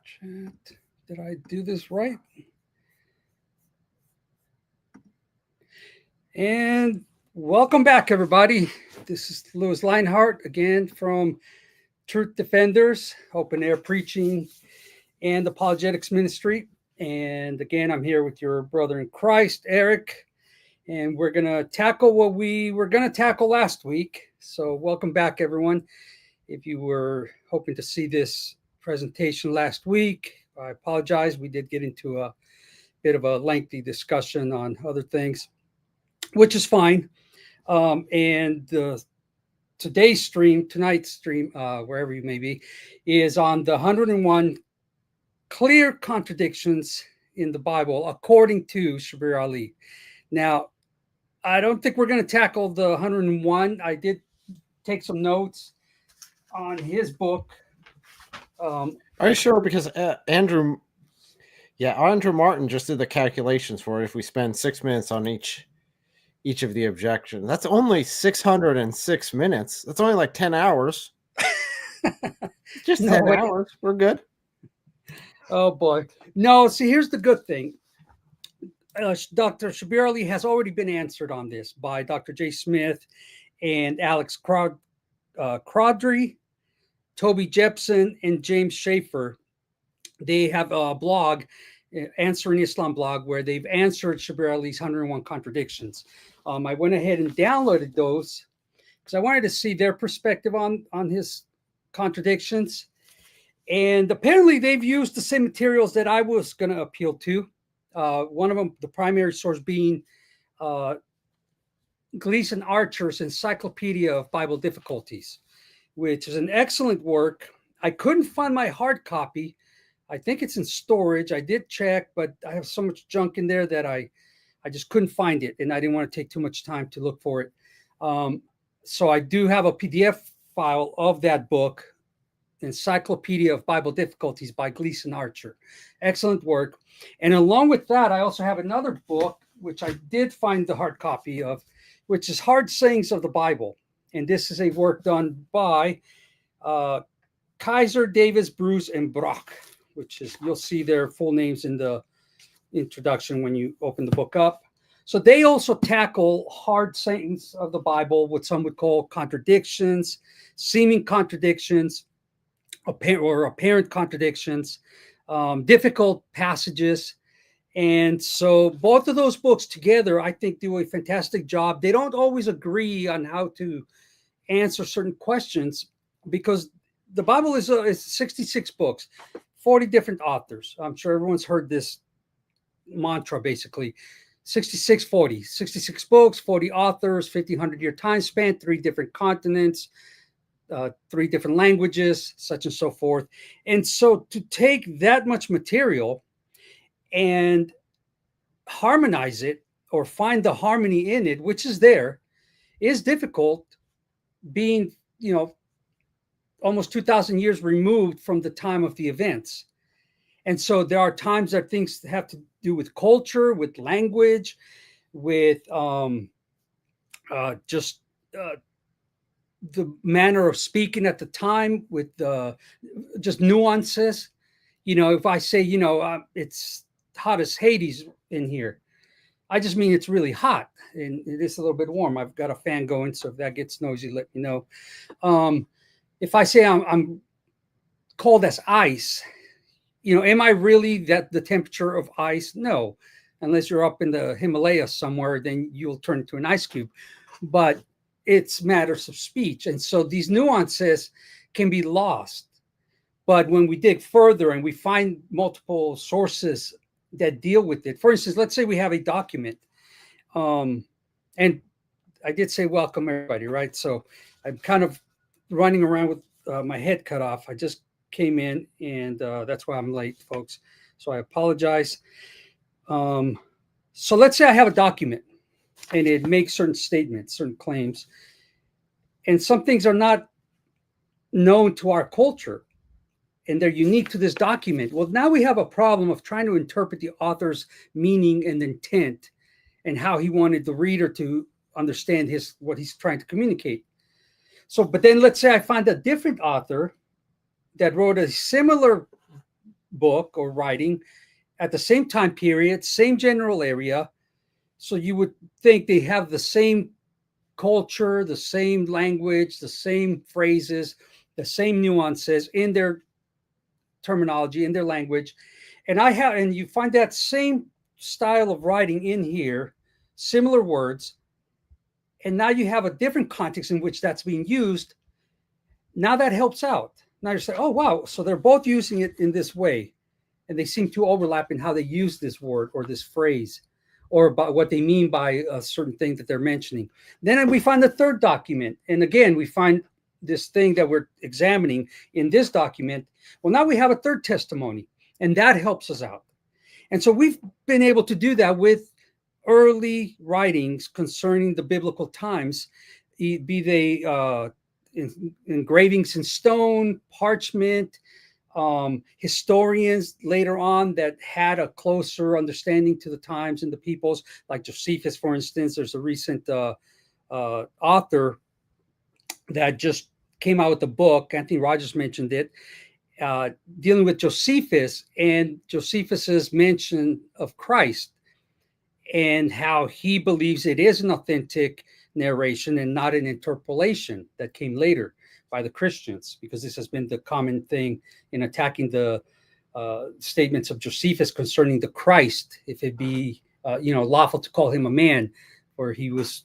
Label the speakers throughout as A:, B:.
A: Chat. Did I do this right? And welcome back, everybody. This is Louis Leinhart again from Truth Defenders, Open Air Preaching, and Apologetics Ministry. And again, I'm here with your brother in Christ, Eric, and we're going to tackle what we were going to tackle last week. So welcome back, everyone. If you were hoping to see this presentation last week, I apologize. We did get into a bit of a lengthy discussion on other things, which is fine. And tonight's stream, wherever you may be, is on the 101 clear contradictions in the Bible, according to Shabir Ally. Now, I don't think we're going to tackle the 101. I did take some notes on his book.
B: Are you sure? Because Andrew Martin just did the calculations for it. If we spend 6 minutes on each of the objections, that's only 606 minutes. That's only like 10 hours. Just 10 hours. We're good.
A: Oh boy. No, see, here's the good thing. Dr. Shabir Ally has already been answered on this by Dr. J. Smith and Alex Crawdry, Toby Jepson, and James Schaefer. They have a blog, Answering Islam blog, where they've answered Shabir Ally's 101 contradictions. I went ahead and downloaded those because I wanted to see their perspective on his contradictions. And apparently they've used the same materials that I was going to appeal to. One of them, the primary source being Gleason Archer's Encyclopedia of Bible Difficulties, which is an excellent work. I couldn't find my hard copy. I think it's in storage. I did check, but I have so much junk in there that I just couldn't find it, and I didn't want to take too much time to look for it. So I do have a PDF file of that book, Encyclopedia of Bible Difficulties by Gleason Archer. Excellent work. And along with that, I also have another book, which I did find the hard copy of, which is Hard Sayings of the Bible. And this is a work done by Kaiser, Davis, Bruce, and Brock, which is, you'll see their full names in the introduction when you open the book up. So they also tackle hard sayings of the Bible, what some would call contradictions, seeming contradictions, apparent contradictions, difficult passages. And so both of those books together, I think, do a fantastic job. They don't always agree on how to answer certain questions because the Bible is 66 books, 40 different authors. I'm sure everyone's heard this mantra, basically. 66 books, 40 authors, 1,500-year time span, 3 different continents, 3 different languages, such and so forth. And so to take that much material and harmonize it or find the harmony in it, which is there, is difficult, being, almost 2,000 years removed from the time of the events. And so there are times that things have to do with culture, with language, with just the manner of speaking at the time, with just nuances. If I say, it's hot as Hades in here, I just mean it's really hot and it is a little bit warm. I've got a fan going, so if that gets noisy, let me know. If I say I'm cold as ice, am I really the temperature of ice? No, unless you're up in the Himalayas somewhere, then you'll turn into an ice cube. But it's matters of speech. And so these nuances can be lost. But when we dig further and we find multiple sources that deal with it, for instance, let's say we have a document. And I did say welcome, everybody, right? So I'm kind of running around with my head cut off. I just came in, and that's why I'm late, folks. So I apologize. So let's say I have a document, and it makes certain statements, certain claims, and some things are not known to our culture, and they're unique to this document. Well, now we have a problem of trying to interpret the author's meaning and intent and how he wanted the reader to understand what he's trying to communicate. So, but then let's say I find a different author that wrote a similar book or writing at the same time period, same general area. So you would think they have the same culture, the same language, the same phrases, the same nuances in their terminology, in their language. And you find that same style of writing in here, similar words. And now you have a different context in which that's being used. Now that helps out. Now you're saying, oh, wow. So they're both using it in this way. And they seem to overlap in how they use this word or this phrase, or about what they mean by a certain thing that they're mentioning. Then we find the third document. And again, we find this thing that we're examining in this document. Well, now we have a third testimony, and that helps us out. And so we've been able to do that with early writings concerning the biblical times, be they engravings in stone, parchment, historians later on that had a closer understanding to the times and the peoples, like Josephus, for instance. There's a recent author that just came out with a book. Anthony Rogers mentioned it, dealing with Josephus and Josephus's mention of Christ and how he believes it is an authentic narration and not an interpolation that came later by the Christians, because this has been the common thing in attacking the statements of Josephus concerning the Christ, if it be lawful to call him a man, or he was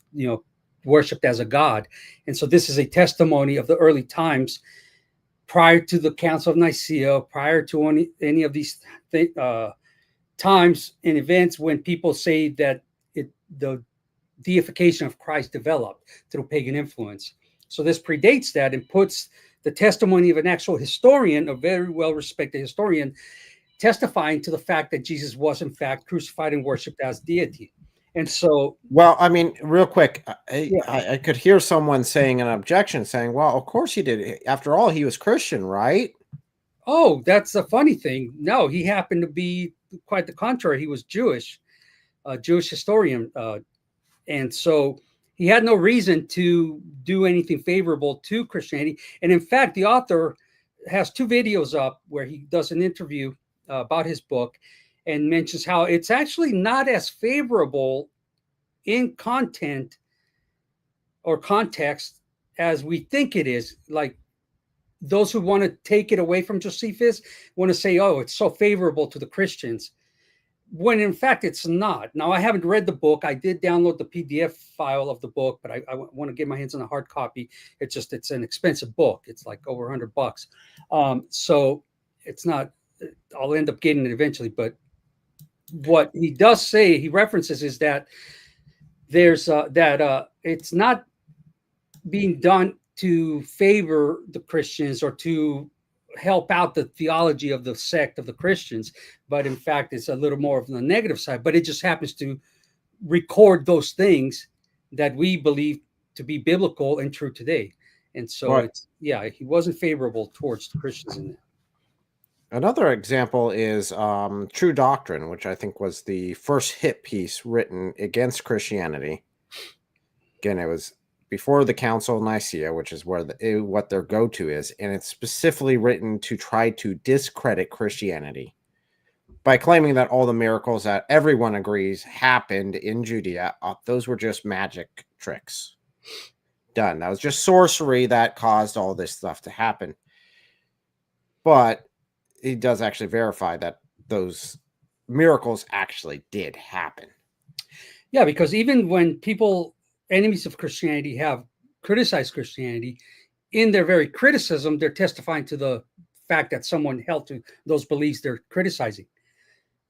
A: worshipped as a god. And so this is a testimony of the early times prior to the Council of Nicaea, prior to any of these times and events when people say that the deification of Christ developed through pagan influence. So this predates that and puts the testimony of an actual historian, a very well-respected historian, testifying to the fact that Jesus was in fact crucified and worshipped as deity. And so,
B: well, I mean, real quick, I could hear someone saying an objection, saying, well, of course he did. After all, he was Christian, right?
A: Oh, that's a funny thing. No, he happened to be quite the contrary. He was Jewish, a Jewish historian. And so he had no reason to do anything favorable to Christianity. And in fact, the author has 2 videos up where he does an interview about his book and mentions how it's actually not as favorable in content or context as we think it is. Like, those who want to take it away from Josephus want to say, oh, it's so favorable to the Christians, when in fact it's not. Now, I haven't read the book. I did download the PDF file of the book, but I want to get my hands on a hard copy. It's an expensive book. It's like over $100. So it's not, I'll end up getting it eventually. But what he does say, he references, is that there's it's not being done to favor the Christians or to help out the theology of the sect of the Christians, but in fact it's a little more of the negative side. But it just happens to record those things that we believe to be biblical and true today. And so he wasn't favorable towards the Christians in that.
B: Another example is True Doctrine, which I think was the first hit piece written against Christianity. Again, it was before the Council of Nicaea, which is where what their go-to is, and it's specifically written to try to discredit Christianity by claiming that all the miracles that everyone agrees happened in Judea, those were just magic tricks done. That was just sorcery that caused all this stuff to happen. But he does actually verify that those miracles actually did happen.
A: Yeah, because even when people, enemies of Christianity, have criticized Christianity, in their very criticism, they're testifying to the fact that someone held to those beliefs they're criticizing.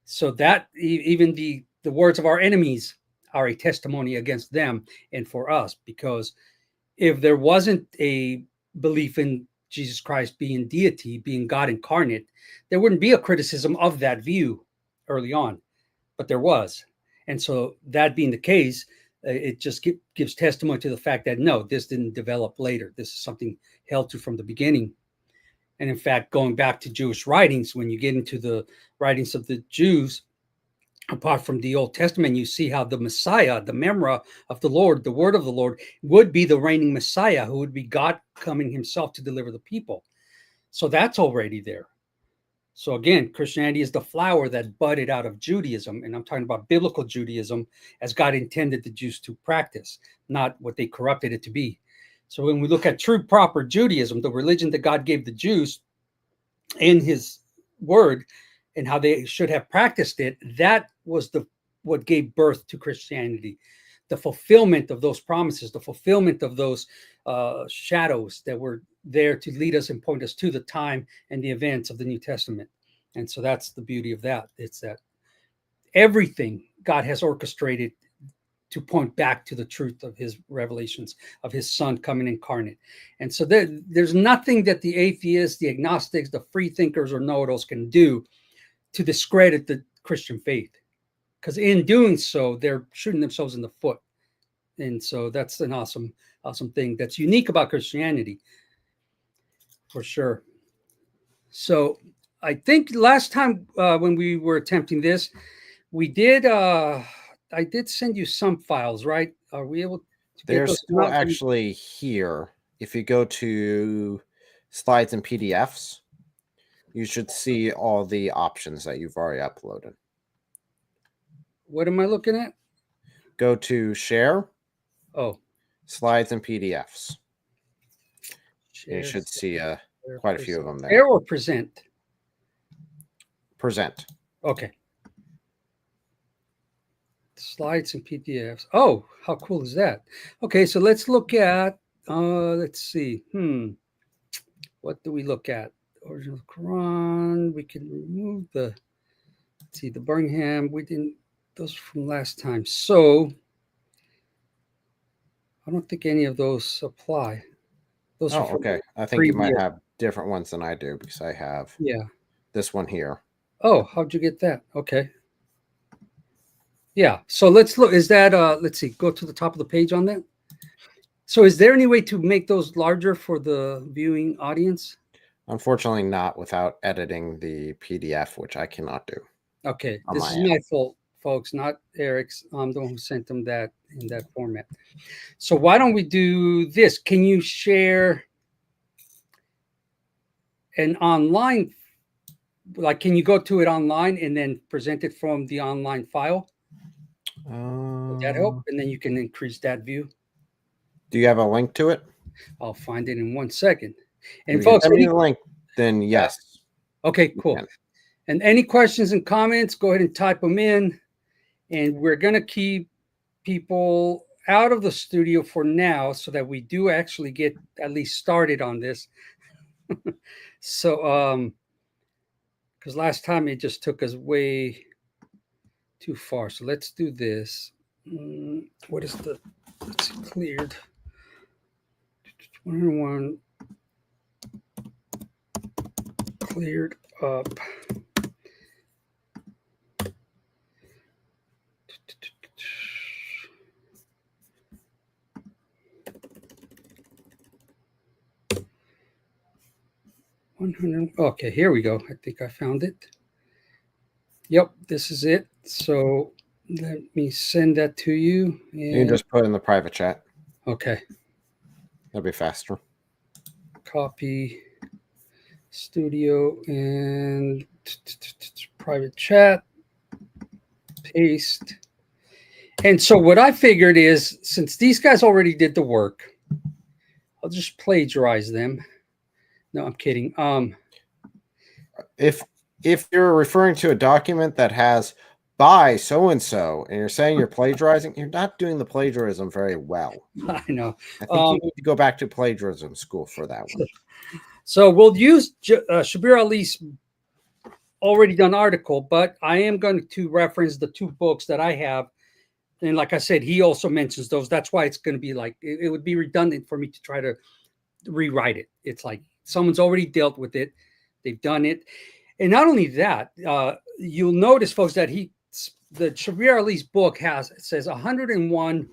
A: So that even the words of our enemies are a testimony against them and for us, because if there wasn't a belief in Jesus Christ being deity, being God incarnate, there wouldn't be a criticism of that view early on, but there was. And so that being the case, it just gives testimony to the fact that, no, this didn't develop later. This is something held to from the beginning. And in fact, going back to Jewish writings, when you get into the writings of the Jews, apart from the Old Testament, you see how the Messiah, the Memra of the Lord, the word of the Lord, would be the reigning Messiah, who would be God coming himself to deliver the people. So that's already there. So again, Christianity is the flower that budded out of Judaism, and I'm talking about biblical Judaism as God intended the Jews to practice, not what they corrupted it to be. So when we look at true, proper Judaism, the religion that God gave the Jews in His Word, and how they should have practiced it, that was what gave birth to Christianity. The fulfillment of those promises, the fulfillment of those shadows that were there to lead us and point us to the time and the events of the New Testament. And so that's the beauty of that. It's that everything God has orchestrated to point back to the truth of His revelations, of His Son coming incarnate. And so there's nothing that the atheists, the agnostics, the free thinkers, or know-it-alls can do to discredit the Christian faith, because in doing so, they're shooting themselves in the foot. And so that's an awesome thing that's unique about Christianity, for sure. So I think last time when we were attempting this, we did, I did send you some files, right? Are we able to
B: get those? They're still actually here. If you go to slides and PDFs, you should see all the options that you've already uploaded.
A: What am I looking at?
B: Go to share.
A: Oh.
B: Slides and PDFs. Share, you should see quite a few of them there.
A: Share or present?
B: Present.
A: Okay. Slides and PDFs. Oh, how cool is that? Okay, so let's look at, let's see. What do we look at? Original Quran. We can remove the, let's see, the Birmingham. We didn't, those from last time. So I don't think any of those apply. Those
B: are okay. I think you might have different ones than I do, because I have this one here.
A: Oh, how'd you get that? Okay. Yeah. So let's look. Is that let's see, go to the top of the page on that. So is there any way to make those larger for the viewing audience?
B: Unfortunately not, without editing the PDF, which I cannot do.
A: Okay. This is my fault, folks, not Eric's. I'm the one who sent them that in that format. So why don't we do this? Can you share an online, like, can you go to it online and then present it from the online file? Would that help? And then you can increase that view.
B: Do you have a link to it?
A: I'll find it in 1 second. And
B: if
A: folks,
B: send me the link, then yes.
A: Okay, cool. And any questions and comments, go ahead and type them in. And we're going to keep people out of the studio for now, so that we do actually get at least started on this. So, because last time it just took us way too far. So let's do this. What is the, let's see, cleared. 101 cleared up. Okay, here we go. I think I found it. Yep, this is it. So let me send that to you.
B: You can just put it in the private chat.
A: Okay.
B: That'll be faster.
A: Copy studio and private chat. Paste. And so what I figured is, since these guys already did the work, I'll just plagiarize them. No, I'm kidding.
B: If you're referring to a document that has by so-and-so and you're saying you're plagiarizing, you're not doing the plagiarism very well.
A: I know.
B: I think you need to go back to plagiarism school for that one.
A: So we'll use Shabir Ally's already done article, but I am going to reference the 2 books that I have. And like I said, he also mentions those. That's why it's going to be like, it would be redundant for me to try to rewrite it. It's like someone's already dealt with it. They've done it. And not only that, you'll notice, folks, that the Shabir Ally's book says 101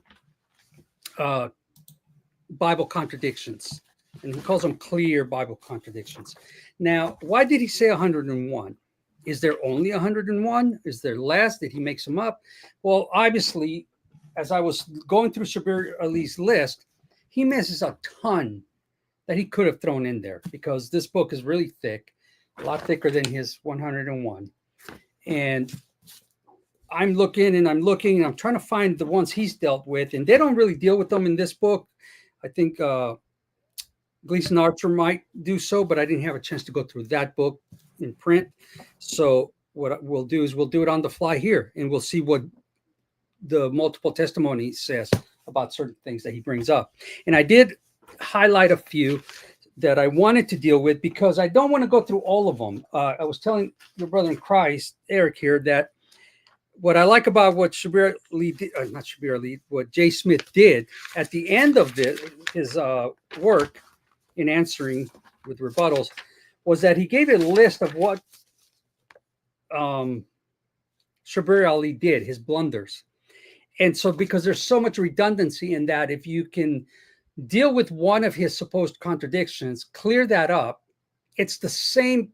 A: Bible contradictions, and he calls them clear Bible contradictions. Now, why did he say 101? Is there only 101? Is there less? Did he make some up? Well, obviously, as I was going through Shabir Ally's list, he misses a ton that he could have thrown in there, because this book is really thick. a lot thicker than his 101. And I'm looking and I'm looking and I'm trying to find the ones he's dealt with, and they don't really deal with them in this book. I think Gleason Archer might do so, but I didn't have a chance to go through that book in print. So what we'll do is we'll do it on the fly here, and we'll see what the multiple testimony says about certain things that he brings up. And I did highlight a few that I wanted to deal with because I don't want to go through all of them. I was telling your brother in Christ, Eric, here, that what I like about what Shabir Ally did, not Shabir Ally, what Jay Smith did at the end of his work in answering with rebuttals, was that he gave a list of what Shabir Ally did, his blunders. And so because there's so much redundancy in that, if you can deal with one of his supposed contradictions, clear that up, it's the same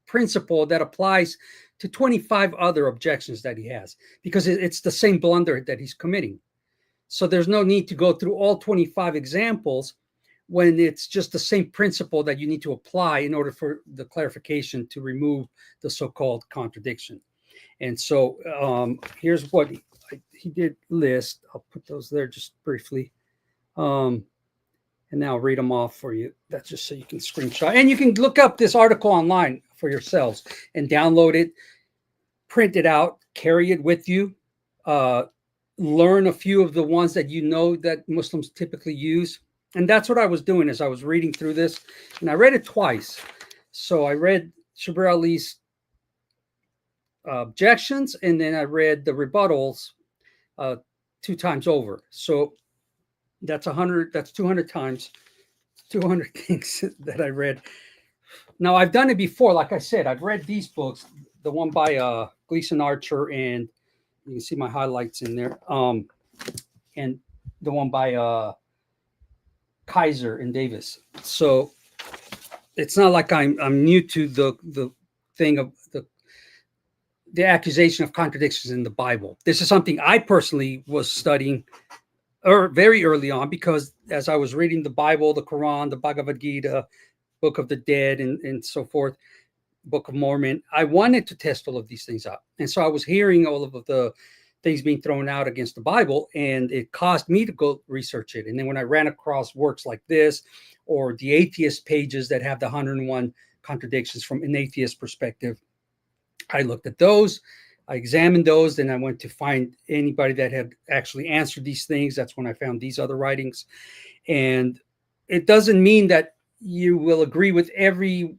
A: principle that applies to 25 other objections that he has, because it's the same blunder that he's committing. So there's no need to go through all 25 examples when it's just the same principle that you need to apply in order for the clarification to remove the so-called contradiction. And so here's what he did list. I'll put those there just briefly. And now I'll read them off for you. That's just so you can screenshot. And you can look up this article online for yourselves and download it, print it out, carry it with you, learn a few of the ones that you know that Muslims typically use. And that's what I was doing as I was reading through this. And I read it twice. So I read Shabir Ally's objections, and then I read the rebuttals 2 times over. So that's 100, that's 200 times, 200 things that I read. Now, I've done it before. Like I said, I've read these books, the one by Gleason Archer, and you can see my highlights in there, and the one by Kaiser and Davis. So it's not like I'm new to the thing of the accusation of contradictions in the Bible. This is something I personally was studying very early on, because as I was reading the Bible, the Quran, the Bhagavad Gita, Book of the Dead, and so forth, Book of Mormon, I wanted to test all of these things out. And so I was hearing all of the things being thrown out against the Bible, and it caused me to go research it. And then when I ran across works like this, or the atheist pages that have the 101 contradictions from an atheist perspective, I looked at those, I examined those, then I went to find anybody that had actually answered these things. That's when I found these other writings. And it doesn't mean that you will agree with every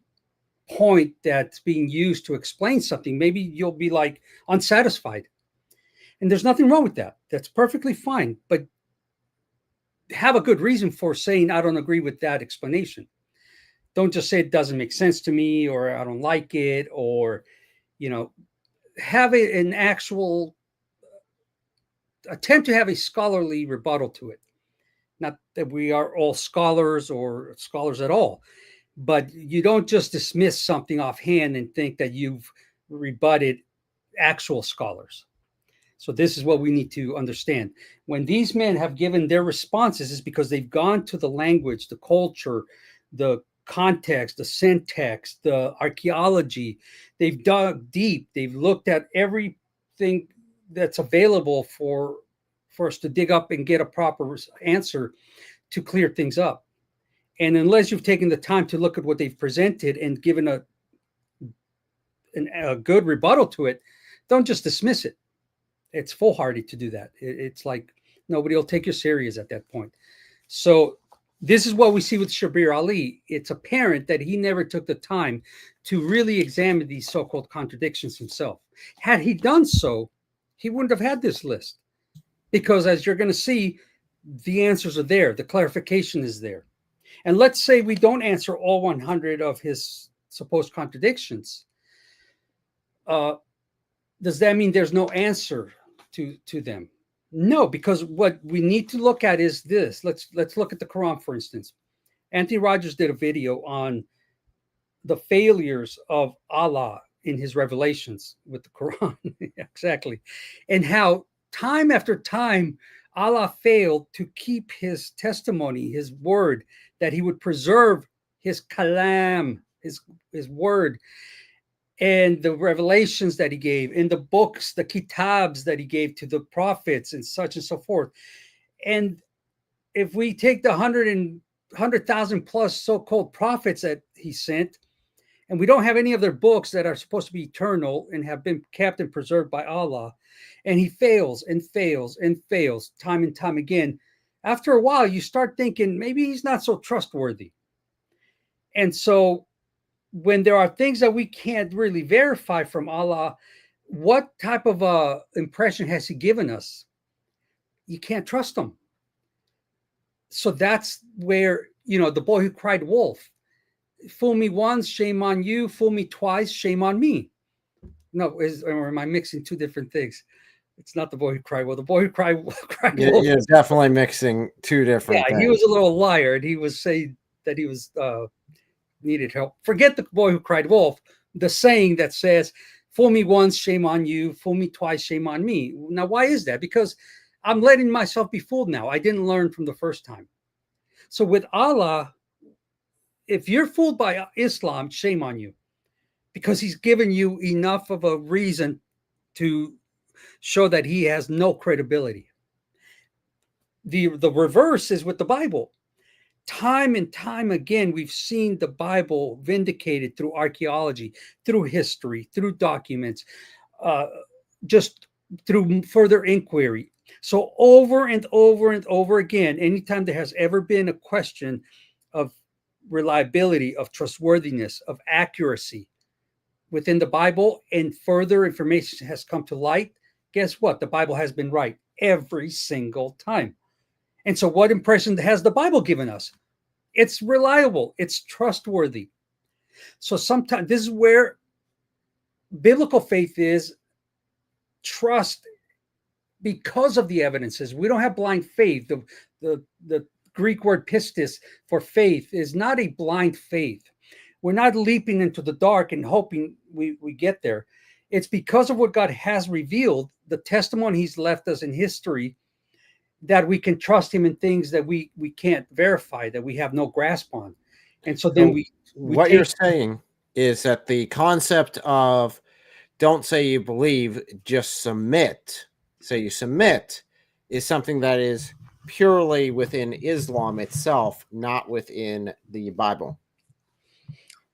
A: point that's being used to explain something. Maybe you'll be like unsatisfied. And there's nothing wrong with that. That's perfectly fine. But have a good reason for saying, I don't agree with that explanation. Don't just say it doesn't make sense to me, or I don't like it, or, have an actual attempt to have a scholarly rebuttal to it. Not that we are all scholars or scholars at all, but you don't just dismiss something offhand and think that you've rebutted actual scholars. So this is what we need to understand. When these men have given their responses, is because they've gone to the language, the culture, the context, the syntax, the archaeology. They've dug deep. They've looked at everything that's available for us to dig up and get a proper answer to clear things up. And unless you've taken the time to look at what they've presented and given a good rebuttal to it, don't just dismiss it. It's foolhardy to do that. It's like nobody will take you serious at that point. So this is what we see with Shabir Ally. It's apparent that he never took the time to really examine these so-called contradictions himself. Had he done so, he wouldn't have had this list, because as you're going to see, the answers are there. The clarification is there. And let's say we don't answer all 100 of his supposed contradictions. Does that mean there's no answer to them? No, because what we need to look at is this. Let's look at the Quran, for instance. Anthony Rogers did a video on the failures of Allah in his revelations with the Quran. Exactly. And how time after time Allah failed to keep his testimony, his word, that he would preserve his kalam, his word, and the revelations that he gave, and the books, the kitabs that he gave to the prophets, and such and so forth. And if we take the 100,000 plus so-called prophets that he sent, and we don't have any of their books that are supposed to be eternal and have been kept and preserved by Allah, and he fails and fails and fails time and time again, after a while you start thinking maybe he's not so trustworthy. And so when there are things that we can't really verify from Allah, what type of impression has he given us? You can't trust him. So that's where, the boy who cried wolf. Fool me once, shame on you. Fool me twice, shame on me. No, or am I mixing two different things? It's not the boy who cried wolf. The boy who cried wolf.
B: You're definitely mixing two different things.
A: He was a little liar, and he was saying that he was needed help. Forget the boy who cried wolf. The saying that says, fool me once, shame on you. Fool me twice, shame on me. Now, why is that? Because I'm letting myself be fooled now. I didn't learn from the first time. So with Allah, if you're fooled by Islam, shame on you, because he's given you enough of a reason to show that he has no credibility. The reverse is with the Bible. Time and time again, we've seen the Bible vindicated through archaeology, through history, through documents, just through further inquiry. So over and over and over again, anytime there has ever been a question of reliability, of trustworthiness, of accuracy within the Bible, and further information has come to light, guess what? The Bible has been right every single time. And so what impression has the Bible given us? It's reliable. It's trustworthy. So sometimes this is where biblical faith is: trust because of the evidences. We don't have blind faith. The Greek word pistis for faith is not a blind faith. We're not leaping into the dark and hoping we get there. It's because of what God has revealed, the testimony he's left us in history, that we can trust him in things that we can't verify, that we have no grasp on. And so then
B: what you're saying is that the concept of don't say you believe, just submit. Say you submit is something that is purely within Islam itself, not within the Bible.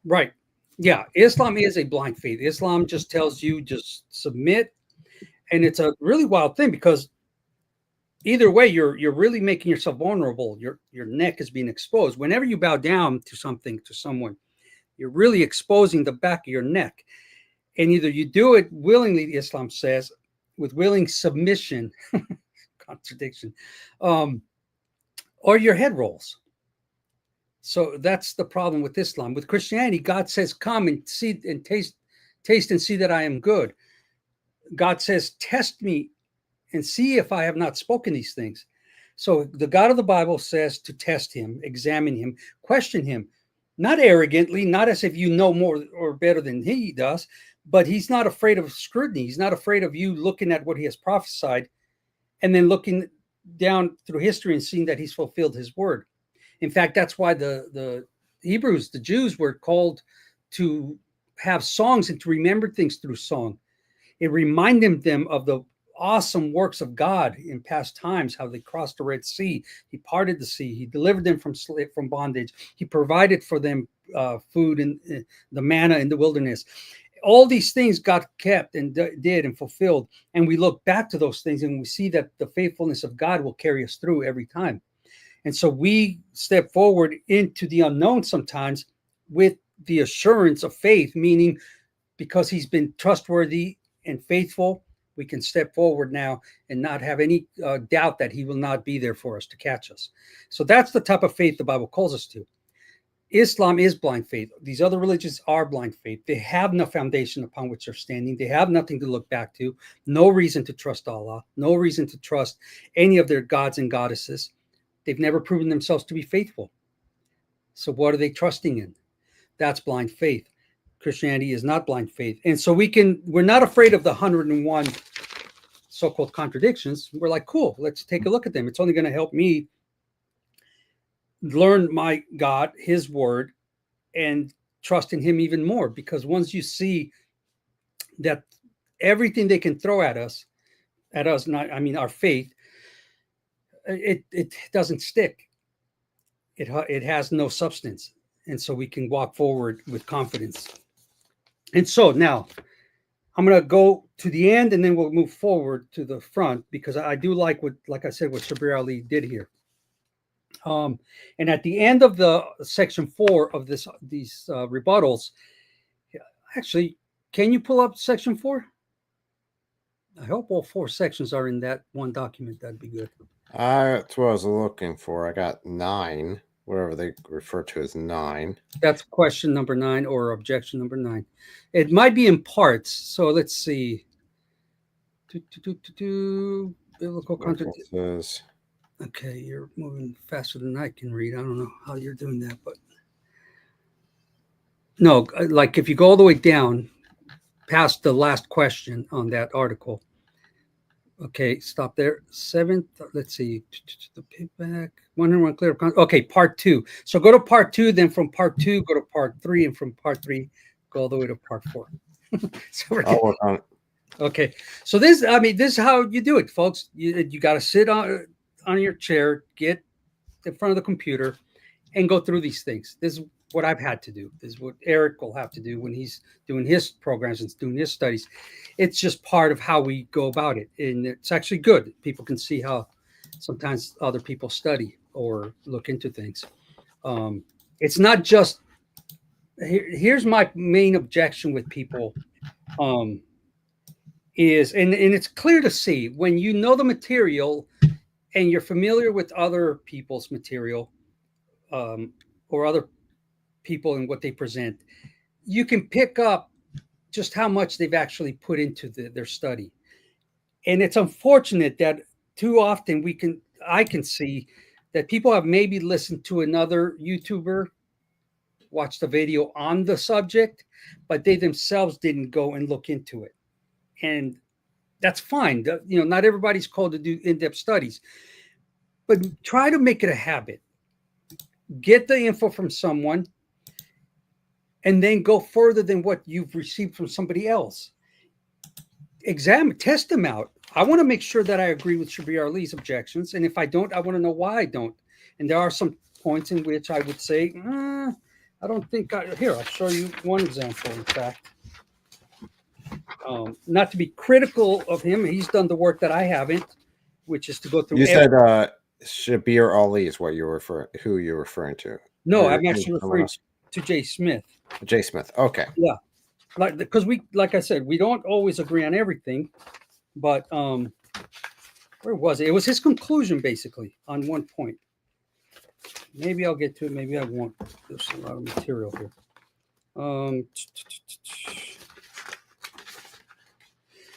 A: Right. Yeah. Islam is a blind faith. Islam just tells you just submit. And it's a really wild thing, because either way, you're really making yourself vulnerable. Your neck is being exposed. Whenever you bow down to something, to someone, you're really exposing the back of your neck. And either you do it willingly, Islam says, with willing submission, contradiction, or your head rolls. So that's the problem with Islam. With Christianity, God says, come and see and taste and see that I am good. God says, test me and see if I have not spoken these things. So the God of the Bible says to test him, examine him, question him, not arrogantly, not as if you know more or better than he does, but he's not afraid of scrutiny. He's not afraid of you looking at what he has prophesied and then looking down through history and seeing that he's fulfilled his word. In fact, that's why the Hebrews, the Jews, were called to have songs and to remember things through song. It reminded them of the awesome works of God in past times, how they crossed the Red Sea. He parted the sea. He delivered them from bondage. He provided for them food and the manna in the wilderness. All these things God kept and did and fulfilled. And we look back to those things and we see that the faithfulness of God will carry us through every time. And so we step forward into the unknown sometimes with the assurance of faith, meaning because he's been trustworthy and faithful, we can step forward now and not have any doubt that he will not be there for us to catch us. So that's the type of faith the Bible calls us to. Islam is blind faith. These other religions are blind faith. They have no foundation upon which they're standing. They have nothing to look back to, no reason to trust Allah, no reason to trust any of their gods and goddesses. They've never proven themselves to be faithful. So what are they trusting in? That's blind faith. Christianity is not blind faith. And so we're not afraid of the 101 so-called contradictions. We're like, cool, let's take a look at them. It's only going to help me learn my God, his word, and trust in him even more, because once you see that everything they can throw at us, not, I mean, our faith, it doesn't stick. It has no substance. And so we can walk forward with confidence. And so now I'm going to go to the end, and then we'll move forward to the front, because I do like I said, what Shabir Ally did here. And at the end of the section 4 of these rebuttals, actually, can you pull up section 4? I hope all 4 sections are in that one document. That'd be good.
B: That's what I was looking for. I got 9, whatever they refer to as 9.
A: That's question number 9, or objection number 9. It might be in parts. So let's see. Biblical contradictions. Okay, you're moving faster than I can read. I don't know how you're doing that, but no, like if you go all the way down past the last question on that article. Okay, stop there. 7th, let's see. The payback, 101 clear. Okay, part 2. So go to part 2, then from part 2, go to part 3, and from part 3, go all the way to part 4. So
B: I'll work on it.
A: Okay, so this is how you do it, folks. You got to sit on your chair, get in front of the computer, and go through these things. This is what I've had to do. This is what Eric will have to do when he's doing his programs and doing his studies. It's just part of how we go about it. And it's actually good. People can see how sometimes other people study or look into things. It's not just, here's my main objection with people is, and it's clear to see when you know the material and you're familiar with other people's material, or other people and what they present, you can pick up just how much they've actually put into their study. And it's unfortunate that too often I can see that people have maybe listened to another YouTuber, watched a video on the subject, but they themselves didn't go and look into it. And that's fine. Not everybody's called to do in-depth studies, but try to make it a habit. Get the info from someone, and then go further than what you've received from somebody else. Test them out. I want to make sure that I agree with Shabir Ally's objections. And if I don't, I want to know why I don't. And there are some points in which I would say, I don't think here, I'll show you one example, in fact. Not to be critical of him. He's done the work that I haven't, which is to go through.
B: You said Shabir Ally is what who you're referring to.
A: No, I'm actually referring to Jay Smith.
B: Jay Smith. Okay.
A: Yeah. Because like I said, we don't always agree on everything, but where was it? It was his conclusion, basically, on one point. Maybe I'll get to it. Maybe I won't. There's a lot of material here.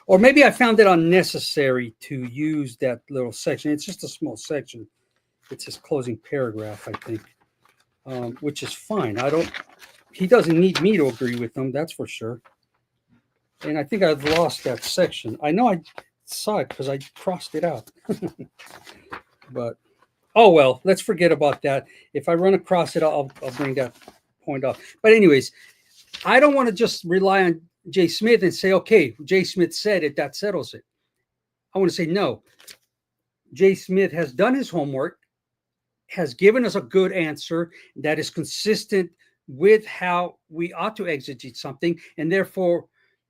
A: Or maybe I found it unnecessary to use that little section. It's just a small section. It's his closing paragraph, I think, which is fine. He doesn't need me to agree with him, that's for sure. And I think I've lost that section. I know I saw it because I crossed it out. But, oh well, let's forget about that. If I run across it, I'll bring that point up. But anyways, I don't want to just rely on Jay Smith and say, okay, Jay Smith said it, that settles it. I want to say, no. Jay Smith has done his homework, has given us a good answer that is consistent with how we ought to exegete something. And therefore,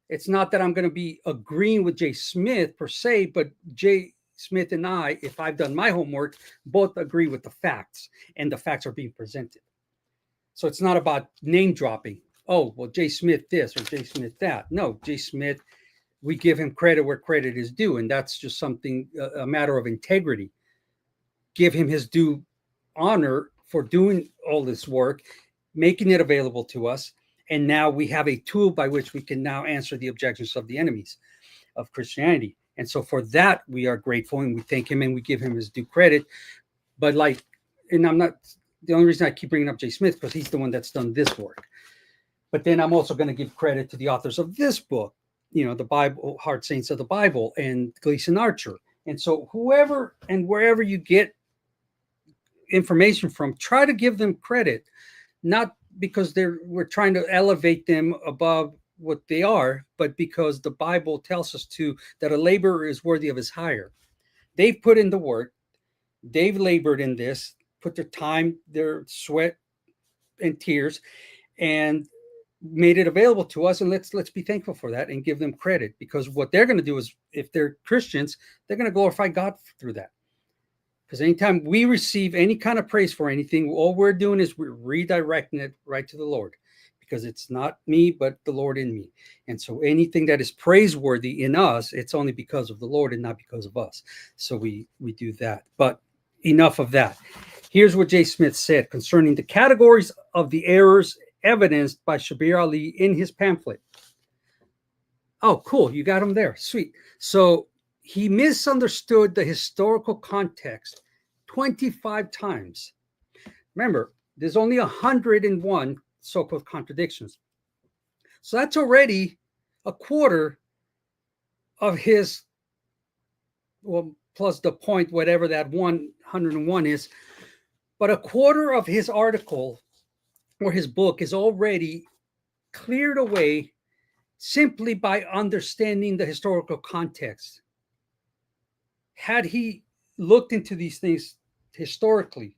A: it's not that I'm going to be agreeing with Jay Smith per se, but Jay Smith and I, if I've done my homework, both agree with the facts, and the facts are being presented. So it's not about name dropping. Oh, well, Jay Smith this or Jay Smith that. No, Jay Smith, we give him credit where credit is due. And that's just something, a matter of integrity. Give him his due honor for doing all this work, making it available to us. And now we have a tool by which we can now answer the objections of the enemies of Christianity. And so for that, we are grateful, and we thank him and we give him his due credit. But and I'm not, the only reason I keep bringing up Jay Smith, because he's the one that's done this work. But then I'm also going to give credit to the authors of this book, the Bible, Hard Saints of the Bible, and Gleason Archer. And so whoever and wherever you get information from, try to give them credit, not because we're trying to elevate them above what they are, but because the Bible tells us that a laborer is worthy of his hire. They've put in the work, they've labored in this, put their time, their sweat and tears, and made it available to us. And let's be thankful for that and give them credit, because what they're going to do is, if they're Christians, they're going to glorify God through that. Because anytime we receive any kind of praise for anything, all we're doing is we're redirecting it right to the Lord, because it's not me, but the Lord in me. And so anything that is praiseworthy in us, it's only because of the Lord and not because of us. So we do that. But enough of that. Here's what J. Smith said concerning the categories of the errors evidenced by Shabir Ally in his pamphlet. Oh, cool. You got him there. Sweet. So he misunderstood the historical context 25 times. Remember, there's only 101 so-called contradictions. So that's already a quarter of his, well, plus the point, whatever that 101 is, but a quarter of his article or his book is already cleared away simply by understanding the historical context. Had he looked into these things historically,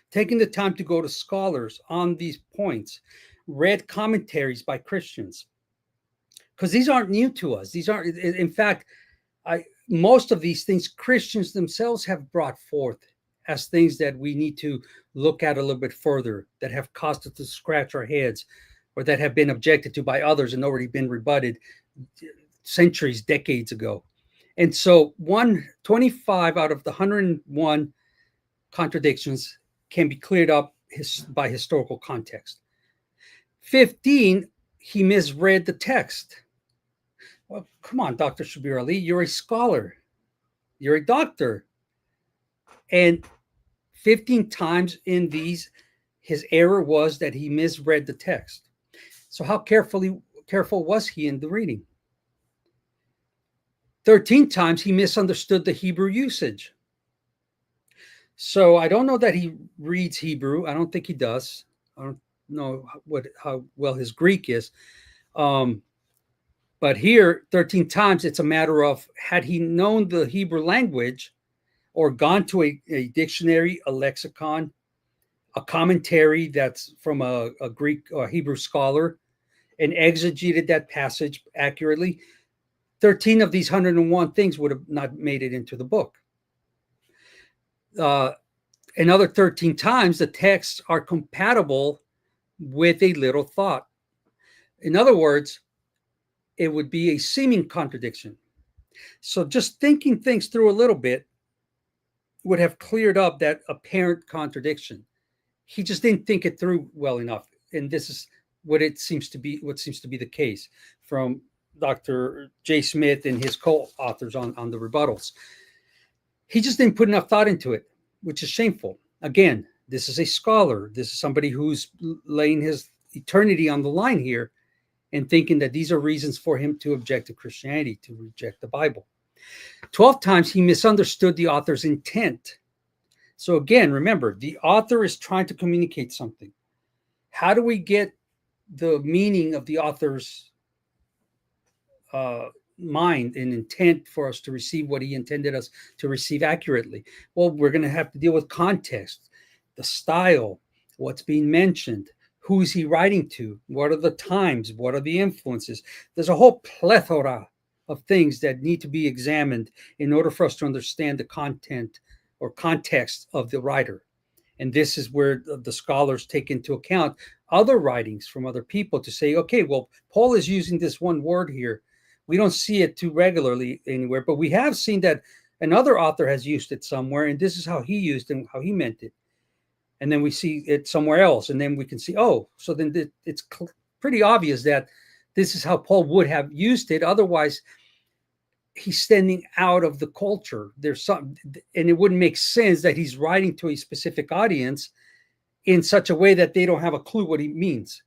A: taking the time to go to scholars on these points, read commentaries by Christians, because these aren't new to us. These aren't, in fact, most of these things Christians themselves have brought forth as things that we need to look at a little bit further, that have caused us to scratch our heads, or that have been objected to by others and already been rebutted centuries, decades ago. And so 125 out of the 101 contradictions can be cleared up by historical context. 15, he misread the text. Well, come on, Dr. Shabir Ally, you're a scholar, you're a doctor. And 15 times in these, his error was that he misread the text. So how careful was he in the reading? 13 times he misunderstood the Hebrew usage. So I don't know that he reads Hebrew. I don't think he does. I don't know how well his Greek is. But here, 13 times, it's a matter of, had he known the Hebrew language or gone to a dictionary, a lexicon, a commentary that's from a Greek or Hebrew scholar, and exegeted that passage accurately, 13 of these 101 things would have not made it into the book. Another 13 times, the texts are compatible with a little thought. In other words, it would be a seeming contradiction. So just thinking things through a little bit would have cleared up that apparent contradiction. He just didn't think it through well enough. And this is what seems to be the case from Dr. J. Smith and his co-authors on the rebuttals. He just didn't put enough thought into it, which is shameful. Again, this is a scholar. This is somebody who's laying his eternity on the line here and thinking that these are reasons for him to object to Christianity, to reject the Bible. 12 times he misunderstood the author's intent. So again, remember, the author is trying to communicate something. How do we get the meaning of the author's mind and intent for us to receive what he intended us to receive accurately? Well, we're going to have to deal with context, the style, what's being mentioned, who's he writing to, what are the times, what are the influences. There's a whole plethora of things that need to be examined in order for us to understand the content or context of the writer. And this is where the scholars take into account other writings from other people to say, okay, well, Paul is using this one word here. We don't see it too regularly anywhere, but we have seen that another author has used it somewhere, and this is how he used it and how he meant it. And then we see it somewhere else, and then we can see, oh, so then it's pretty obvious that this is how Paul would have used it. Otherwise, he's standing out of the culture. There's some, and it wouldn't make sense that he's writing to a specific audience in such a way that they don't have a clue what he means.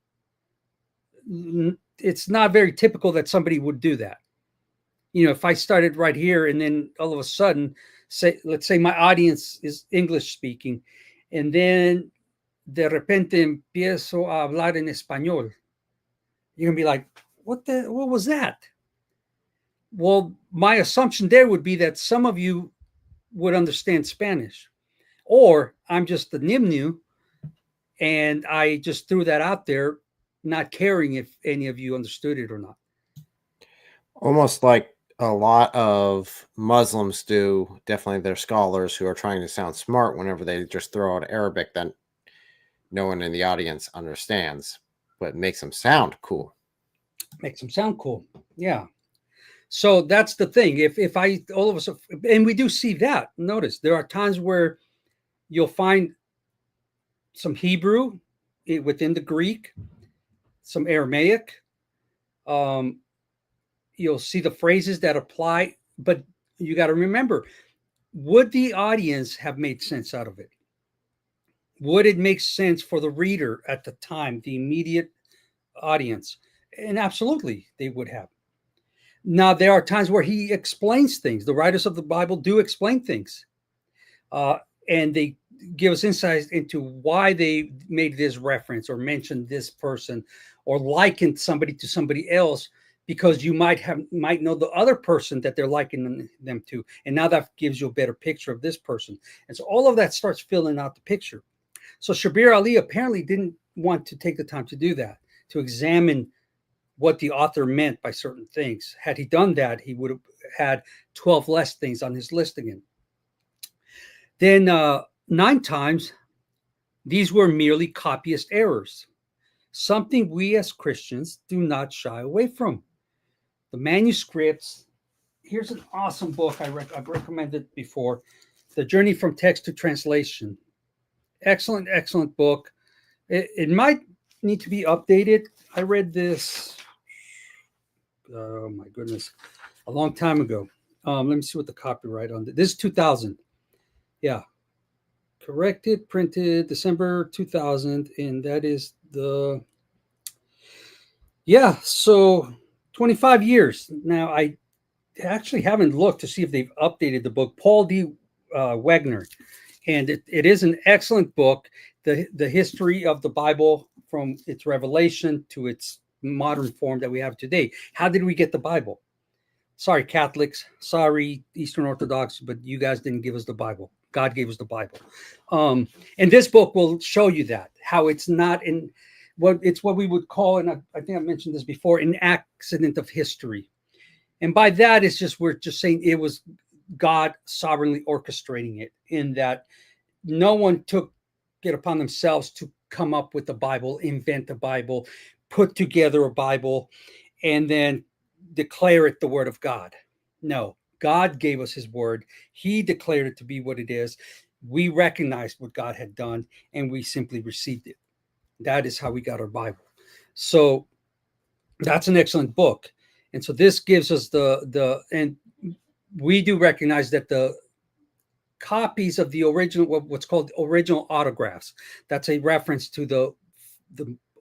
A: It's not very typical that somebody would do that. You know, if I started right here and then all of a sudden, let's say my audience is English speaking, and then de repente empiezo a hablar en español. You're gonna be like, what was that? Well, my assumption there would be that some of you would understand Spanish, or I'm just the nimnu and I just threw that out there, not caring if any of you understood it or not.
B: Almost like a lot of Muslims do, definitely their scholars who are trying to sound smart whenever they just throw out Arabic that no one in the audience understands, but it makes them sound cool.
A: Makes them sound cool. Yeah. So that's the thing. If I all of us, and we do see that. Notice there are times where you'll find some Hebrew within the Greek, some Aramaic. You'll see the phrases that apply, but you got to remember, would the audience have made sense out of it? Would it make sense for the reader at the time, the immediate audience? And absolutely, they would have. Now, there are times where he explains things. The writers of the Bible do explain things. And they give us insights into why they made this reference or mentioned this person or likened somebody to somebody else, because you might know the other person that they're likening them to. And now that gives you a better picture of this person. And so all of that starts filling out the picture. So Shabir Ally apparently didn't want to take the time to do that, to examine what the author meant by certain things. Had he done that, he would have had 12 less things on his list again. Then 9 times, these were merely copyist errors, something we as Christians do not shy away from. The manuscripts, here's an awesome book I've recommended before, The Journey from Text to Translation. Excellent, excellent book. It might need to be updated. I read this, oh my goodness, a long time ago. Let me see what the copyright on this is 2000. Yeah. Corrected, printed December 2000. And that is so 25 years. Now, I actually haven't looked to see if they've updated the book. Paul D. Wegner. And it is an excellent book, the history of the Bible from its revelation to its modern form that we have today. How did we get the Bible? Sorry, Catholics. Sorry, Eastern Orthodox, but you guys didn't give us the Bible. God gave us the Bible. And this book will show you that, how it's not in what we would call, and I think I mentioned this before, an accident of history. And by that, we're just saying it was God sovereignly orchestrating it, in that no one took it upon themselves to come up with the Bible, invent a Bible, put together a Bible, and then declare it the word of God. No, God gave us his word. He declared it to be what it is. We recognized what God had done, and we simply received it. That is how we got our Bible. So that's an excellent book. And so this gives us and we do recognize that the copies of the original, what's called original autographs, that's a reference to the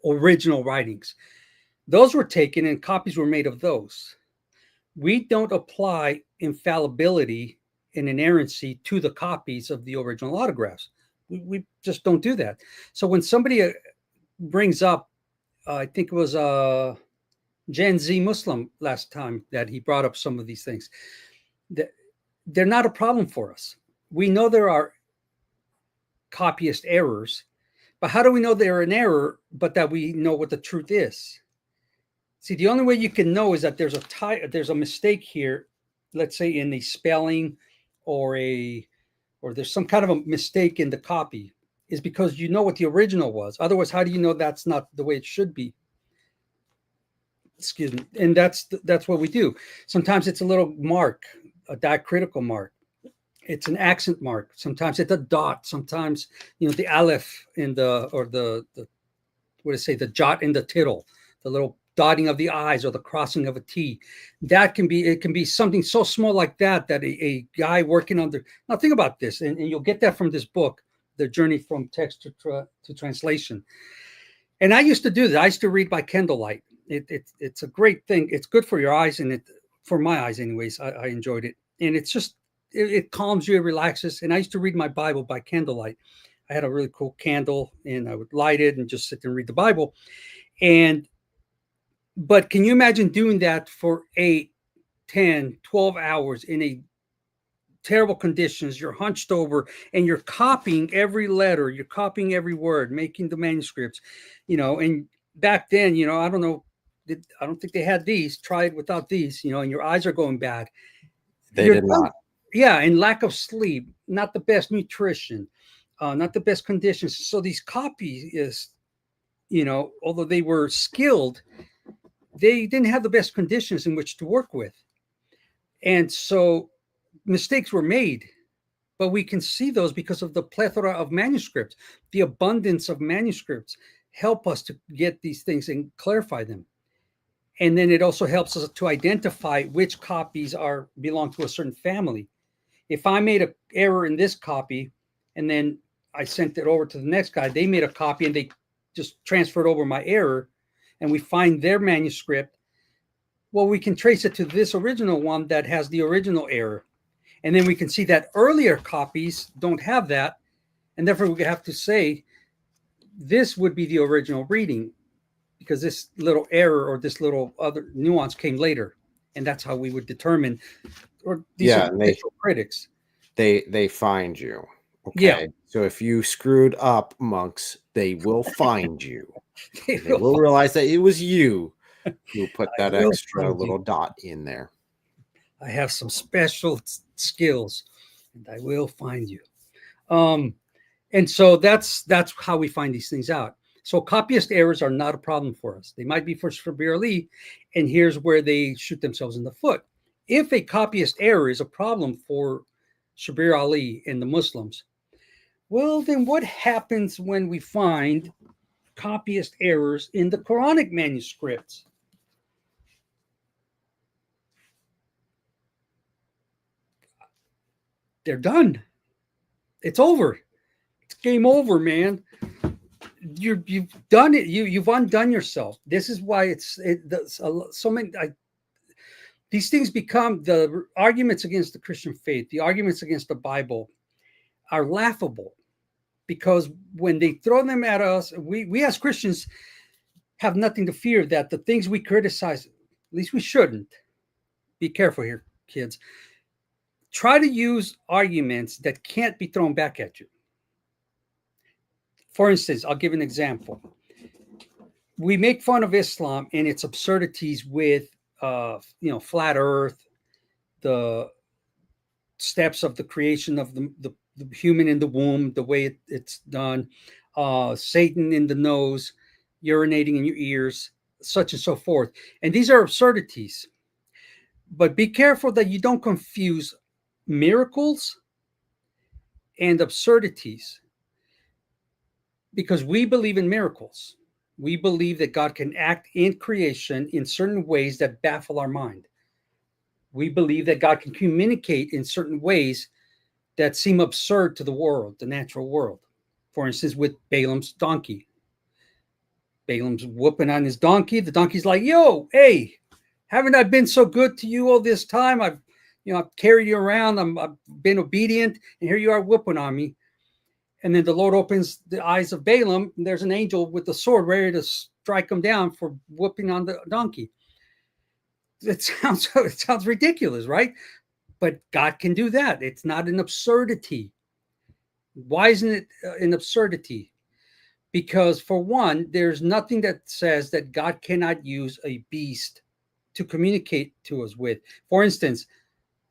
A: original writings. Those were taken and copies were made of those. We don't apply infallibility and inerrancy to the copies of the original autographs. We just don't do that. So when somebody brings up, I think it was Gen Z Muslim last time that he brought up some of these things, they're not a problem for us. We know there are copyist errors, but how do we know they're an error, but that we know what the truth is? See, the only way you can know is that there's a mistake here, let's say in the spelling or there's some kind of a mistake in the copy, is because you know what the original was. Otherwise, how do you know that's not the way it should be? Excuse me. And that's what we do. Sometimes it's a little mark, a diacritical mark. It's an accent mark. Sometimes it's a dot. Sometimes, the aleph the jot in the tittle, the little dotting of the I's or the crossing of a T. It can be something so small like that a guy working on now think about this, and you'll get that from this book, The Journey from Text to Translation. And I used to do that. I used to read by candlelight. It's a great thing. It's good for your eyes, and for my eyes anyways, I enjoyed it. And it's just, it calms you, it relaxes. And I used to read my Bible by candlelight. I had a really cool candle, and I would light it and just sit there and read the Bible. But can you imagine doing that for 8, 10, 12 hours in a terrible conditions? You're hunched over and you're copying every letter, you're copying every word, making the manuscripts, and back then, I don't know, I don't think they had these. Try it without these, and your eyes are going bad.
B: They did not.
A: Yeah, and lack of sleep, not the best nutrition, not the best conditions. So these copies, although they were skilled, they didn't have the best conditions in which to work with. And so mistakes were made, but we can see those because of the plethora of manuscripts. The abundance of manuscripts help us to get these things and clarify them. And then it also helps us to identify which copies belong to a certain family. If I made an error in this copy and then I sent it over to the next guy, they made a copy and they just transferred over my error, and we find their manuscript, well, we can trace it to this original one that has the original error. And then we can see that earlier copies don't have that. And therefore, we have to say this would be the original reading because this little error or this little other nuance came later. And that's how we would determine, or these are critics.
B: They find you. Okay.
A: Yeah.
B: So if you screwed up, monks, they will find you. They will realize that it was you who put that extra little dot in there.
A: I have some special skills, and I will find you. And so that's how we find these things out. So copyist errors are not a problem for us. They might be for Shabir Ally, and here's where they shoot themselves in the foot. If a copyist error is a problem for Shabir Ally and the Muslims, well, then what happens when we find copyist errors in the Quranic manuscripts? They're done. It's over. It's game over, man. You've done it. You've undone yourself. This is why so many. These things become the arguments against the Christian faith, the arguments against the Bible, are laughable, because when they throw them at us, we as Christians have nothing to fear. That the things we criticize, at least we shouldn't. Be careful here, kids. Try to use arguments that can't be thrown back at you. For instance, I'll give an example. We make fun of Islam and its absurdities with, flat Earth, the steps of the creation of the human in the womb, the way it's done, Satan in the nose, urinating in your ears, such and so forth. And these are absurdities. But be careful that you don't confuse miracles and absurdities, because we believe in miracles. We believe that God can act in creation in certain ways that baffle our mind. We believe that God can communicate in certain ways that seem absurd to the world, the natural world. For instance, with Balaam's donkey. Balaam's whooping on his donkey. The donkey's like, yo, hey, haven't I been so good to you all this time? I've carried you around. I've been obedient, and here you are whooping on me. And then the Lord opens the eyes of Balaam, and there's an angel with a sword ready to strike him down for whooping on the donkey. It sounds ridiculous, right? But God can do that. It's not an absurdity. Why isn't it an absurdity? Because, for one, there's nothing that says that God cannot use a beast to communicate to us with. For instance,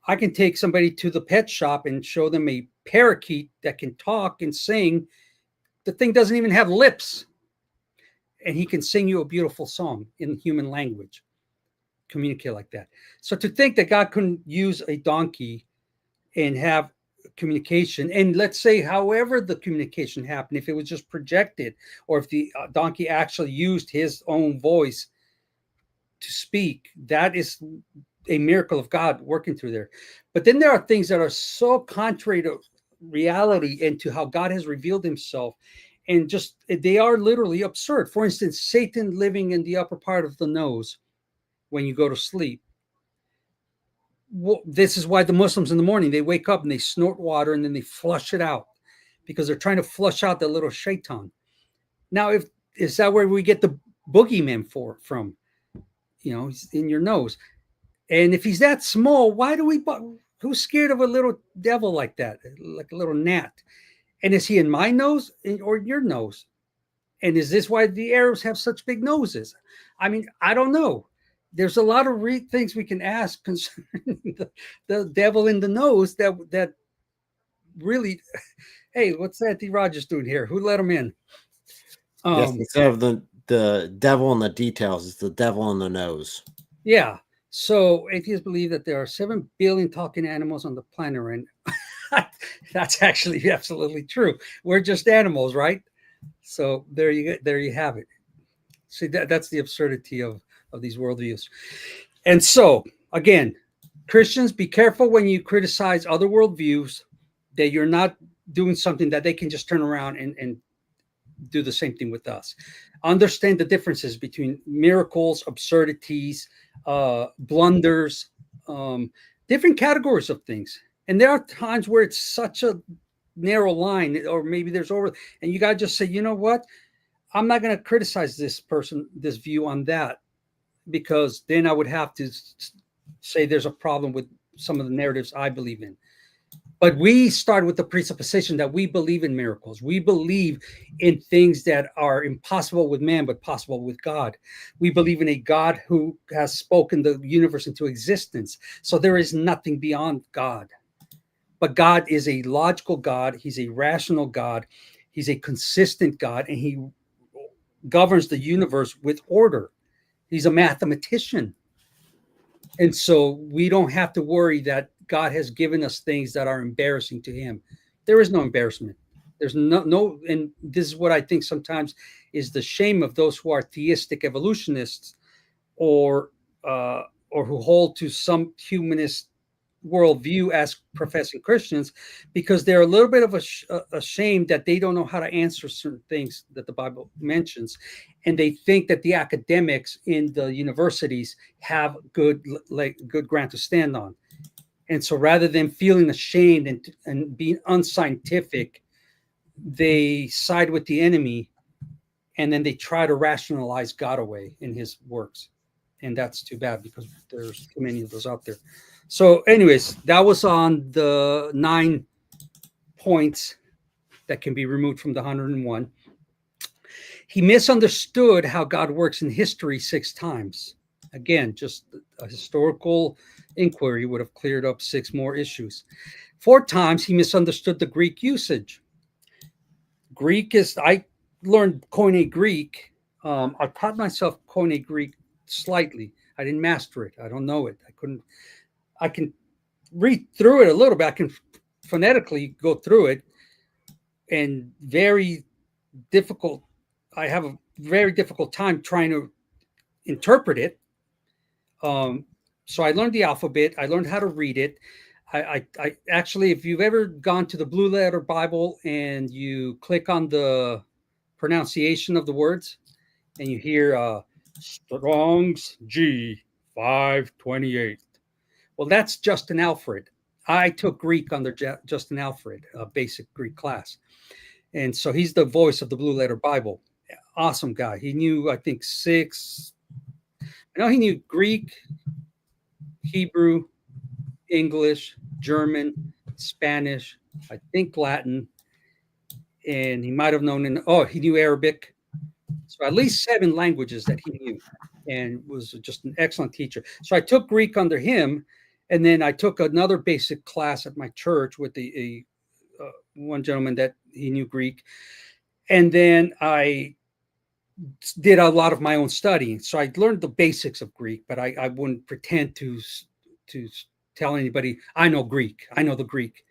A: I can take somebody to the pet shop and show them a parakeet that can talk and sing. The thing doesn't even have lips. And he can sing you a beautiful song in human language. Communicate like that. So to think that God couldn't use a donkey and have communication, and let's say however the communication happened, if it was just projected, or if the donkey actually used his own voice to speak, that is a miracle of God working through there. But then there are things that are so contrary to reality and to how God has revealed himself, and just they are literally absurd. For instance, Satan living in the upper part of the nose when you go to sleep. Well, this is why the Muslims in the morning, they wake up and they snort water and then they flush it out, because they're trying to flush out the little shaitan. Now, if is that where we get the boogeyman from? He's in your nose. And if he's that small, why do we? Who's scared of a little devil like that, like a little gnat? And is he in my nose or your nose? And is this why the Arabs have such big noses? I mean, I don't know. There's a lot of things we can ask concerning the devil in the nose that really. Hey, what's Anthony Rogers doing here? Who let him in?
B: Yes, instead of the devil in the details, it's the devil in the nose.
A: Yeah. So atheists believe that there are 7 billion talking animals on the planet, and that's actually absolutely true. We're just animals, right? So there you have it. See, that's the absurdity of these worldviews. And so again, Christians, be careful when you criticize other worldviews that you're not doing something that they can just turn around and do the same thing with us. Understand the differences between miracles, absurdities, blunders, different categories of things. And there are times where it's such a narrow line, or maybe there's and you got to just say, you know what? I'm not going to criticize this person, this view on that, because then I would have to say there's a problem with some of the narratives I believe in. But we start with the presupposition that we believe in miracles. We believe in things that are impossible with man, but possible with God. We believe in a God who has spoken the universe into existence. So there is nothing beyond God. But God is a logical God. He's a rational God. He's a consistent God, and he governs the universe with order. He's a mathematician. And so we don't have to worry that God has given us things that are embarrassing to him. There is no embarrassment. There's no, and this is what I think sometimes is the shame of those who are theistic evolutionists or who hold to some humanist worldview as professing Christians, because they're a little bit of ashamed that they don't know how to answer certain things that the Bible mentions. And they think that the academics in the universities have good ground to stand on. And so rather than feeling ashamed and being unscientific, they side with the enemy, and then they try to rationalize God away in his works. And that's too bad, because there's too many of those out there. So anyways, that was on the 9 points that can be removed from the 101. He misunderstood how God works in history 6 times. Again, just a historical inquiry would have cleared up 6 more issues. 4 times he misunderstood the Greek usage. I learned Koine Greek. I taught myself Koine Greek slightly. I didn't master it. I don't know it. I can read through it a little bit. I can phonetically go through it, and very difficult. I have a very difficult time trying to interpret it. So I learned the alphabet. I learned how to read it. I actually, if you've ever gone to the Blue Letter Bible and you click on the pronunciation of the words and you hear Strong's G 528. Well, that's Justin Alfred. I took Greek under Justin Alfred, a basic Greek class. And so he's the voice of the Blue Letter Bible. Awesome guy. He knew, I think, 6. He knew Greek, Hebrew, English, German, Spanish, I think Latin, and he might have known he knew Arabic. So at least 7 languages that he knew, and was just an excellent teacher. So I took Greek under him, and then I took another basic class at my church with one gentleman that he knew Greek. And then I did a lot of my own studying. So I learned the basics of Greek, but I wouldn't pretend to tell anybody I know Greek. I know the Greek.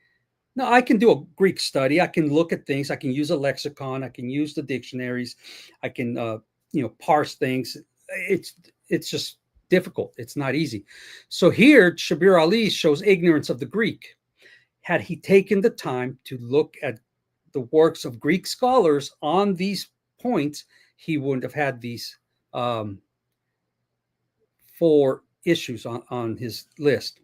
A: No, I can do a Greek study. I can look at things. I can use a lexicon. I can use the dictionaries. I can, parse things. It's just difficult. It's not easy. So here, Shabir Ally shows ignorance of the Greek. Had he taken the time to look at the works of Greek scholars on these points, he wouldn't have had these 4 issues on his list.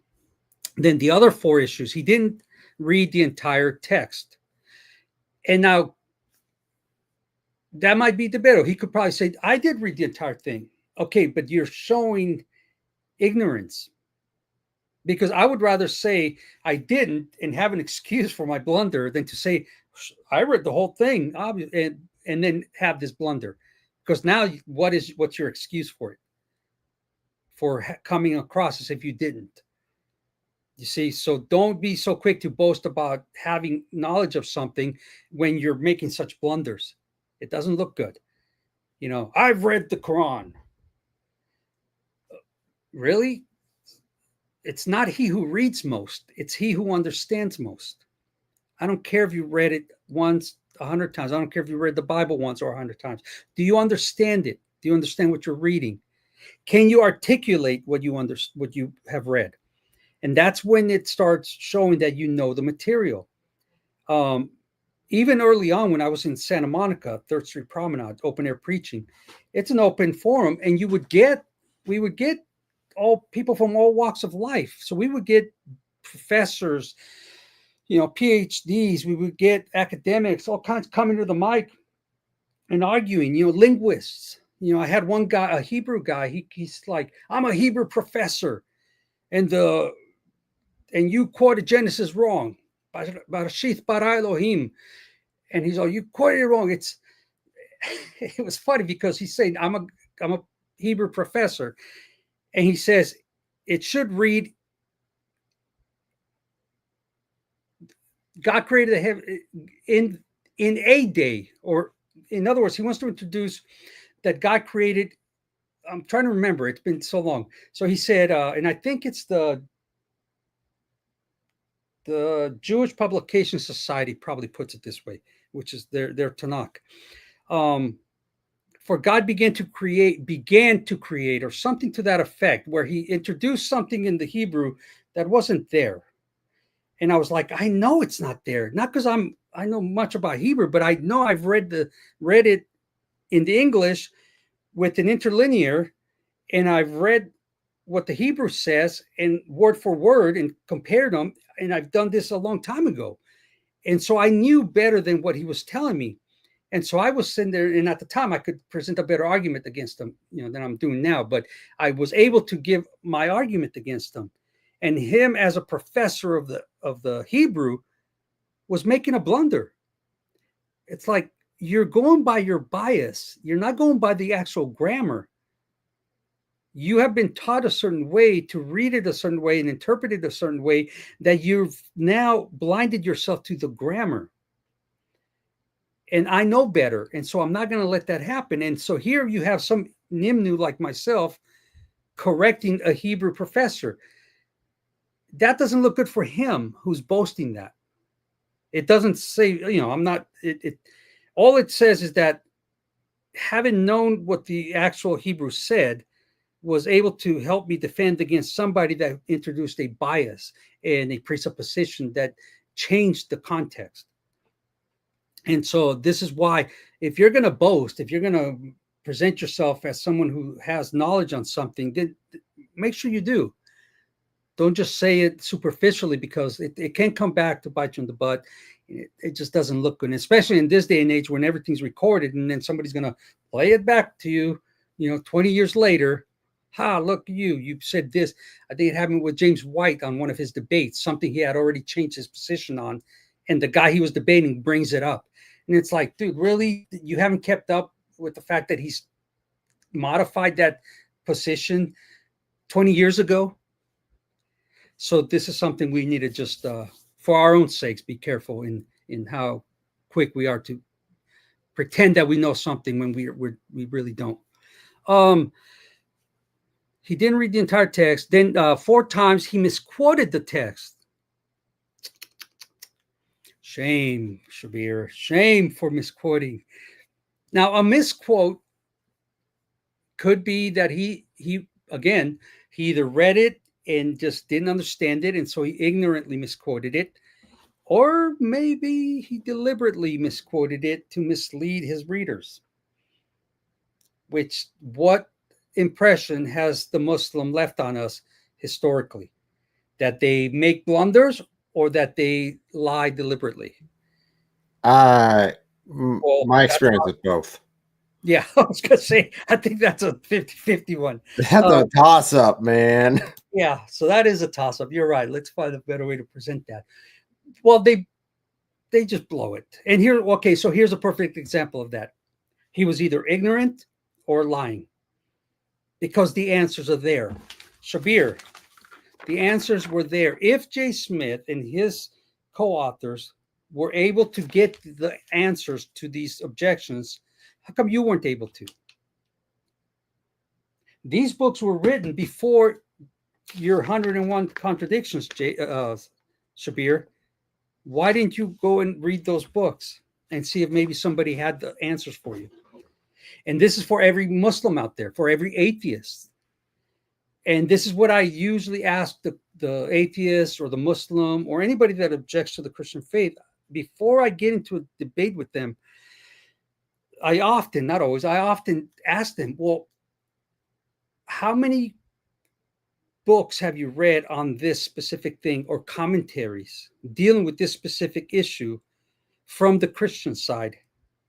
A: Then the other 4 issues, he didn't read the entire text. And now that might be debatable. He could probably say, I did read the entire thing. Okay, but you're showing ignorance. Because I would rather say I didn't and have an excuse for my blunder than to say I read the whole thing and then have this blunder. Because now what's your excuse for it? For coming across as if you didn't. You see, so don't be so quick to boast about having knowledge of something when you're making such blunders. It doesn't look good. I've read the Quran. Really? It's not he who reads most, it's he who understands most. I don't care if you read it once, 100 times. I don't care if you read the Bible once or 100 times. Do you understand it? Do you understand what you're reading? Can you articulate what you have read? And that's when it starts showing that you know the material. Even early on, when I was in Santa Monica, 3rd Street Promenade, open air preaching, it's an open forum, and we would get all people from all walks of life. So we would get professors, PhDs, we would get academics, all kinds coming to the mic and arguing, linguists. I had one guy, a Hebrew guy, he's like, I'm a Hebrew professor. And you quoted Genesis wrong. Barashith bara Elohim. And he's like, you quoted it wrong. It was funny because he's saying, I'm a Hebrew professor. And he says, it should read, God created the heaven in a day. Or in other words, he wants to introduce that God created, I'm trying to remember, it's been so long. So he said, and I think it's the Jewish Publication Society probably puts it this way, which is their Tanakh. For God began to create, or something to that effect, where he introduced something in the Hebrew that wasn't there. And I was like, I know it's not there. Not because I know much about Hebrew, but I know I've read it in the English with an interlinear, and I've read what the Hebrew says and word for word and compared them. And I've done this a long time ago. And so I knew better than what he was telling me. And so I was sitting there, and at the time I could present a better argument against him, than I'm doing now. But I was able to give my argument against him. And him, as a professor of the Hebrew, was making a blunder. It's like you're going by your bias. You're not going by the actual grammar. You have been taught a certain way to read it a certain way and interpret it a certain way that you've now blinded yourself to the grammar. And I know better. And so I'm not going to let that happen. And so here you have some Nimnu like myself correcting a Hebrew professor. That doesn't look good for him who's boasting that. It doesn't say, I'm not, all it says is that having known what the actual Hebrew said was able to help me defend against somebody that introduced a bias and a presupposition that changed the context. And so this is why, if you're going to boast, if you're going to present yourself as someone who has knowledge on something, then make sure you do. Don't just say it superficially, because it can come back to bite you in the butt. It just doesn't look good, and especially in this day and age when everything's recorded, and then somebody's going to play it back to you, 20 years later. Look, you said this. I think it happened with James White on one of his debates, something he had already changed his position on, and the guy he was debating brings it up. And it's like, dude, really? You haven't kept up with the fact that he's modified that position 20 years ago? So this is something we need to just, for our own sakes, be careful in how quick we are to pretend that we know something when we really don't. He didn't read the entire text. Then 4 times he misquoted the text. Shame, Shabir. Shame for misquoting. Now, a misquote could be that he either read it and just didn't understand it, and so he ignorantly misquoted it, or maybe he deliberately misquoted it to mislead his readers. What impression has the Muslim left on us historically? That they make blunders or that they lie deliberately? Well,
B: My experience with both.
A: Yeah, I was going to say, I think that's a 50-50 one.
B: That's a toss-up, man.
A: Yeah, so that is a toss-up. You're right. Let's find a better way to present that. Well, they just blow it. And here, okay, so here's a perfect example of that. He was either ignorant or lying because the answers are there. Shabir, the answers were there. If J. Smith and his co-authors were able to get the answers to these objections, how come you weren't able to? These books were written before your 101 contradictions, Shabir. Why didn't you go and read those books and see if maybe somebody had the answers for you? And this is for every Muslim out there, for every atheist. And this is what I usually ask the atheist or the Muslim or anybody that objects to the Christian faith. Before I get into a debate with them, I often, not always, I often ask them, well, how many books have you read on this specific thing or commentaries dealing with this specific issue from the Christian side,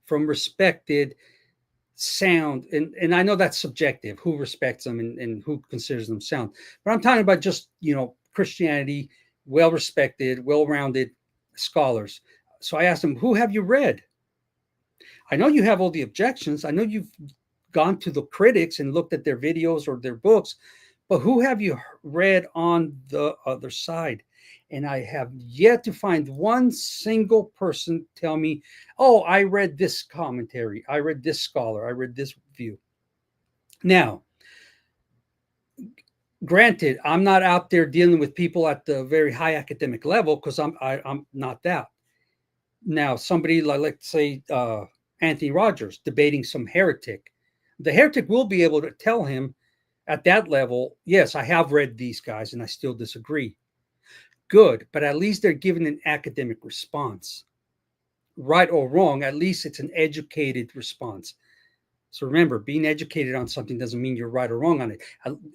A: from respected, sound, and I know that's subjective, who respects them and who considers them sound, but I'm talking about just, Christianity, well-respected, well-rounded scholars. So I asked them, who have you read? I know you have all the objections. I know you've gone to the critics and looked at their videos or their books, but who have you read on the other side? And I have yet to find one single person tell me, oh, I read this commentary, I read this scholar, I read this view. Now, granted, I'm not out there dealing with people at the very high academic level because I'm not that. Now, somebody like, let's say, Anthony Rogers debating some heretic, the heretic will be able to tell him at that level, yes, I have read these guys and I still disagree. Good, but at least they're given an academic response. Right or wrong, at least it's an educated response. So remember, being educated on something doesn't mean you're right or wrong on it.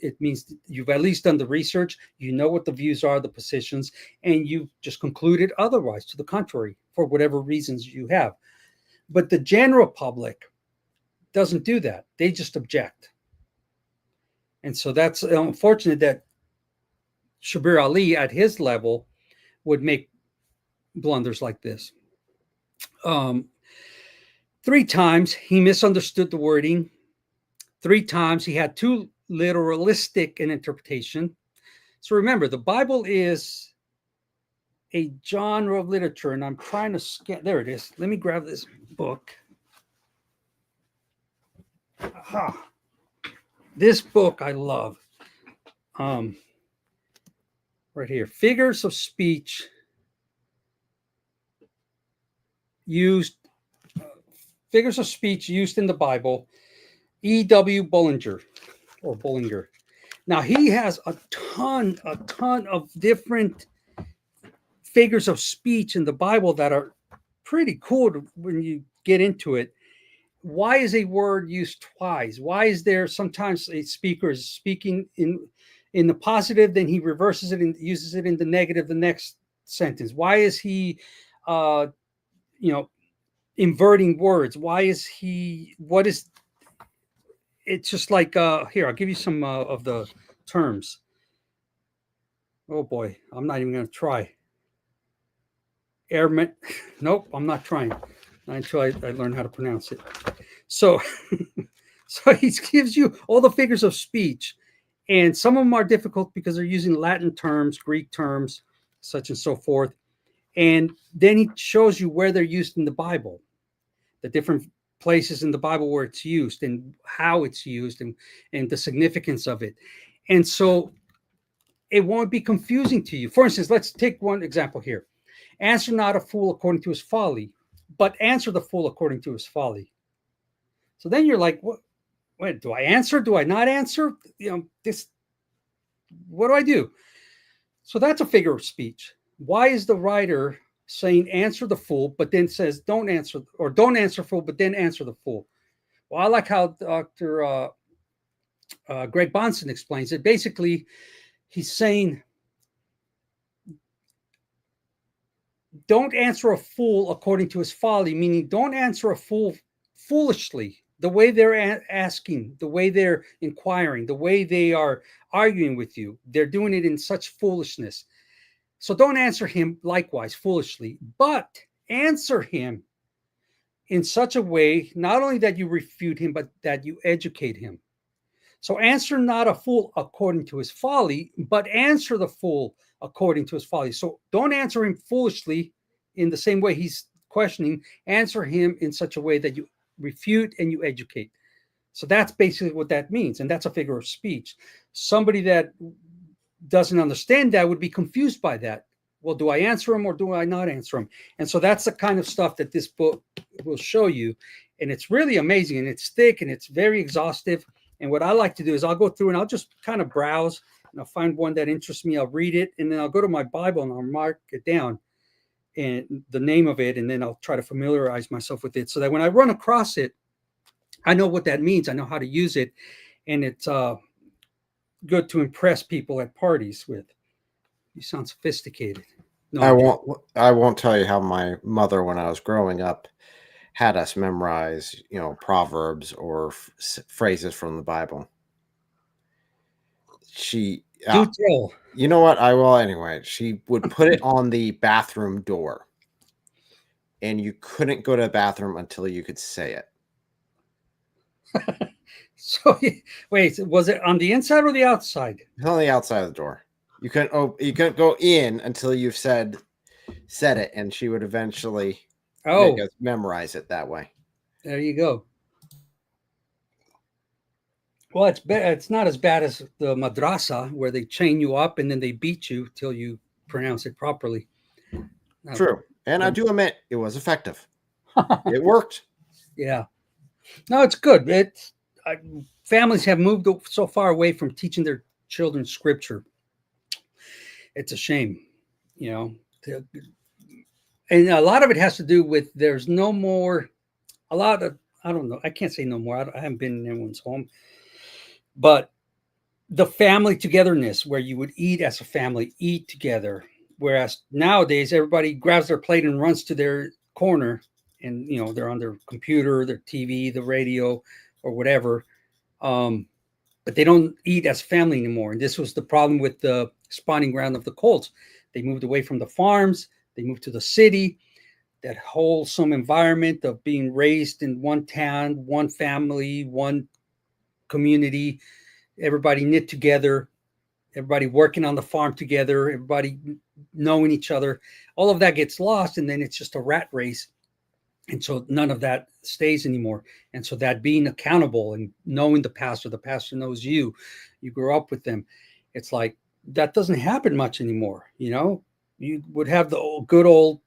A: It means you've at least done the research, you know what the views are, the positions, and you've just concluded otherwise, to the contrary, for whatever reasons you have. But the general public doesn't do that. They just object. And so that's unfortunate that Shabir Ally at his level would make blunders like this. 3 times he misunderstood the wording. 3 times he had too literalistic an interpretation. So remember, the Bible is a genre of literature, and I'm trying to scan. There it is. Let me grab this book. Aha. This book I love. Right here, Figures of Speech used in the Bible, E.W. Bullinger. Now he has a ton of different figures of speech in the Bible that are pretty cool when you get into it. Why is a word used twice? Why is there sometimes a speaker is speaking in the positive, then he reverses it and uses it in the negative the next sentence? Why is he inverting words? Why is he, what is, it's just like, here, I'll give you some of the terms. Oh boy, I'm not even going to try. Airman, nope, I'm not trying. Not until I learn how to pronounce it. So, so he gives you all the figures of speech, and some of them are difficult because they're using Latin terms, Greek terms, such and so forth. And then he shows you where they're used in the Bible, the different places in the Bible where it's used and how it's used and the significance of it. And so it won't be confusing to you. For instance, let's take one example here. Answer not a fool according to his folly, but answer the fool according to his folly. So then you're like, what? Wait, do I answer? Do I not answer? What do I do? So that's a figure of speech. Why is the writer saying answer the fool, but then says don't answer, or don't answer fool, but then answer the fool? Well, I like how Dr. Greg Bonson explains it. Basically, he's saying don't answer a fool according to his folly, meaning don't answer a fool foolishly. The way they're asking, the way they're inquiring, the way they are arguing with you, they're doing it in such foolishness. So don't answer him likewise foolishly, but answer him in such a way, not only that you refute him, but that you educate him. So answer not a fool according to his folly, but answer the fool according to his folly. So don't answer him foolishly in the same way he's questioning. Answer him in such a way that you refute and you educate. So that's basically what that means. And that's a figure of speech. Somebody that doesn't understand that would be confused by that. Well, do I answer him or do I not answer him? And so that's the kind of stuff that this book will show you. And it's really amazing, and it's thick and it's very exhaustive. And what I like to do is I'll go through and I'll just kind of browse and I'll find one that interests me. I'll read it, and then I'll go to my Bible and I'll mark it down and the name of it. And then I'll try to familiarize myself with it so that when I run across it, I know what that means. I know how to use it. And it's good to impress people at parties with. You sound sophisticated.
B: No, I won't tell you how my mother, when I was growing up, had us memorize, proverbs or phrases from the Bible. She,
A: do tell.
B: You know what? I will anyway. She would put it on the bathroom door, and you couldn't go to the bathroom until you could say it.
A: So wait, was it on the inside or the outside?
B: It's on the outside of the door. You couldn't go in until you said it, and she would eventually make us memorize it that way.
A: There you go. Well, it's not as bad as the madrasa where they chain you up and then they beat you till you pronounce it properly.
B: True. And I do admit it was effective. It worked.
A: Yeah. No, it's good. Families have moved so far away from teaching their children scripture. It's a shame, and a lot of it has to do with there's no more, I don't know, I can't say no more. I haven't been in anyone's home, but the family togetherness where you would eat as a family, eat together. Whereas nowadays, everybody grabs their plate and runs to their corner and, they're on their computer, their TV, the radio or whatever. But they don't eat as family anymore. And this was the problem with the spawning ground of the Colts. They moved away from the farms. They moved to the city. That wholesome environment of being raised in one town, one family, one community, everybody knit together, everybody working on the farm together, everybody knowing each other. All of that gets lost, and then it's just a rat race. And so none of that stays anymore. And so that being accountable and knowing the pastor knows you grew up with them. It's like, that doesn't happen much anymore. You would have the good old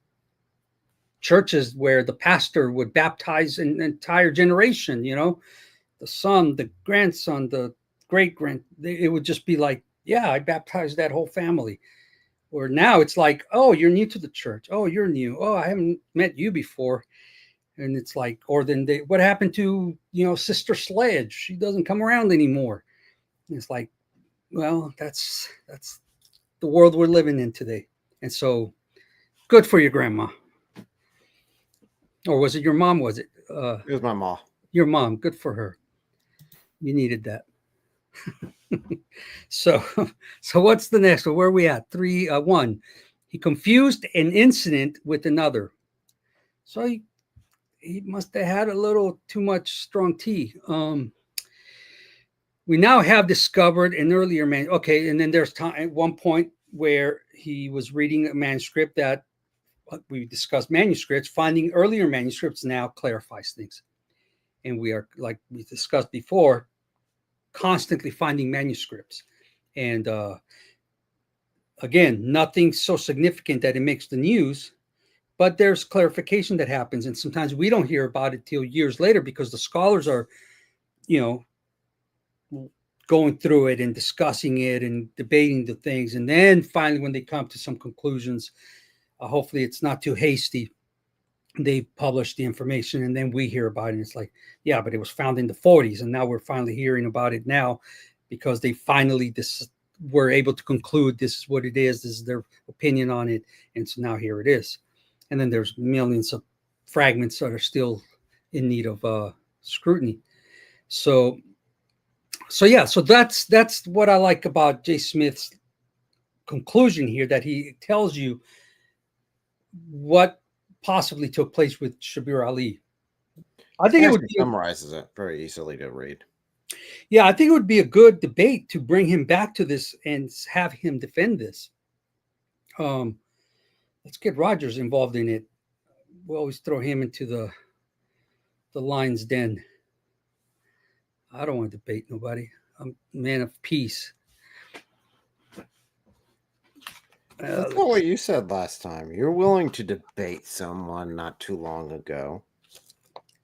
A: churches where the pastor would baptize an entire generation, the son, the grandson, the great-grand. It would just be like, yeah, I baptized that whole family. Or now it's like, oh, you're new to the church. Oh, you're new. Oh, I haven't met you before. And it's like, or then what happened to, Sister Sledge? She doesn't come around anymore. And it's like, well, that's the world we're living in today. And so good for your grandma. Or was it your mom? Was it?
B: It was my mom.
A: Your mom. Good for her. You needed that. So what's the next one? Where are we at? 1. He confused an incident with another. So he must have had a little too much strong tea. We now have discovered an earlier and then there's time at one point where he was reading a manuscript that we discussed manuscripts. Finding earlier manuscripts now clarifies things. And we are, like we discussed before, constantly finding manuscripts. And again, nothing so significant that it makes the news, but there's clarification that happens. And sometimes we don't hear about it till years later because the scholars are, going through it and discussing it and debating the things. And then finally, when they come to some conclusions, hopefully it's not too hasty, they publish the information and then we hear about it. And it's like, yeah, but it was found in the 40s. And now we're finally hearing about it now because they finally were able to conclude this is what it is. This is their opinion on it. And so now here it is. and then there's millions of fragments that are still in need of scrutiny. So yeah, so that's what I like about J. Smith's conclusion here, that he tells you what possibly took place with Shabir Ally. I think it would be
B: summarizes it very easily to read.
A: Yeah, I think it would be a good debate to bring him back to this and have him defend this. Let's get Rogers involved in it. We'll always throw him into the lion's den. I don't want to debate nobody. I'm a man of peace.
B: That's not what you said last time. You're willing to debate someone not too long ago.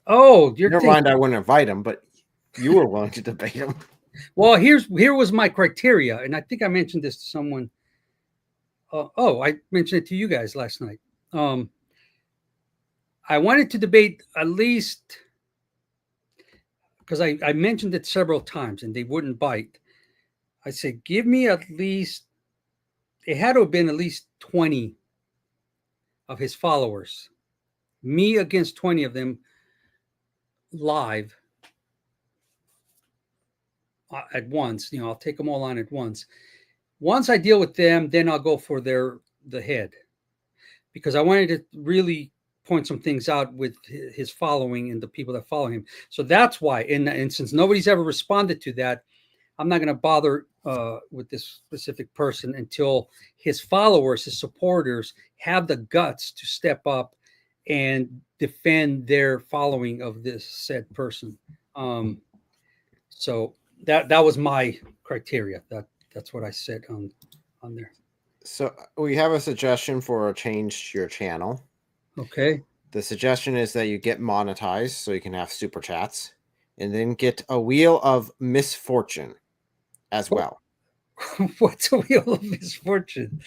A: Oh,
B: never mind. I wouldn't invite him, but you were willing to debate him.
A: Well, here was my criteria, and I think I mentioned this to someone. I mentioned it to you guys last night. I wanted to debate at least, because I mentioned it several times and they wouldn't bite. I said, give me at least, it had to have been at least 20 of his followers, me against 20 of them live at once. I'll take them all on at once. Once I deal with them, then I'll go for the head, because I wanted to really point some things out with his following and the people that follow him. So that's why, and since nobody's ever responded to that, I'm not going to bother with this specific person until his followers, his supporters, have the guts to step up and defend their following of this said person. So that was my criteria. That's what I said on there.
B: So we have a suggestion for a change to your channel.
A: Okay.
B: The suggestion is that you get monetized so you can have super chats, and then get a wheel of misfortune as well.
A: What's a wheel of misfortune?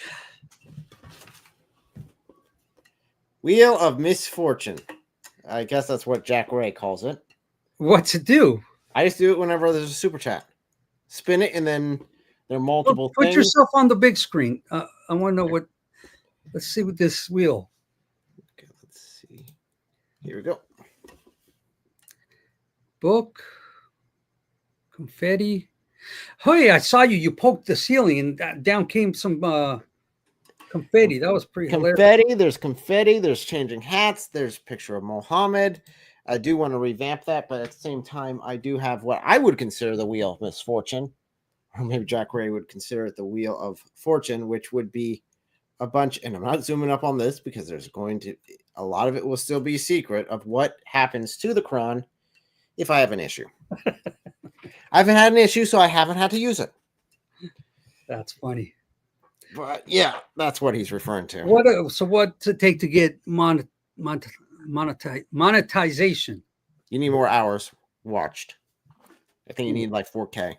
B: Wheel of misfortune. I guess that's what Jack Ray calls it.
A: What's it do?
B: I just do it whenever there's a super chat. Spin it, and then there are multiple
A: things.
B: Put
A: yourself on the big screen. I want to know what. Let's see with this wheel.
B: Okay, let's see. Here we go.
A: Book. Confetti. Oh yeah, I saw you. You poked the ceiling and down came some confetti. That was pretty
B: confetti.
A: Hilarious.
B: There's confetti. There's changing hats. There's a picture of Mohammed. I do want to revamp that, but at the same time, I do have what I would consider the wheel of misfortune, or maybe Jack Ray would consider it the wheel of fortune, which would be a bunch. And I'm not zooming up on this because there's going to a lot of it will still be secret of what happens to the Quran if I have an issue. I haven't had an issue, so I haven't had to use it.
A: That's funny.
B: But yeah, that's what he's referring to.
A: So what's it take to get monetization?
B: You need more hours watched. I think you need like 4K.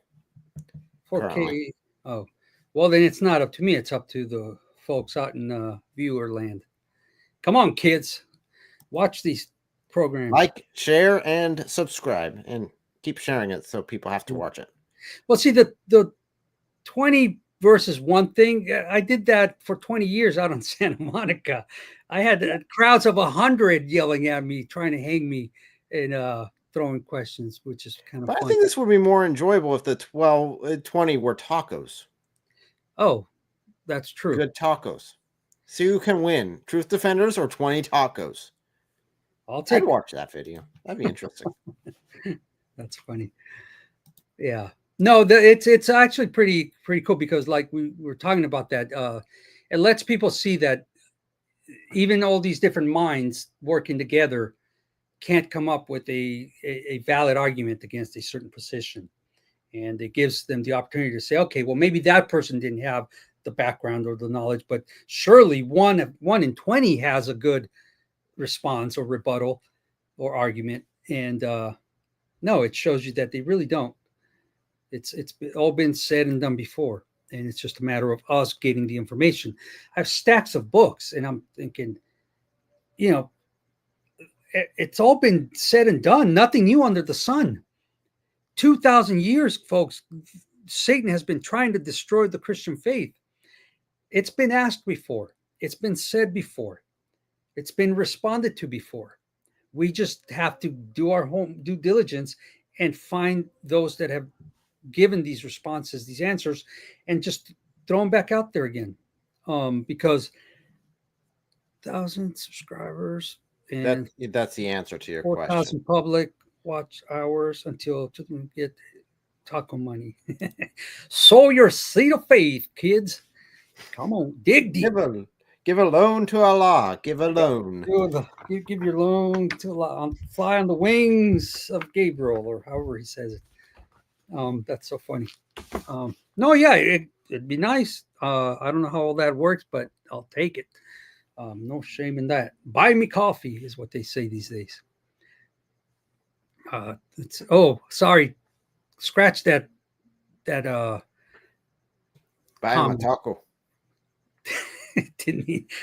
A: 4K. Currently. Oh, well, then it's not up to me. It's up to the folks out in viewer land. Come on, kids. Watch these programs.
B: Like, share, and subscribe. And keep sharing it so people have to watch it.
A: Well, see, the 20 versus 1 thing, I did that for 20 years out on Santa Monica. I had crowds of 100 yelling at me, trying to hang me, and throwing questions, which is kind of fun.
B: I think this would be more enjoyable if the 20 were tacos.
A: Oh, that's true.
B: Good tacos. See who can win, Truth Defenders or 20 tacos. I'd watch that video. That'd be interesting.
A: That's funny. Yeah. No, it's actually pretty cool, because like we were talking about that, it lets people see that even all these different minds working together can't come up with a valid argument against a certain position. And it gives them the opportunity to say, okay, well, maybe that person didn't have the background or the knowledge, but surely one in 20 has a good response or rebuttal or argument. And no, it shows you that they really don't. It's all been said and done before, and it's just a matter of us getting the information. I have stacks of books, and I'm thinking, it's all been said and done. Nothing new under the sun. 2,000 years, folks, Satan has been trying to destroy the Christian faith. It's been asked before. It's been said before. It's been responded to before. We just have to do our home due diligence and find those that have given these responses, these answers, and just throw them back out there again. Because 1,000 subscribers and
B: that's the answer to your
A: 4,000
B: question.
A: public watch hours until to get taco money. Sow your seed of faith, kids. Come on, dig deep.
B: Give a loan to Allah. Give a loan.
A: Give your loan to Allah. Fly on the wings of Gabriel, or however he says it. That's so funny. No, yeah, it'd be nice. I don't know how all that works, but I'll take it. No shame in that. Buy me coffee is what they say these days. Sorry. Scratch that.
B: Buy him a taco.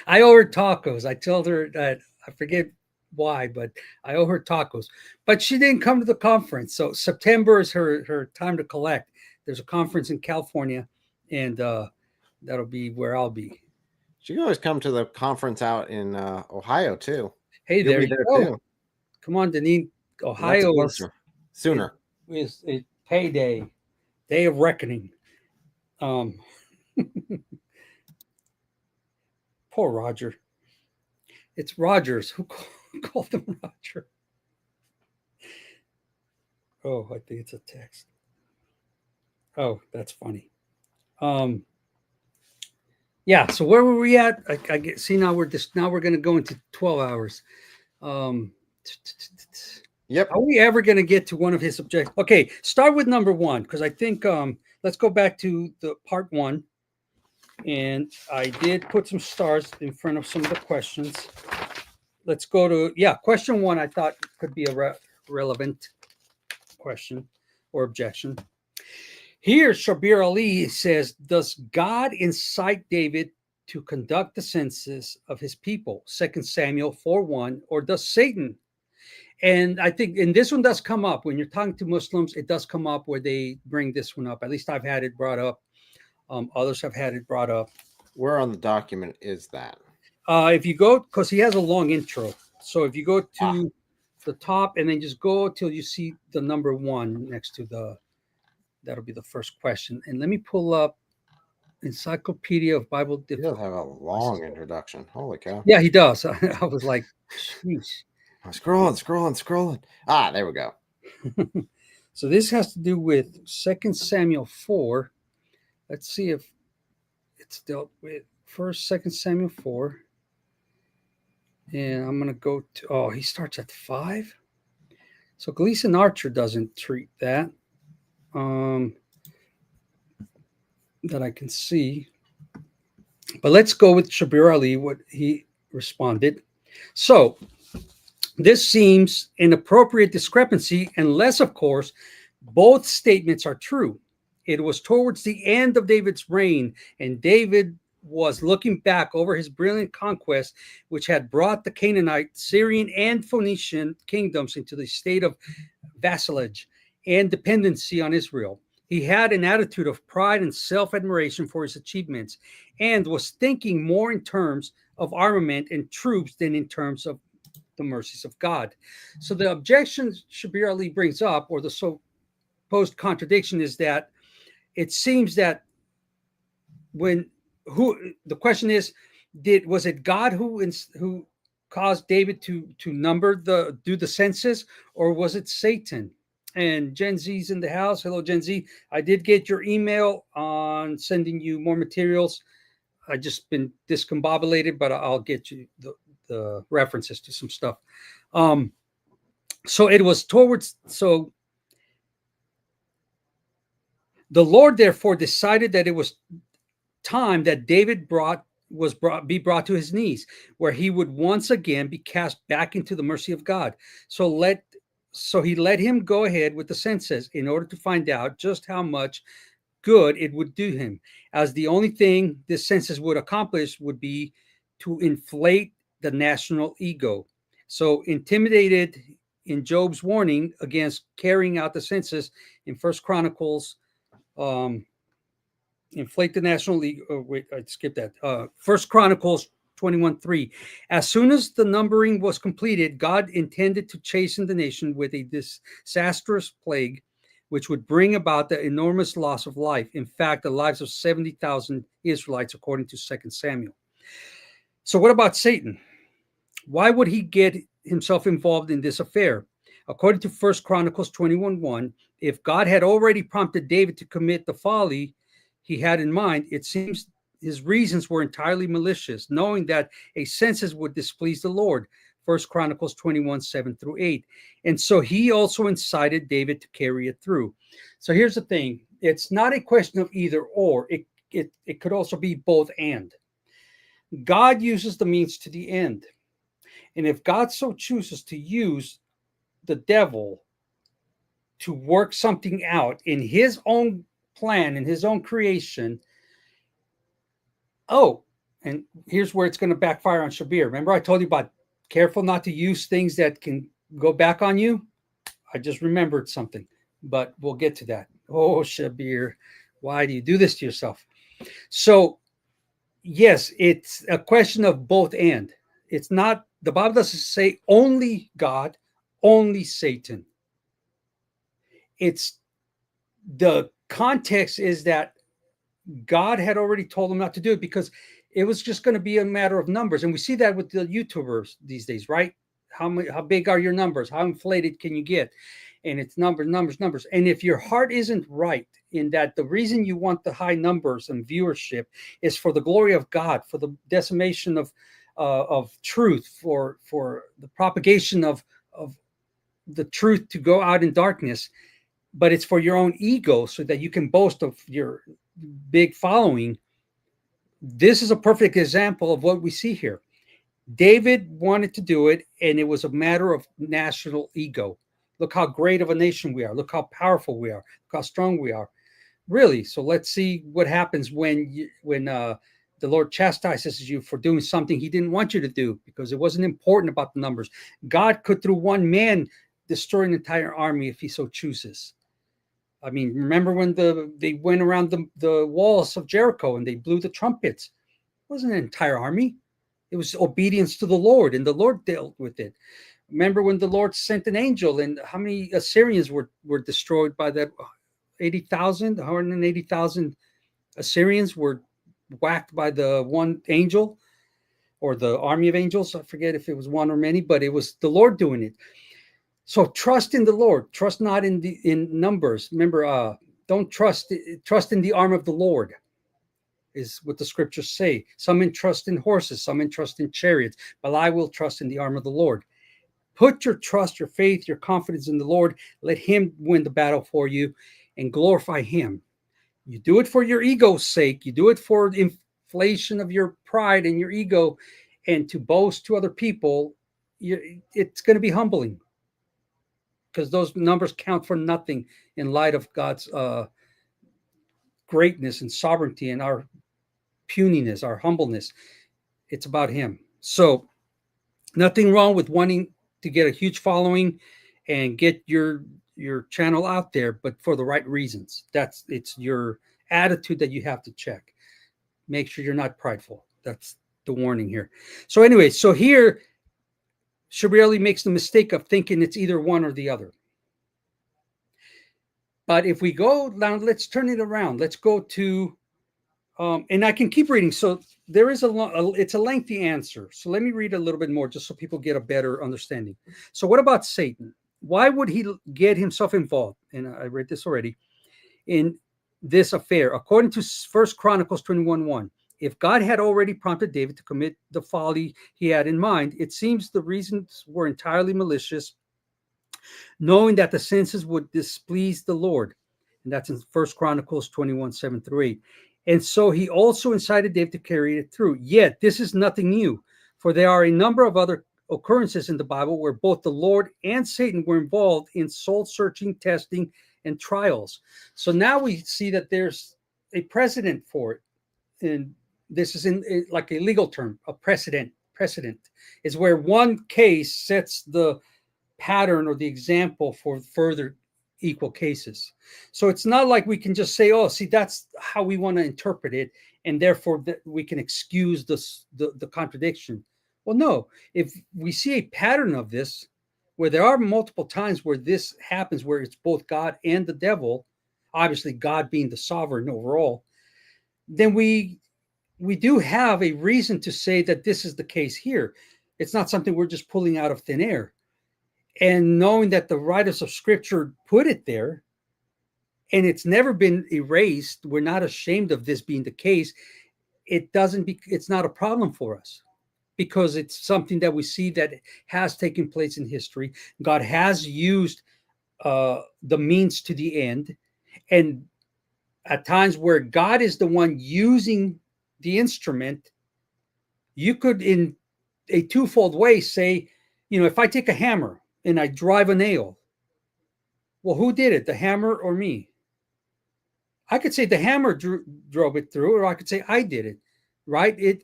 A: I owe her tacos. I told her that I forget why, but I owe her tacos. But she didn't come to the conference. So September is her time to collect. There's a conference in California, and that'll be where I'll be.
B: She can always come to the conference out in Ohio too.
A: Hey, there you go. Too. Come on, Deneen. Ohio is
B: sooner.
A: Is a payday, day of reckoning. Poor Roger. It's Rogers. Who called him Roger? Oh, I think it's a text. Oh, that's funny. Yeah. So where were we at? I get. See, now we're going to go into 12 hours.
B: Yep.
A: Are we ever going to get to one of his objectives? Okay, start with number one, because I think let's go back to the part one. And I did put some stars in front of some of the questions. Let's go to, question one. I thought could be a relevant question or objection. Here, Shabir Ally says, does God incite David to conduct the census of his people? 2 Samuel 4:1, or does Satan? And I think, and this one does come up when you're talking to Muslims, it does come up where they bring this one up. At least I've had it brought up. Others have had it brought up.
B: Where on the document is that?
A: If you go, because he has a long intro. So if you go to the top and then just go till you see the number one next to that'll be the first question. And let me pull up Encyclopedia of Bible
B: He does have a long introduction. Holy cow.
A: Yeah, he does. I was like, sheesh.
B: I'm scrolling. Ah, there we go.
A: So this has to do with 2 Samuel 4. Let's see if it's dealt with. First, 2 Samuel 4. And I'm going to go to, he starts at 5. So Gleason Archer doesn't treat that. That I can see. But let's go with Shabir Ally, what he responded. So this seems an appropriate discrepancy unless, of course, both statements are true. It was towards the end of David's reign, and David was looking back over his brilliant conquest, which had brought the Canaanite, Syrian, and Phoenician kingdoms into the state of vassalage and dependency on Israel. He had an attitude of pride and self-admiration for his achievements and was thinking more in terms of armament and troops than in terms of the mercies of God. So the objection Shabir Ally brings up, or the supposed contradiction, is that it seems that the question is, was it God who caused David to do the census, or was it Satan? And Gen Z's in the house. Hello, Gen Z. I did get your email on sending you more materials. I just been discombobulated, but I'll get you the references to some stuff. So it was the Lord therefore decided that it was time that David be brought to his knees, where he would once again be cast back into the mercy of God. So he let him go ahead with the census in order to find out just how much good it would do him, as the only thing this census would accomplish would be to inflate the national ego. So intimidated in Job's warning against carrying out the census in First Chronicles, inflate the national ego. Oh, wait, I skipped that. First Chronicles 21:3. As soon as the numbering was completed, God intended to chasten the nation with a disastrous plague, which would bring about the enormous loss of life. In fact, the lives of 70,000 Israelites, according to 2 Samuel. So what about Satan? Why would he get himself involved in this affair? According to 1 Chronicles 21:1, if God had already prompted David to commit the folly he had in mind, it seems his reasons were entirely malicious, knowing that a census would displease the Lord. 1 Chronicles 21:7-8. And so he also incited David to carry it through. So here's the thing. It's not a question of either or. It could also be both and. God uses the means to the end. And if God so chooses to use the devil to work something out in his own plan, in his own creation, and here's where it's going to backfire on Shabir. Remember I told you about careful not to use things that can go back on you? I just remembered something, but we'll get to that. Oh, Shabir, why do you do this to yourself? So, yes, it's a question of both and. It's not, the Bible doesn't say only God, only Satan. It's the context is that God had already told him not to do it because it was just going to be a matter of numbers. And we see that with the YouTubers these days, right? How big are your numbers? How inflated can you get? And it's numbers. And if your heart isn't right in that the reason you want the high numbers and viewership is for the glory of God, for the decimation of truth, for the propagation of the truth to go out in darkness, but it's for your own ego so that you can boast of your big following. This is a perfect example of what we see here. David wanted to do it, and it was a matter of national ego. Look how great of a nation we are. Look how powerful we are. Look how strong we are. Really. So let's see what happens when the Lord chastises you for doing something he didn't want you to do because it wasn't important about the numbers. God could, through one man, destroy an entire army if he so chooses. I mean, remember when they went around the walls of Jericho and they blew the trumpets? It wasn't an entire army. It was obedience to the Lord, and the Lord dealt with it. Remember when the Lord sent an angel, and how many Assyrians were destroyed by that? 180,000 Assyrians were whacked by the one angel or the army of angels. I forget if it was one or many, but it was the Lord doing it. So trust in the Lord. Trust not in numbers. Remember, don't trust in the arm of the Lord, is what the scriptures say. Some entrust in horses, some entrust in chariots, but I will trust in the arm of the Lord. Put your trust, your faith, your confidence in the Lord. Let him win the battle for you and glorify him. You do it for your ego's sake. You do it for the inflation of your pride and your ego and to boast to other people. It's going to be humbling because those numbers count for nothing in light of God's greatness and sovereignty and our puniness, our humbleness. It's about him. So nothing wrong with wanting to get a huge following and get your channel out there, but for the right reasons. It's your attitude that you have to check. Make sure you're not prideful. That's the warning here. So anyway, so here Shabir Ally makes the mistake of thinking it's either one or the other. But if we go down, let's turn it around. Let's go to and I can keep reading. So there is it's a lengthy answer. So let me read a little bit more just so people get a better understanding. So what about Satan? Why would he get himself involved? And I read this already in this affair. According to 1 Chronicles 21:1, if God had already prompted David to commit the folly he had in mind, it seems the reasons were entirely malicious, knowing that the census would displease the Lord. And that's in 1 Chronicles 21:7-8. And so he also incited David to carry it through. Yet this is nothing new, for there are a number of other occurrences in the Bible where both the Lord and Satan were involved in soul-searching, testing, and trials. So now we see that there's a precedent for it. And this is in like a legal term, a precedent. Precedent is where one case sets the pattern or the example for further equal cases. So it's not like we can just say, oh, see, that's how we want to interpret it, and therefore we can excuse the contradiction. Well, no. If we see a pattern of this, where there are multiple times where this happens, where it's both God and the devil, obviously God being the sovereign overall, then we do have a reason to say that this is the case here. It's not something we're just pulling out of thin air. And knowing that the writers of Scripture put it there, and it's never been erased, we're not ashamed of this being the case. It's not a problem for us, because it's something that we see that has taken place in history. God has used the means to the end, and at times where God is the one using the instrument, you could, in a twofold way, say, if I take a hammer and I drive a nail, well, who did it, the hammer or me? I could say the hammer drove it through, or I could say I did it, right?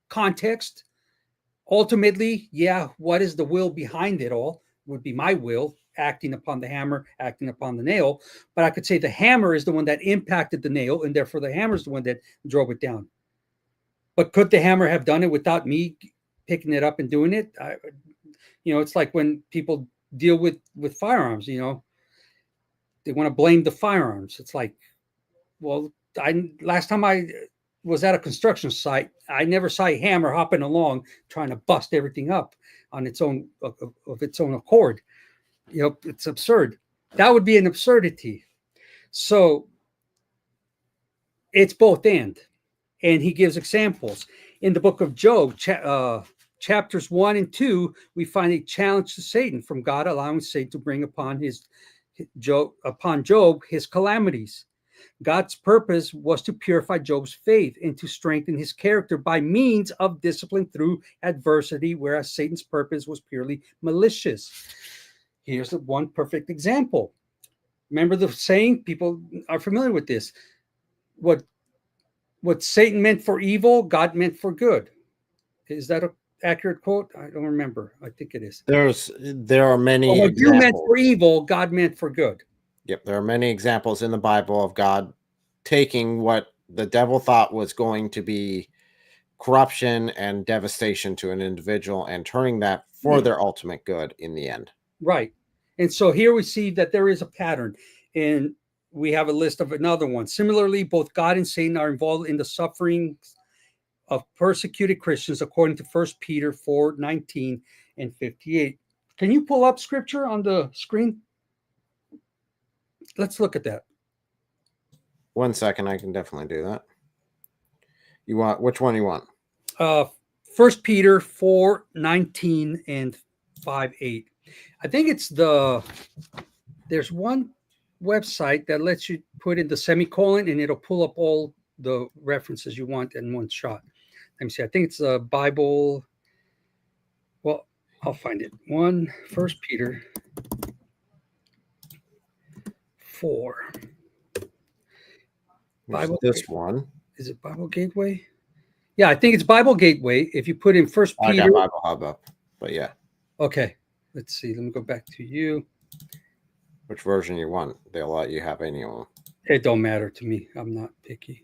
A: Context. Ultimately, what is the will behind it all? Would be my will acting upon the hammer, acting upon the nail. But I could say the hammer is the one that impacted the nail, and therefore the hammer is the one that drove it down. But could the hammer have done it without me picking it up and doing it? It's like when people deal with firearms, they want to blame the firearms. It's like, well, last time I was at a construction site, I never saw a hammer hopping along trying to bust everything up on its own of its own accord. It's absurd. That would be an absurdity. So it's both and he gives examples in the book of Job, chapters 1 and 2. We find a challenge to Satan from God, allowing Satan to bring upon Job his calamities. God's purpose was to purify Job's faith and to strengthen his character by means of discipline through adversity, whereas Satan's purpose was purely malicious. Here's one perfect example. Remember the saying, people are familiar with this. What Satan meant for evil, God meant for good. Is that an accurate quote? I don't remember. I think it is.
B: There are many
A: what examples. You meant for evil, God meant for good.
B: Yep, there are many examples in the Bible of God taking what the devil thought was going to be corruption and devastation to an individual and turning that for their ultimate good in the end.
A: Right. And so here we see that there is a pattern, and we have a list of another one. Similarly, both God and Satan are involved in the suffering of persecuted Christians, according to 1 Peter 4:19 and 58. Can you pull up scripture on the screen? Let's look at that.
B: 1 second, I can definitely do that. You want, which one you want?
A: 1 Peter 4:19 and 5:8. I think it's there's one website that lets you put in the semicolon and it'll pull up all the references you want in one shot. Let me see. I think it's a Bible. Well, I'll find it. 1 Peter 4.
B: Bible this one.
A: Is it Bible Gateway? Yeah, I think it's Bible Gateway. If you put in 1 Peter.
B: I got Bible Hub up, but yeah.
A: Okay. Let's see. Let me go back to you.
B: Which version you want? They'll let you have any of them.
A: It don't matter to me. I'm not picky.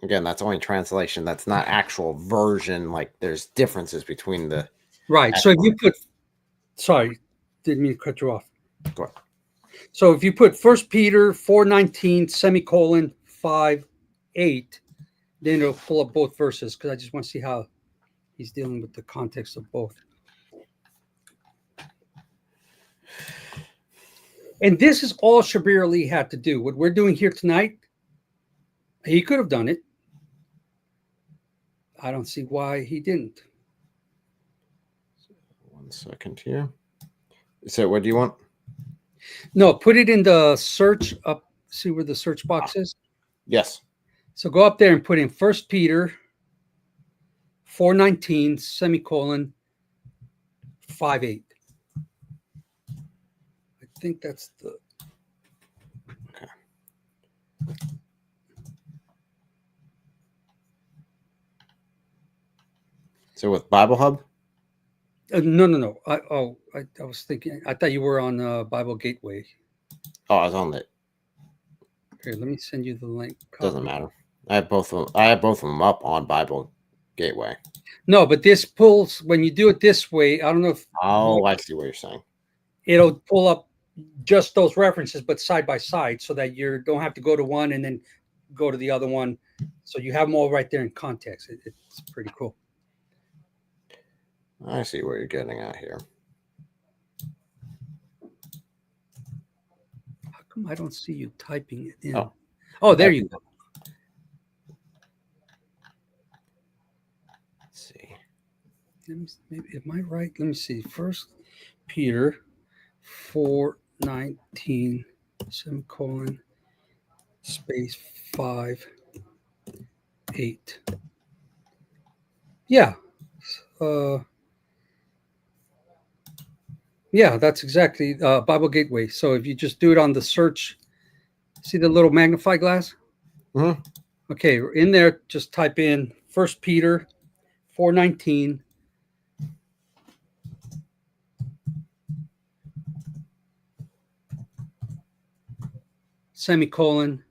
B: Again, that's only translation. That's not actual version. Like there's differences between the.
A: Right. So if you put, sorry, didn't mean to cut you off.
B: Go ahead.
A: So if you put 1 Peter 4:19 semicolon 5:8, then it'll pull up both verses, because I just want to see how he's dealing with the context of both. And this is all Shabir Ally had to do. What we're doing here tonight, he could have done it. I don't see why he didn't.
B: 1 second here. So what do you want?
A: No, put it in the search up. See where the search box is?
B: Yes. So
A: go up there and put in 1 Peter 4:19 semicolon 5:8. I think that's the.
B: Okay. So with Bible Hub?
A: No. I was thinking. I thought you were on Bible Gateway.
B: Oh, I was on it.
A: Here, let me send you the link.
B: Doesn't matter. I have both of them up on Bible Gateway.
A: No, but this pulls when you do it this way. I don't know if.
B: Oh, I see what you're saying.
A: It'll pull up just those references, but side by side, so that you don't have to go to one and then go to the other one. So you have them all right there in context. It's pretty cool.
B: I see what you're getting at here.
A: How come I don't see you typing it in? Oh, there you go.
B: Let's see.
A: Maybe, am I right? Let me see. First Peter 4:19 semicolon space 5:8. Yeah. Yeah, that's exactly Bible Gateway. So if you just do it on the search, see the little magnify glass?
B: Mm-hmm.
A: Okay, in there, just type in 1 Peter 4:19. Semicolon.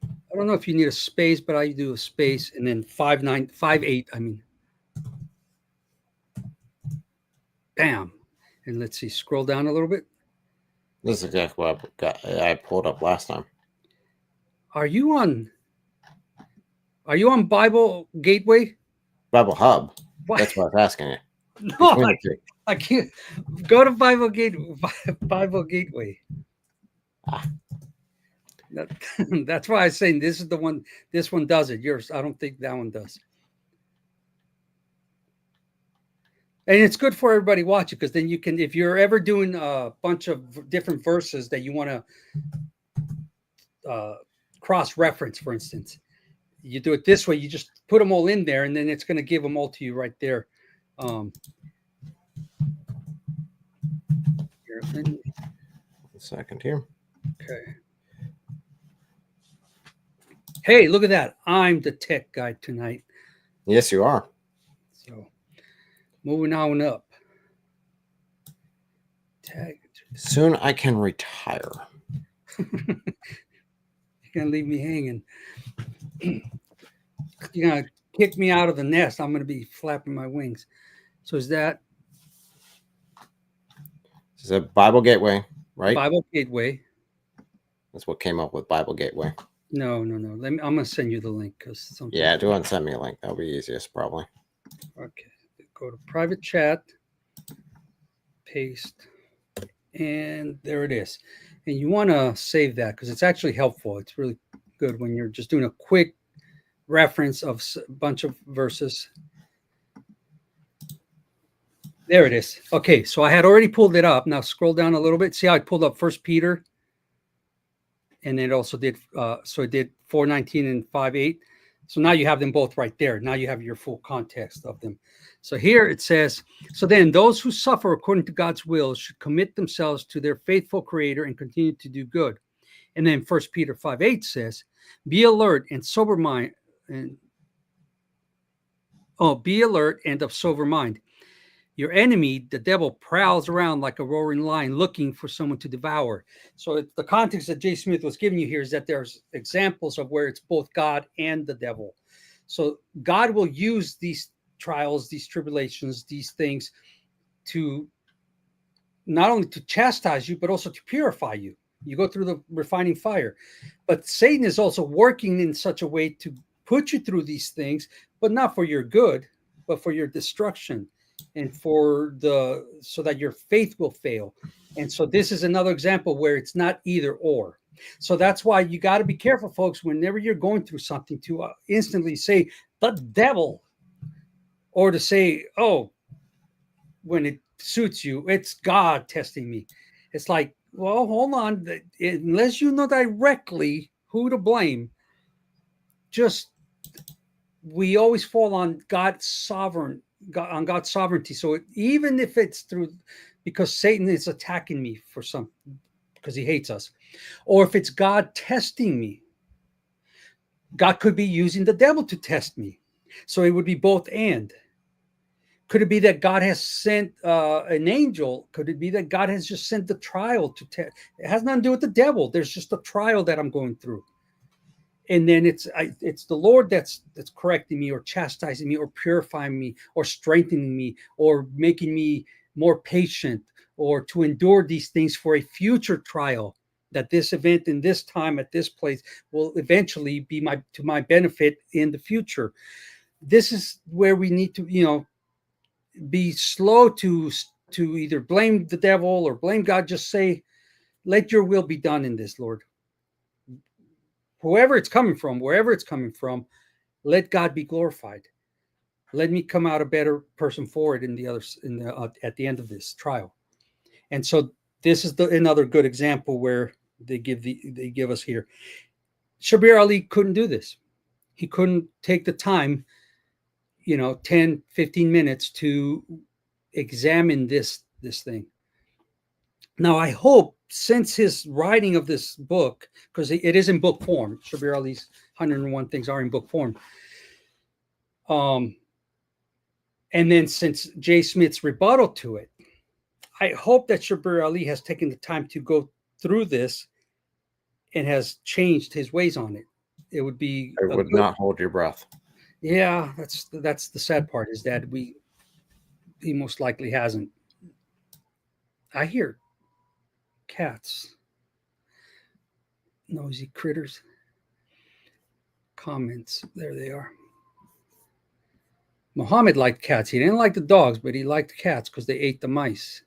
A: I don't know if you need a space, but I do a space and then 5:8. I mean, bam. And let's see, scroll down a little bit.
B: This is exactly what I pulled up last time.
A: Are you on Bible Gateway?
B: Bible Hub. What? That's what I was asking you.
A: No, I can't. Go to Bible Gateway. Ah. That's why I was saying this is the one. This one does it. Yours, I don't think that one does. And it's good for everybody watching, because then you can, if you're ever doing a bunch of different verses that you want to cross-reference, for instance, you do it this way. You just put them all in there, and then it's going to give them all to you right there. Here,
B: a second here.
A: Okay. Hey, look at that. I'm the tech guy tonight.
B: Yes, you are.
A: So, moving on up. Tag.
B: Soon I can retire.
A: You're going to leave me hanging. You're going to kick me out of the nest. I'm going to be flapping my wings. So is that?
B: It's a Bible Gateway, right?
A: Bible Gateway.
B: That's what came up with Bible Gateway.
A: No. I'm going to send you the link.
B: Yeah, do want to send me a link. That'll be easiest, probably.
A: Okay. Go to private chat. Paste. And there it is. And you want to save that because it's actually helpful. It's really good when you're just doing a quick reference of a bunch of verses. There it is. Okay, so I had already pulled it up. Now scroll down a little bit. See how I pulled up 1 Peter? And it also did, so it did 4:19 and 5:8. So now you have them both right there. Now you have your full context of them. So here it says, so then those who suffer according to God's will should commit themselves to their faithful Creator and continue to do good. And then 1 Peter 5:8 says, be alert and sober mind. Be alert and of sober mind. Your enemy, the devil, prowls around like a roaring lion looking for someone to devour. So the context that Jay Smith was giving you here is that there's examples of where it's both God and the devil. So God will use these trials, these tribulations, these things to not only to chastise you, but also to purify you. You go through the refining fire. But Satan is also working in such a way to put you through these things, but not for your good, but for your destruction. And so that your faith will fail. And so this is another example where it's not either or. So that's why you got to be careful, folks, whenever you're going through something, to instantly say the devil, or to say, oh, when it suits you, it's God testing me. It's like, well, hold on. Unless you know directly who to blame, we always fall on God's sovereignty. So even if it's because Satan is attacking me because he hates us, or if it's God testing me, God could be using the devil to test me. So it would be both and. Could it be that God has sent an angel? Could it be that God has just sent the trial to test? It has nothing to do with the devil. There's just a trial that I'm going through. and then it's the Lord that's correcting me or chastising me or purifying me or strengthening me or making me more patient or to endure these things for a future trial, that this event in this time at this place will eventually be to my benefit in the future. This is where we need to, be slow to either blame the devil or blame God. Just say, let your will be done in this, Lord. Wherever it's coming from, let God be glorified. Let me come out a better person for it at the end of this trial. And so this is another good example where they give us here. Shabir Ally couldn't do this. He couldn't take the time, 10, 15 minutes to examine this thing. Now, I hope, since his writing of this book, because it is in book form, Shabir Ally's 101 Things are in book form. And then since Jay Smith's rebuttal to it, I hope that Shabir Ally has taken the time to go through this and has changed his ways on it. It would be.
B: I would not hold your breath.
A: Yeah, that's the sad part, is that he most likely hasn't. I hear cats, noisy critters. Comments, there they are. Muhammad liked cats. He didn't like the dogs, but he liked the cats because they ate the mice.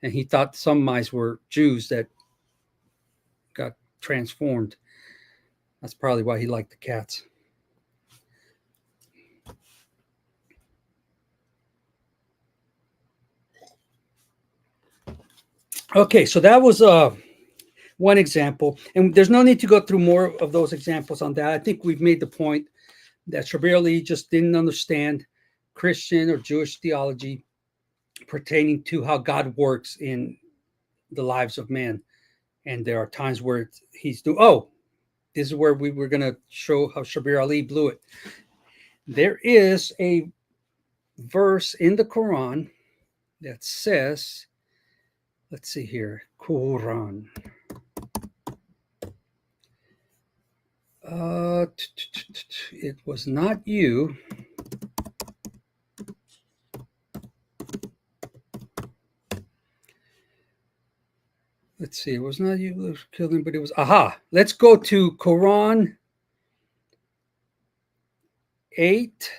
A: And he thought some mice were Jews that got transformed. That's probably why he liked the cats. Okay, so that was one example. And there's no need to go through more of those examples on that. I think we've made the point that Shabir Ally just didn't understand Christian or Jewish theology pertaining to how God works in the lives of man. And there are times where this is where we were going to show how Shabir Ally blew it. There is a verse in the Quran that says, let's see here, Quran. It was not you. Let's see, it was not you who killed him, but it was, let's go to Quran 8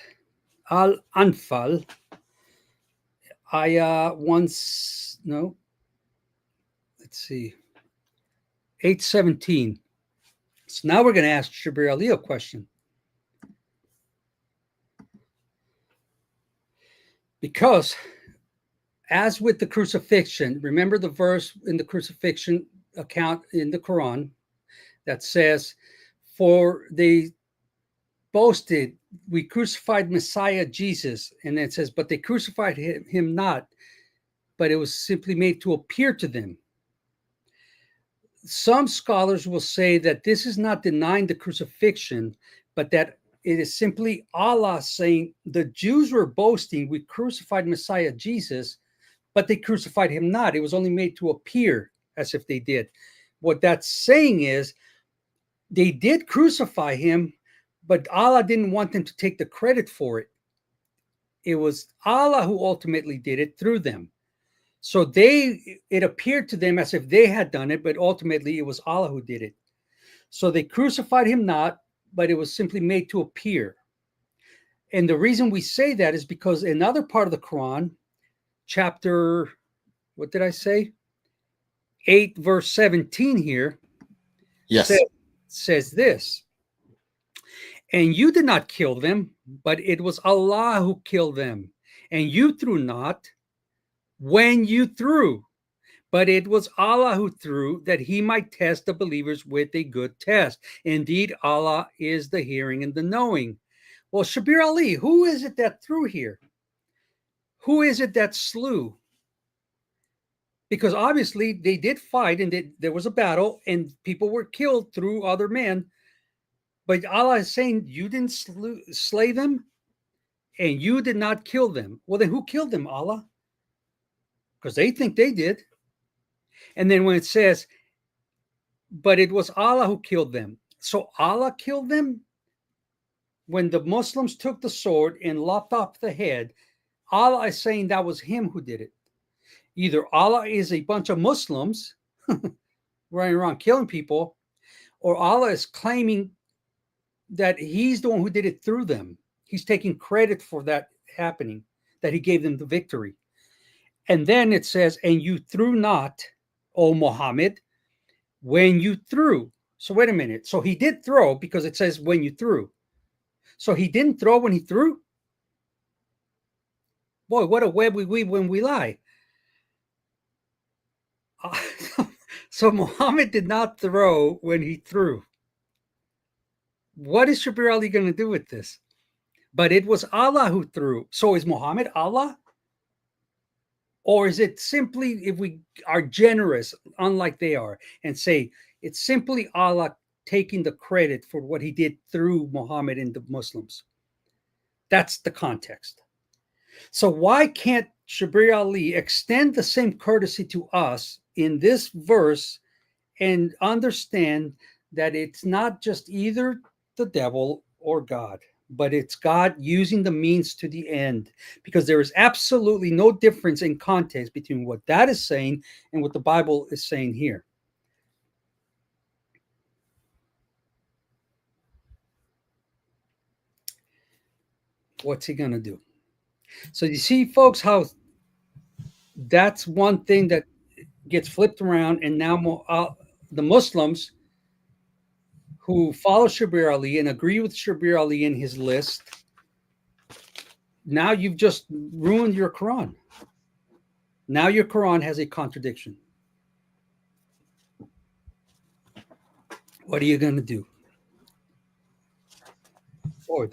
A: Al-Anfal, Ayah 8:17. So now we're going to ask Shabir Ally a question. Because as with the crucifixion, remember the verse in the crucifixion account in the Quran that says, for they boasted, we crucified Messiah Jesus. And it says, but they crucified him not, but it was simply made to appear to them. Some scholars will say that this is not denying the crucifixion, but that it is simply Allah saying the Jews were boasting, we crucified Messiah Jesus, but they crucified him not. It was only made to appear as if they did. What that's saying is they did crucify him, but Allah didn't want them to take the credit for it. It was Allah who ultimately did it through them. So it appeared to them as if they had done it, but ultimately it was Allah who did it. So they crucified him not, but it was simply made to appear. And the reason we say that is because another part of the Quran, chapter, what did I say? 8 verse 17 here.
B: Yes.
A: Says this. And you did not kill them, but it was Allah who killed them. And you threw not when you threw, but it was Allah who threw, that he might test the believers with a good test. Indeed, Allah is the hearing and the knowing. Well, Shabir Ally, who is it that threw here? Who is it that slew? Because obviously they did fight and there was a battle and people were killed through other men. But Allah is saying you didn't slay them and you did not kill them. Well, then who killed them, Allah? Because they think they did. And then when it says, but it was Allah who killed them. So Allah killed them? When the Muslims took the sword and lopped off the head, Allah is saying that was him who did it. Either Allah is a bunch of Muslims running around killing people, or Allah is claiming that he's the one who did it through them. He's taking credit for that happening, that he gave them the victory. And then it says, and you threw not, O Muhammad, when you threw. So wait a minute. So he did throw because it says when you threw. So he didn't throw when he threw? Boy, what a web we weave when we lie. So Muhammad did not throw when he threw. What is Shabir Ally going to do with this? But it was Allah who threw. So is Muhammad Allah? Or is it simply, if we are generous, unlike they are, and say it's simply Allah taking the credit for what he did through Muhammad and the Muslims? That's the context. So why can't Shabir Ally extend the same courtesy to us in this verse and understand that it's not just either the devil or God, but it's God using the means to the end, because there is absolutely no difference in context between what that is saying and what the Bible is saying here. What's he going to do? So you see, folks, how that's one thing that gets flipped around, and now the Muslims who follow Shabir Ally and agree with Shabir Ally in his list, now you've just ruined your Quran. Now your Quran has a contradiction. What are you going to do? Boy,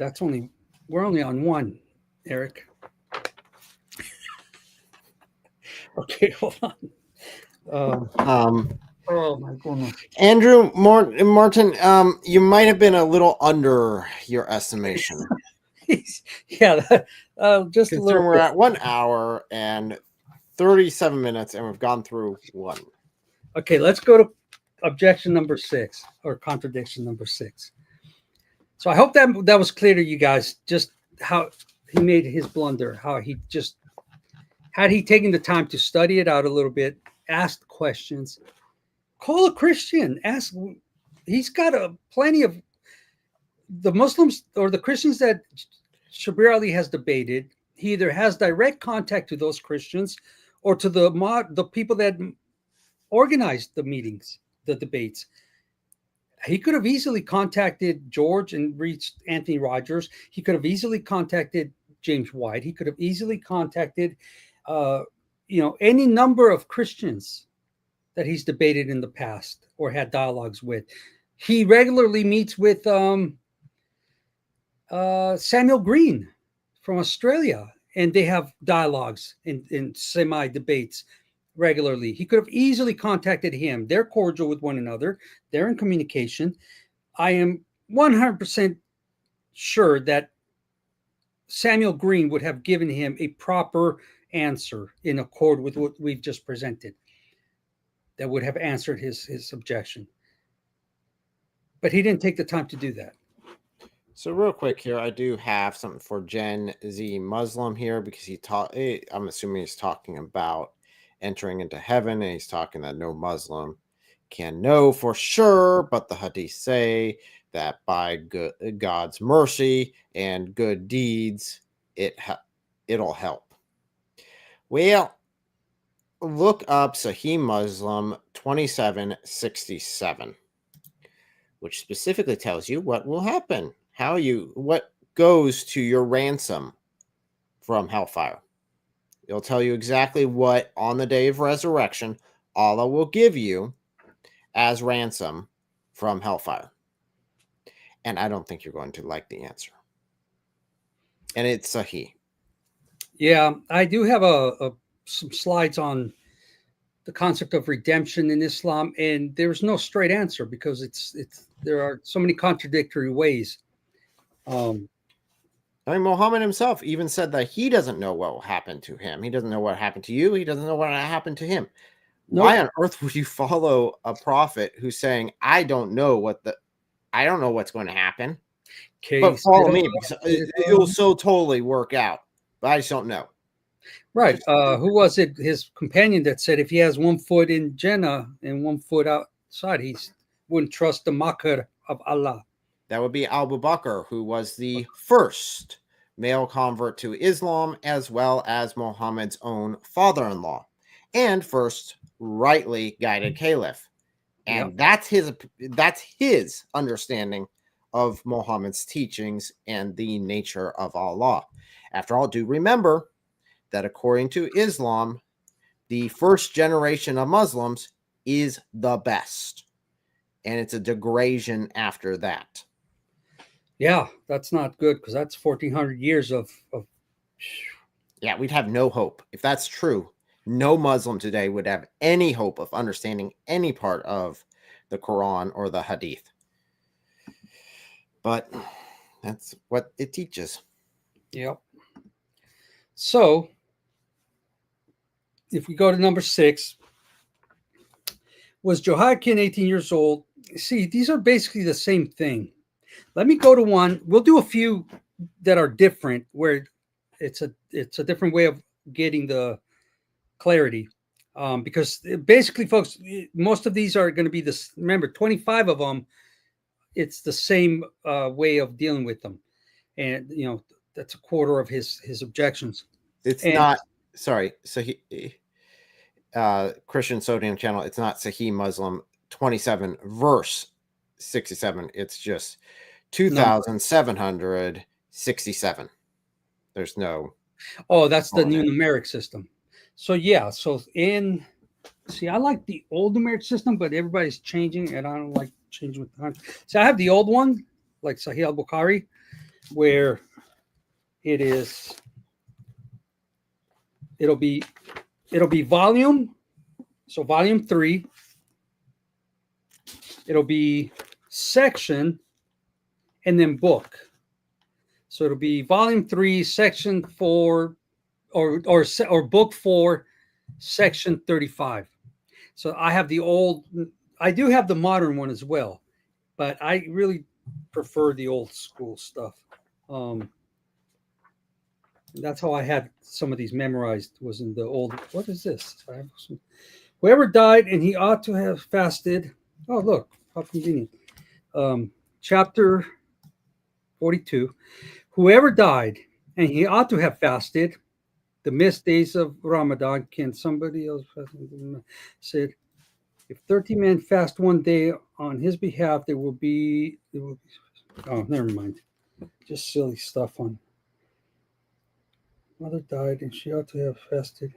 A: we're only on one, Eric. Okay, hold on. Oh my goodness.
B: Andrew Martin, you might have been a little under your estimation.
A: Yeah, just a little.
B: We're at 1 hour and 37 minutes, and we've gone through one.
A: Okay, let's go to objection number 6, or contradiction number 6. So I hope that was clear to you guys, just how he made his blunder, how he just, had he taken the time to study it out a little bit, ask questions, call a Christian, ask. He's got plenty of the Muslims or the Christians that Shabir Ally has debated. He either has direct contact to those Christians or to the people that organized the meetings, the debates. He could have easily contacted George and reached Anthony Rogers. He could have easily contacted James White. He could have easily contacted, any number of Christians that he's debated in the past or had dialogues with. He regularly meets with Samuel Green from Australia, and they have dialogues in semi-debates regularly. He could have easily contacted him. They're cordial with one another. They're in communication. I am 100% sure that Samuel Green would have given him a proper answer in accord with what we've just presented, that would have answered his objection. But he didn't take the time to do that.
B: So real quick here, I do have something for Gen Z Muslim here, because I'm assuming he's talking about entering into heaven, and he's talking that no Muslim can know for sure, but the hadith say that by God's mercy and good deeds, it'll help. Well, look up Sahih Muslim 2767, which specifically tells you what will happen, what goes to your ransom from hellfire. It'll tell you exactly what on the day of resurrection Allah will give you as ransom from hellfire. And I don't think you're going to like the answer. And it's Sahih.
A: Yeah, I do have some slides on the concept of redemption in Islam, and there's no straight answer because there are so many contradictory ways.
B: Muhammad himself even said that he doesn't know what will happen to him. He doesn't know what happened to you. He doesn't know what happened to him. Nope. Why on earth would you follow a prophet who's saying, I don't know what I don't know what's going to happen.
A: Okay,
B: but follow me, because it'll so totally work out. But I just don't know.
A: Right. Who was it? His companion that said if he has 1 foot in Jannah and 1 foot outside, he wouldn't trust the makr of Allah.
B: That would be Abu Bakr, who was the first male convert to Islam, as well as Muhammad's own father-in-law, and first rightly guided caliph. And that's his understanding of Muhammad's teachings and the nature of Allah. After all, do remember that according to Islam, the first generation of Muslims is the best, and it's a degradation after that.
A: Yeah, that's not good, because that's 1,400 years of.
B: Yeah, we'd have no hope. If that's true, no Muslim today would have any hope of understanding any part of the Quran or the Hadith. But that's what it teaches.
A: Yep. So, if we go to number 6, was Jehoiakim 18 years old? See, these are basically the same thing. Let me go to one. We'll do a few that are different, where it's a different way of getting the clarity. Because basically, folks, most of these are going to be this. Remember, 25 of them, it's the same way of dealing with them. And, that's a quarter of his objections.
B: It's not, sorry, so Christian Sodium Channel, it's not Sahih Muslim 27 verse 67. It's just 2,767. There's no.
A: Oh, that's the new numeric system. So yeah, I like the old numeric system, but everybody's changing, and I don't like changing with time. So I have the old one, like Sahih al-Bukhari, where it'll be volume, so volume 3. It'll be section, and then book. So it'll be volume 3, section 4, or book 4, section 35. So I have the old. I do have the modern one as well, but I really prefer the old school stuff. That's how I had some of these memorized, was in the old. What is this? Whoever died and he ought to have fasted. Oh, look, how convenient. Chapter 42. Whoever died and he ought to have fasted the missed days of Ramadan, can somebody else said, if 30 men fast one day on his behalf, there will be oh, never mind. Just silly stuff on. Mother died and she ought to have fasted.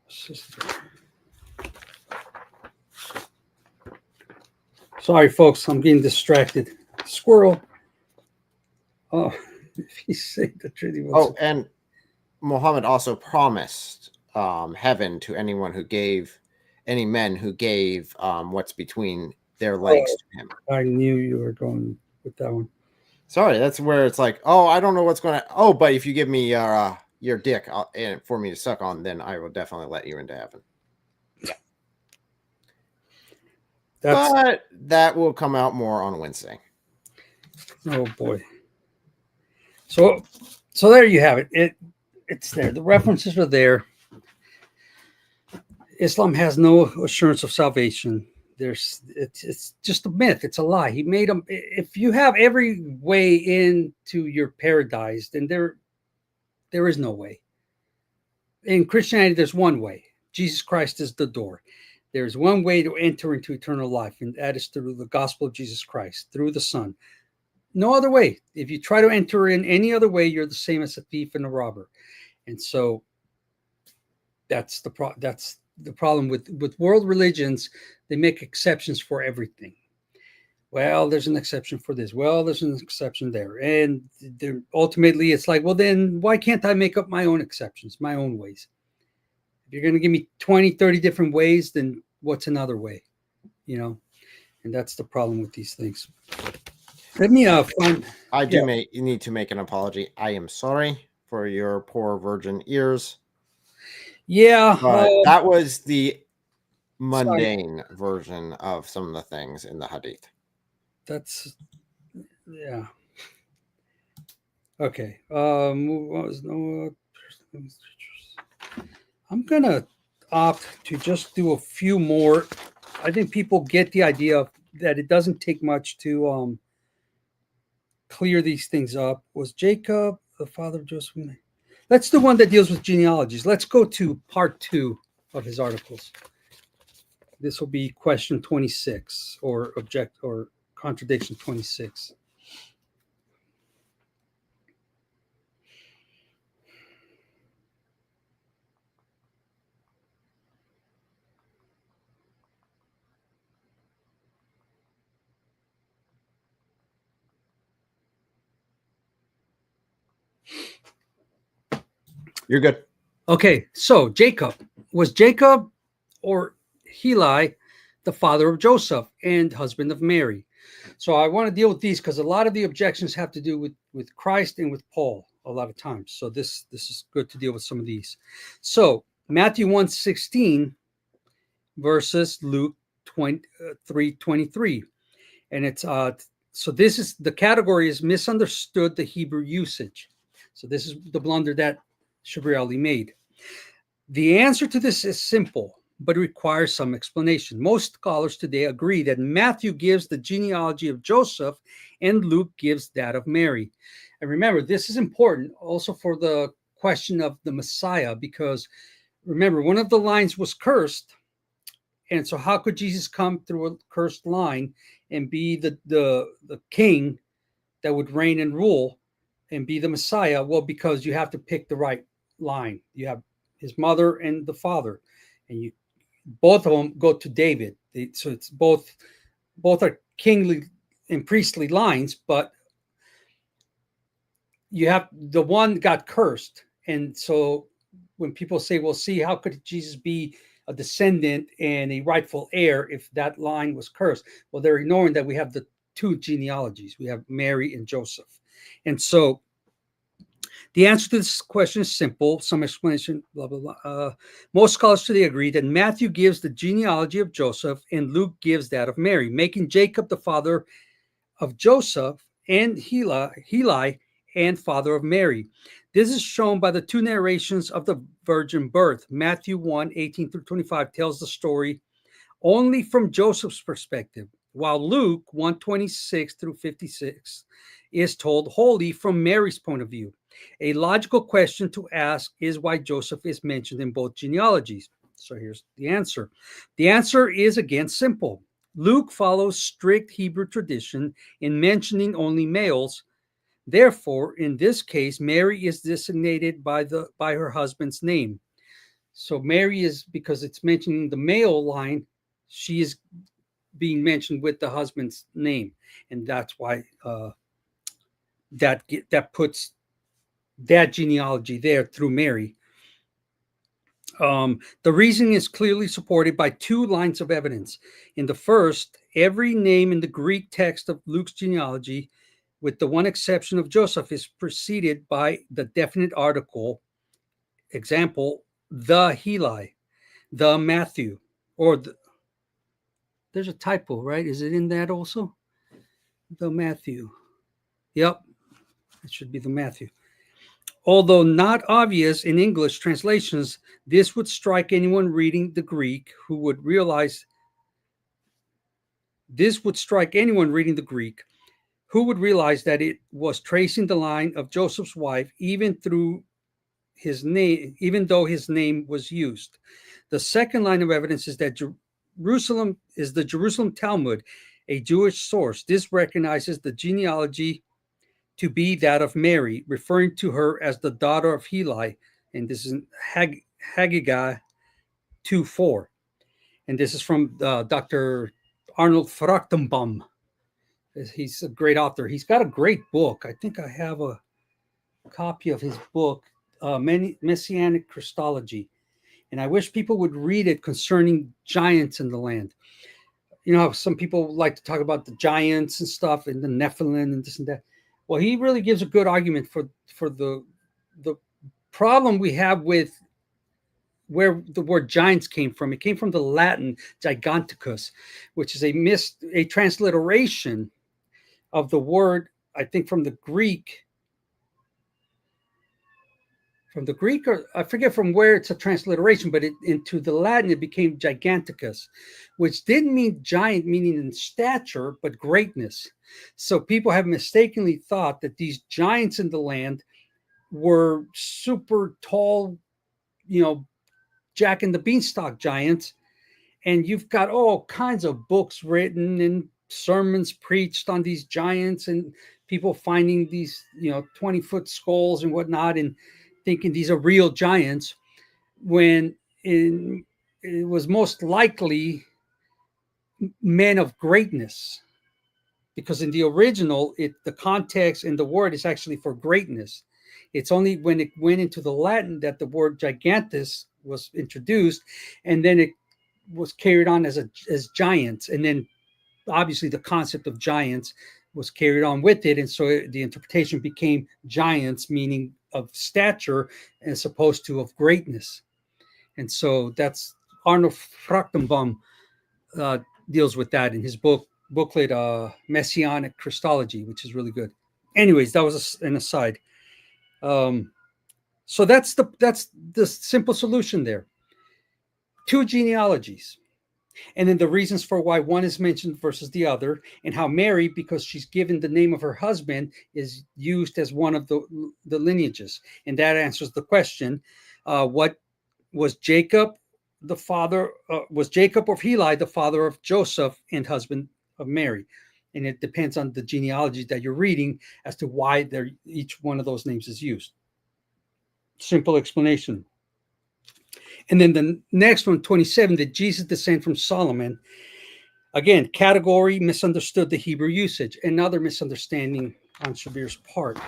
A: Sister. Sorry, folks, I'm getting distracted. Squirrel. Oh, if you say the truth.
B: Oh, and Muhammad also promised heaven to any men who gave what's between their legs to him.
A: I knew you were going with that one.
B: Sorry, that's where it's like, oh, I don't know what's going to. Oh, but if you give me your dick and for me to suck on, then I will definitely let you into heaven. Yeah. But that will come out more on Wednesday.
A: Oh boy. So there you have it. It's there. The references are there. Islam has no assurance of salvation. It's just a myth. It's a lie. He made them. If you have every way into your paradise, then there is no way. In Christianity, there's one way. Jesus Christ is the door. There's one way to enter into eternal life, and that is through the gospel of Jesus Christ, through the Son. No other way. If you try to enter in any other way, you're the same as a thief and a robber. And so that's the problem with world religions. They make exceptions for everything. Well, there's an exception for this. Well, there's an exception there. And ultimately, it's like, well, then why can't I make up my own exceptions, my own ways? If you're going to give me 20, 30 different ways, then what's another way? And that's the problem with these things. Let me find.
B: You need to make an apology. I am sorry for your poor virgin ears.
A: Yeah.
B: That was the mundane version of some of the things in the Hadith.
A: That's yeah. Okay. I'm gonna opt to just do a few more. I think people get the idea that it doesn't take much to clear these things up. Was Jacob the father of Joseph? Let's do one that deals with genealogies. Let's go to part 2 of his articles. This will be question 26 or contradiction 26.
B: You're good.
A: Okay, so was Jacob or Heli the father of Joseph and husband of Mary? So I want to deal with these because a lot of the objections have to do with Christ and with Paul a lot of times. So this is good to deal with some of these. So Matthew 1:16 versus Luke 3:23, and it's so this is the category is misunderstood the Hebrew usage. So this is the blunder that Shabir Ally made. The answer to this is simple, but requires some explanation. Most scholars today agree that Matthew gives the genealogy of Joseph and Luke gives that of Mary. And remember, this is important also for the question of the Messiah, because remember, one of the lines was cursed. And so how could Jesus come through a cursed line and be the king that would reign and rule and be the Messiah? Well, because you have to pick the right line. You have his mother and the father, and both of them go to David. So it's both are kingly and priestly lines, but you have the one got cursed. And so when people say, well, see, how could Jesus be a descendant and a rightful heir if that line was cursed? Well, they're ignoring that we have the 2 genealogies. We have Mary and Joseph. And so the answer to this question is simple. Some explanation, blah, blah, blah. Most scholars today agree that Matthew gives the genealogy of Joseph and Luke gives that of Mary, making Jacob the father of Joseph and Heli and father of Mary. This is shown by the 2 narrations of the virgin birth. Matthew 1:18-25 tells the story only from Joseph's perspective, while Luke 1:26-56 is told wholly from Mary's point of view. A logical question to ask is why Joseph is mentioned in both genealogies. So here's the answer. The answer is again simple. Luke follows strict Hebrew tradition in mentioning only males. Therefore, in this case, Mary is designated by her husband's name. So Mary is, because it's mentioning the male line, she is being mentioned with the husband's name, and that's why that puts that genealogy there through Mary. The reasoning is clearly supported by 2 lines of evidence. In the first, every name in the Greek text of Luke's genealogy, with the one exception of Joseph, is preceded by the definite article. Example, the Heli, the Matthew, or there's a typo, right? Is it in that also? The Matthew. Yep, it should be the Matthew. Although not obvious in English translations, this would strike anyone reading the Greek who would realize that it was tracing the line of Joseph's wife, even though his name was used. The second line of evidence is that Jerusalem is the Jerusalem Talmud, a Jewish source. This recognizes the genealogy to be that of Mary, referring to her as the daughter of Heli, and this is in Haggai 2:4. And this is from Dr. Arnold Frachtenbaum. He's a great author. He's got a great book. I think I have a copy of his book, Messianic Christology. And I wish people would read it concerning giants in the land. You know how some people like to talk about the giants and stuff and the Nephilim and this and that. Well, he really gives a good argument for the problem we have with where the word giants came from. It came from the Latin giganticus, which is a transliteration of the word, I think from the Greek, or I forget from where it's a transliteration, but into the Latin, it became giganticus, which didn't mean giant, meaning in stature, but greatness. So people have mistakenly thought that these giants in the land were super tall, Jack and the Beanstalk giants. And you've got all kinds of books written and sermons preached on these giants, and people finding these, 20-foot skulls and whatnot, and thinking these are real giants, when it was most likely men of greatness. Because in the original, the context and the word is actually for greatness. It's only when it went into the Latin that the word gigantus was introduced, and then it was carried on as giants, and then obviously the concept of giants was carried on with it, and so the interpretation became giants, meaning of stature, as opposed to of greatness. And so that's Arnold Frachtenbaum deals with that in his booklet Messianic Christology, which is really good. Anyways, that was an aside. So that's the simple solution there. 2 genealogies, and then the reasons for why one is mentioned versus the other, and how Mary, because she's given the name of her husband, is used as one of the lineages. And that answers the question, what was Jacob the father, was Jacob of Heli the father of Joseph and husband of Mary? And it depends on the genealogy that you're reading as to why each one of those names is used. Simple explanation. And then the next one, 27, did Jesus descend from Solomon? Again, category, misunderstood the Hebrew usage. Another misunderstanding on Shabir's part.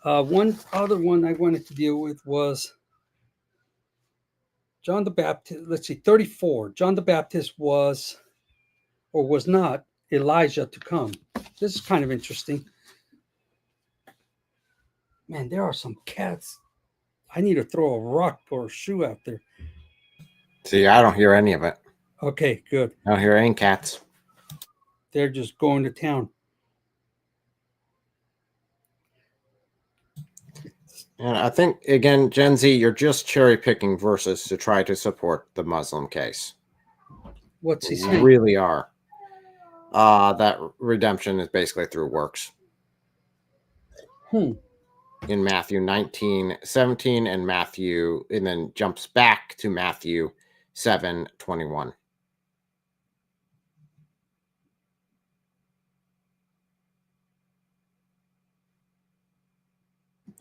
A: One other one I wanted to deal with was John the Baptist. Let's see, 34. John the Baptist was, or was not, Elijah to come. This is kind of interesting. Man, there are some cats. I need to throw a rock or a shoe out there.
B: See, I don't hear any of it.
A: Okay, good.
B: I don't hear any cats.
A: They're just going to town.
B: And I think, again, Gen Z, you're just cherry picking verses to try to support the Muslim case.
A: What's he saying?
B: You really are. That redemption is basically through works. In Matthew 19:17 and then jumps back to Matthew 7:21.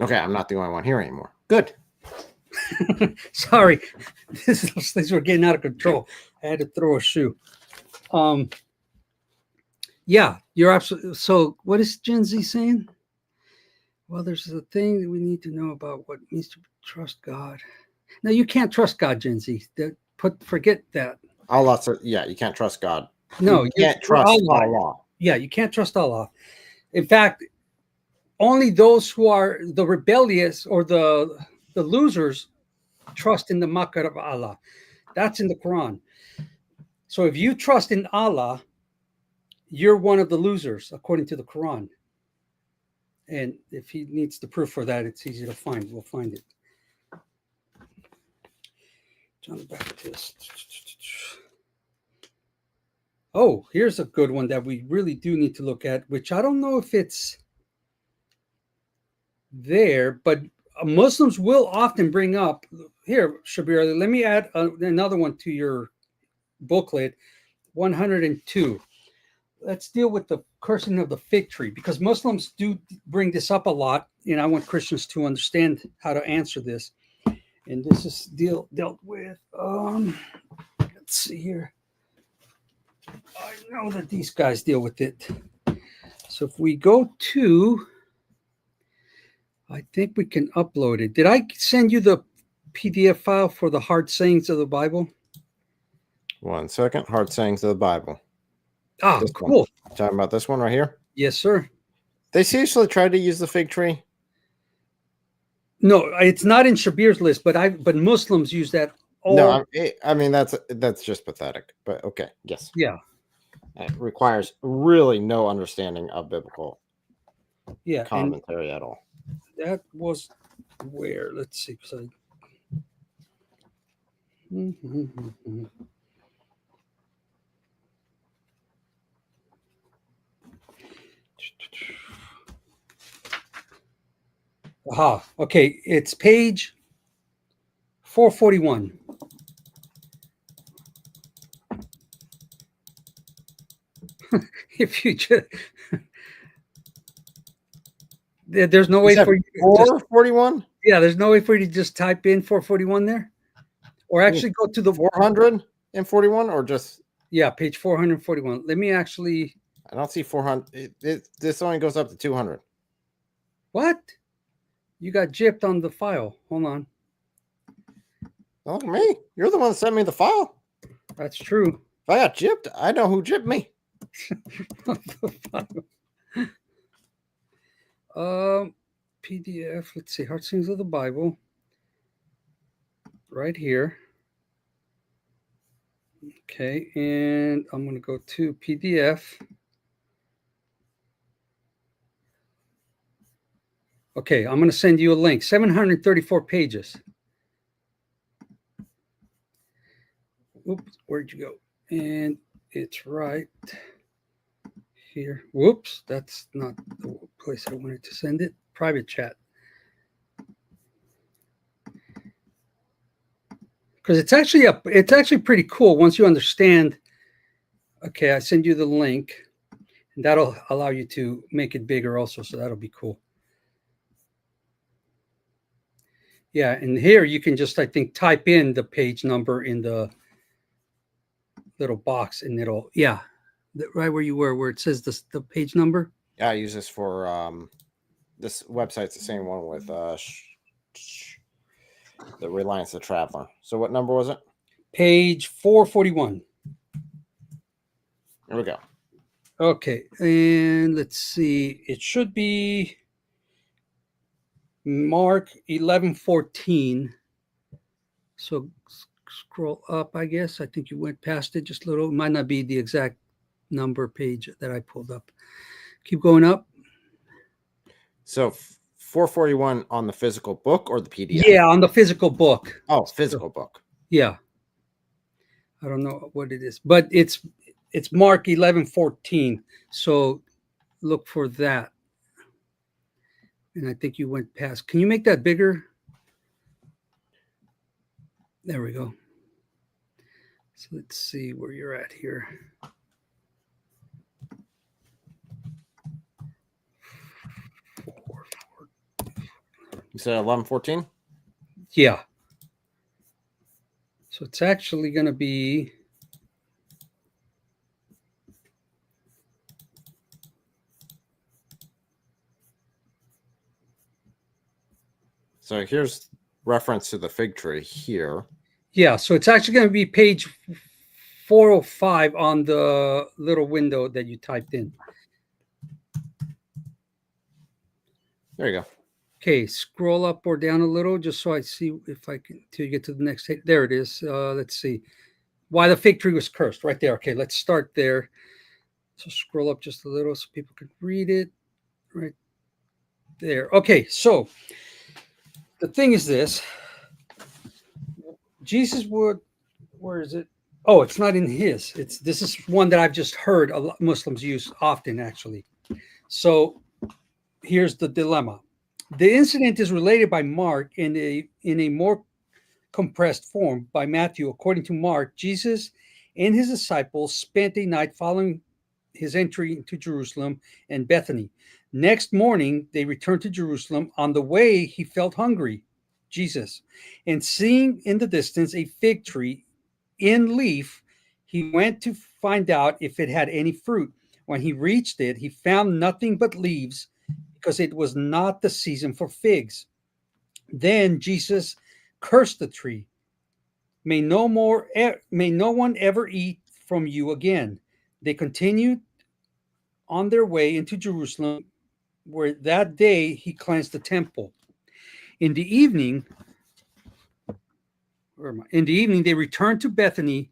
B: Okay, I'm not the only one here anymore. Good.
A: Sorry, those things were getting out of control. I had to throw a shoe. Yeah, you're absolutely. So, what is Gen Z saying? Well, there's a thing that we need to know about what means to trust God. No, you can't trust God, Gen Z. Forget that.
B: Allah, yeah, you can't trust God.
A: No,
B: you can't trust Allah.
A: Yeah, you can't trust Allah. In fact, only those who are the rebellious or the losers trust in the makar of Allah. That's in the Quran. So if you trust in Allah, you're one of the losers, according to the Quran. And if he needs the proof for that, it's easy to find. We'll find it. John the Baptist. Oh, here's a good one that we really do need to look at, which I don't know if it's there, but Muslims will often bring up. Here, Shabir, let me add another one to your booklet, 102. Let's deal with the cursing of the fig tree, because Muslims do bring this up a lot, and I want Christians to understand how to answer this. And this is dealt with. Let's see here. I know that these guys deal with it. So if we go to, I think we can upload it. Did I send you the PDF file for the hard sayings of the Bible?
B: 1 second. Hard sayings of the Bible.
A: Ah,
B: this
A: cool.
B: One. Talking about this one right here?
A: Yes, sir.
B: They seriously tried to use the fig tree?
A: No, it's not in Shabir's list, but Muslims use that.
B: No, I mean that's just pathetic. But okay, yes.
A: Yeah.
B: It requires really no understanding of biblical commentary at all.
A: That was where, let's see, because aha, okay, it's page 441. If you just, there's no way for you to
B: 441.
A: Yeah, there's no way for you to just type in 441 there, or actually go to the
B: 441, or just
A: page 441. Let me actually.
B: I don't see 400. This only goes up to 200.
A: What? You got gypped on the file. Hold on.
B: Look at me. You're the one that sent me the file.
A: That's true.
B: If I got gypped, I know who gypped me.
A: PDF. Let's see. Hard Sayings of the Bible. Right here. Okay, and I'm going to go to PDF. Okay, I'm going to send you a link. 734 pages. Oops, where'd you go? And it's right here. Whoops, that's not the place I wanted to send it. Private chat. Because it's actually pretty cool once you understand. Okay, I send you the link, and that'll allow you to make it bigger also, so that'll be cool. Yeah, and here you can just, I think, type in the page number in the little box, and it'll, right where you were, where it says the page number.
B: Yeah, I use this for this website's the same one with the Reliance the Traveler. So what number was it?
A: Page 441.
B: Here we go.
A: Okay, and let's see. It should be Mark 11:14. So scroll up, I guess. I think you went past it just a little. It might not be the exact number page that I pulled up. Keep going up.
B: So 441 on the physical book or the PDF?
A: Yeah, on the physical book.
B: Oh, physical book.
A: Yeah. I don't know what it is, but it's Mark 11:14. So look for that. And I think you went past. Can you make that bigger? There we go. So let's see where you're at here.
B: You said 11:14?
A: Yeah. So it's actually going to be.
B: So here's reference to the fig tree here.
A: Yeah, so it's actually going to be page 405 on the little window that you typed in.
B: There you go.
A: Okay, scroll up or down a little just so I see if I can, till you get to the next page. There it is. Let's see. Why the fig tree was cursed, right there. Okay, let's start there. So scroll up just a little so people can read it. Right there. Okay, so the thing is this. Jesus would, where is it? Oh, it's not in his. This is one that I've just heard a lot Muslims use often, actually. So here's the dilemma. The incident is related by Mark in a more compressed form by Matthew. According to Mark, Jesus and his disciples spent a night following his entry into Jerusalem and Bethany. Next morning, they returned to Jerusalem. On the way, he felt hungry, Jesus, and seeing in the distance a fig tree in leaf, he went to find out if it had any fruit. When he reached it, he found nothing but leaves, because it was not the season for figs. Then Jesus cursed the tree. May no one ever eat from you again. They continued on their way into Jerusalem, where that day he cleansed the temple. In the evening, they returned to Bethany.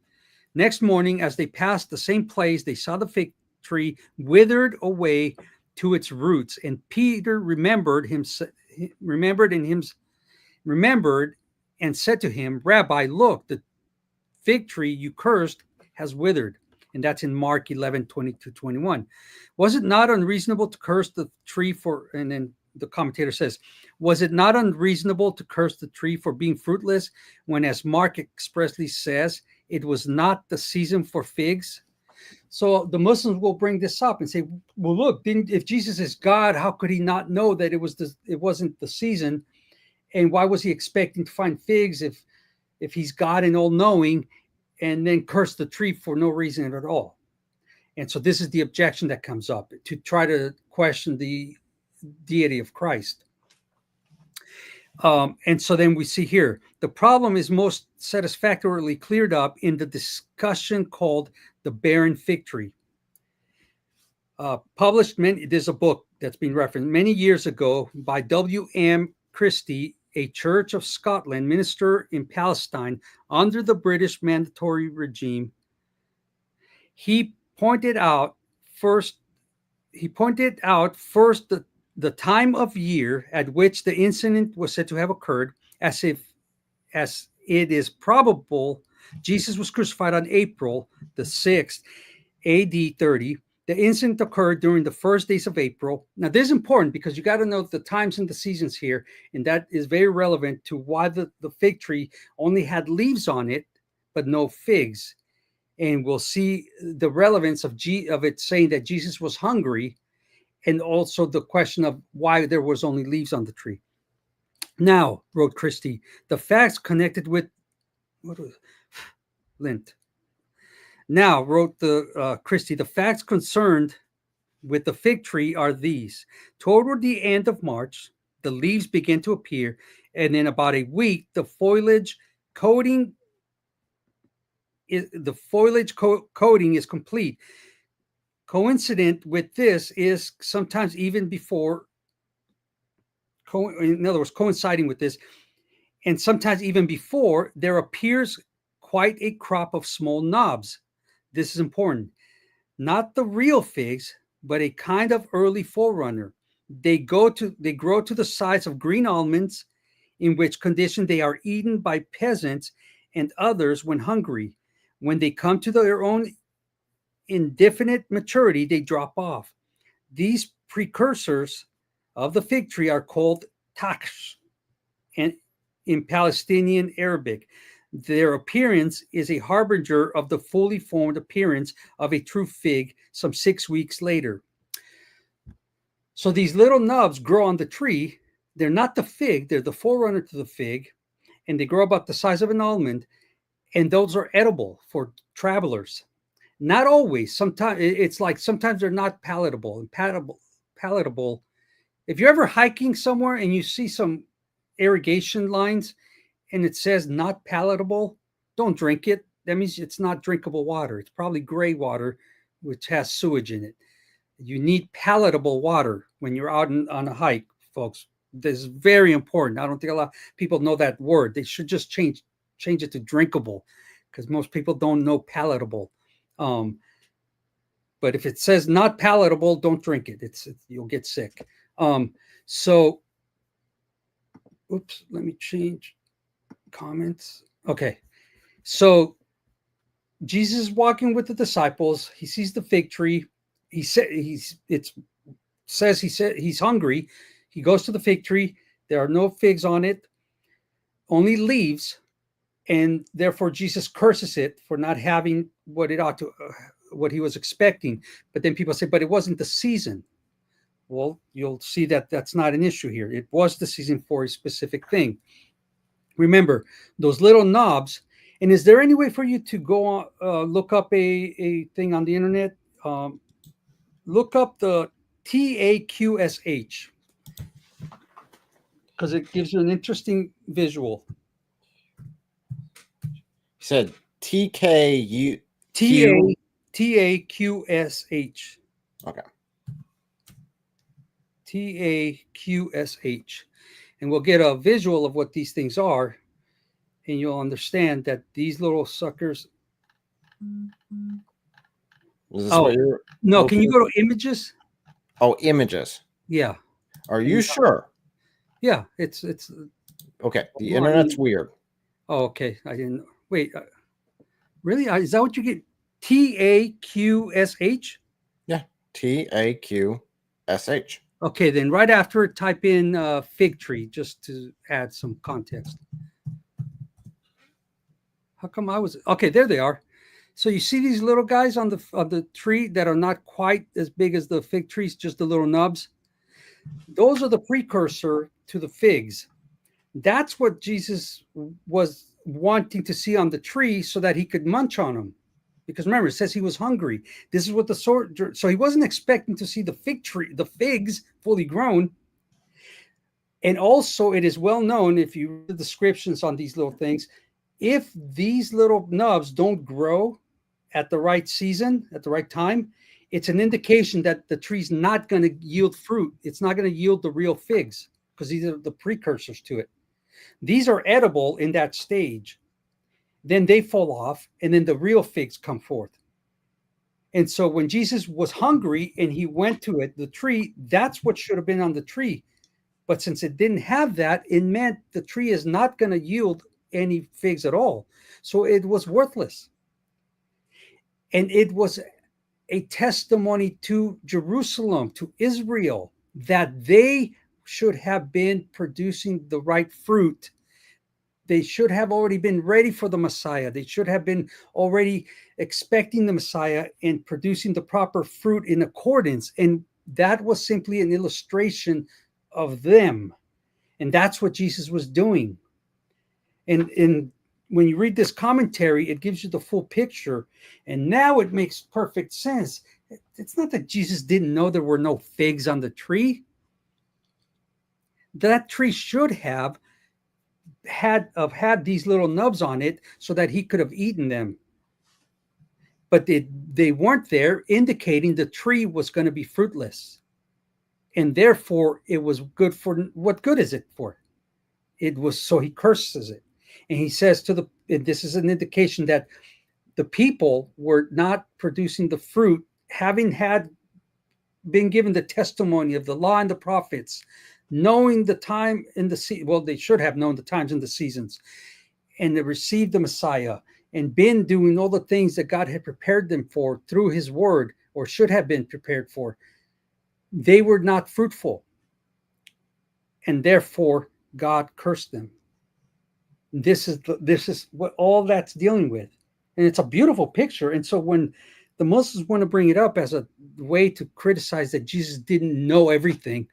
A: Next morning, as they passed the same place, they saw the fig tree withered away to its roots. And Peter remembered and said to him, Rabbi, look, the fig tree you cursed has withered. And that's in Mark 11:20-21. Was it not unreasonable to curse the tree for, and then the commentator says, was it not unreasonable to curse the tree for being fruitless when, as Mark expressly says, it was not the season for figs? So the Muslims will bring this up and say, well, look, if Jesus is God, how could he not know that it wasn't the season? And why was he expecting to find figs if he's God and all-knowing, and then curse the tree for no reason at all? And so this is the objection that comes up to try to question the deity of Christ. And so then we see here, the problem is most satisfactorily cleared up in the discussion called the barren fig tree. There's a book that's been referenced many years ago by W.M. Christie, a Church of Scotland minister in Palestine under the British mandatory regime. He pointed out first the time of year at which the incident was said to have occurred, as it is probable Jesus was crucified on April the 6th, AD 30. The incident occurred during the first days of April. Now, this is important because you got to know the times and the seasons here, and that is very relevant to why the fig tree only had leaves on it, but no figs. And we'll see the relevance of it saying that Jesus was hungry, and also the question of why there was only leaves on the tree. Now, wrote Christie, the facts connected with Lint. Now, wrote Christie, the facts concerned with the fig tree are these. Toward the end of March, the leaves begin to appear, and in about a week, the foliage coating is complete. Coincident with this is sometimes even before, in other words, coinciding with this, and sometimes even before, there appears quite a crop of small knobs. This is important. Not the real figs, but a kind of early forerunner. They grow to the size of green almonds, in which condition they are eaten by peasants and others when hungry. When they come to their own indefinite maturity, they drop off. These precursors of the fig tree are called taksh, and in Palestinian Arabic. Their appearance is a harbinger of the fully formed appearance of a true fig some 6 weeks later. So these little nubs grow on the tree. They're not the fig, they're the forerunner to the fig, and they grow about the size of an almond, and those are edible for travelers. Not always. Sometimes it's like sometimes they're not palatable. If you're ever hiking somewhere and you see some irrigation lines and it says not palatable, don't drink it. That means it's not drinkable water. It's probably gray water, which has sewage in it. You need palatable water when you're out on a hike, folks. This is very important. I don't think a lot of people know that word. They should just change it to drinkable, because most people don't know palatable. But if it says not palatable, don't drink it. You'll get sick. So, oops, let me change comments. Okay. So Jesus is walking with the disciples. He sees the fig tree. He said he's hungry. He goes to the fig tree. There are no figs on it, only leaves, and therefore Jesus curses it for not having what it ought to, what he was expecting. But then people say, but it wasn't the season. Well, you'll see that that's not an issue here. It was the season for a specific thing. Remember those little knobs. And is there any way for you to go on, look up a thing on the internet? Look up the TAQSH, because it gives you an interesting visual.
B: You said TAQSH. Okay.
A: TAQSH. And we'll get a visual of what these things are, and you'll understand that these little suckers
B: Is this what you're
A: no, can you go to images?
B: Oh, images.
A: Yeah.
B: Are you sure?
A: Yeah, it's
B: okay. The internet's weird.
A: Oh, okay. I didn't wait. Really? Is that what you get? TAQSH?
B: Yeah, TAQSH.
A: Okay, then right after it, type in fig tree just to add some context. How come I was okay? There they are. So you see these little guys on the tree that are not quite as big as the fig trees, just the little nubs. Those are the precursor to the figs. That's what Jesus was wanting to see on the tree so that he could munch on them. Because remember, it says he was hungry. This is what the sword. So he wasn't expecting to see the fig tree, the figs fully grown. And also, it is well known if you read the descriptions on these little things, if these little nubs don't grow at the right season, at the right time, it's an indication that the tree's not going to yield fruit. It's not going to yield the real figs because these are the precursors to it. These are edible in that stage. Then they fall off, and then the real figs come forth. And so when Jesus was hungry and he went to it, the tree, that's what should have been on the tree. But since it didn't have that, it meant the tree is not going to yield any figs at all. So it was worthless. And it was a testimony to Jerusalem, to Israel, that they should have been producing the right fruit. They should have already been ready for the Messiah. They should have been already expecting the Messiah and producing the proper fruit in accordance. And that was simply an illustration of them. And that's what Jesus was doing. And when you read this commentary, it gives you the full picture. And now it makes perfect sense. It's not that Jesus didn't know there were no figs on the tree. That tree should have had these little nubs on it so that he could have eaten them. But they weren't there, indicating the tree was going to be fruitless. And therefore, it was good for what good is it for? It was so he curses it. And he says this is an indication that the people were not producing the fruit, having been given the testimony of the law and the prophets, knowing the time in the season. Well, they should have known the times and the seasons, and they received the Messiah and been doing all the things that God had prepared them for through his word, or should have been prepared for. They were not fruitful, and therefore God cursed them. This is what all that's dealing with, and it's a beautiful picture. And so when the Muslims want to bring it up as a way to criticize that Jesus didn't know everything,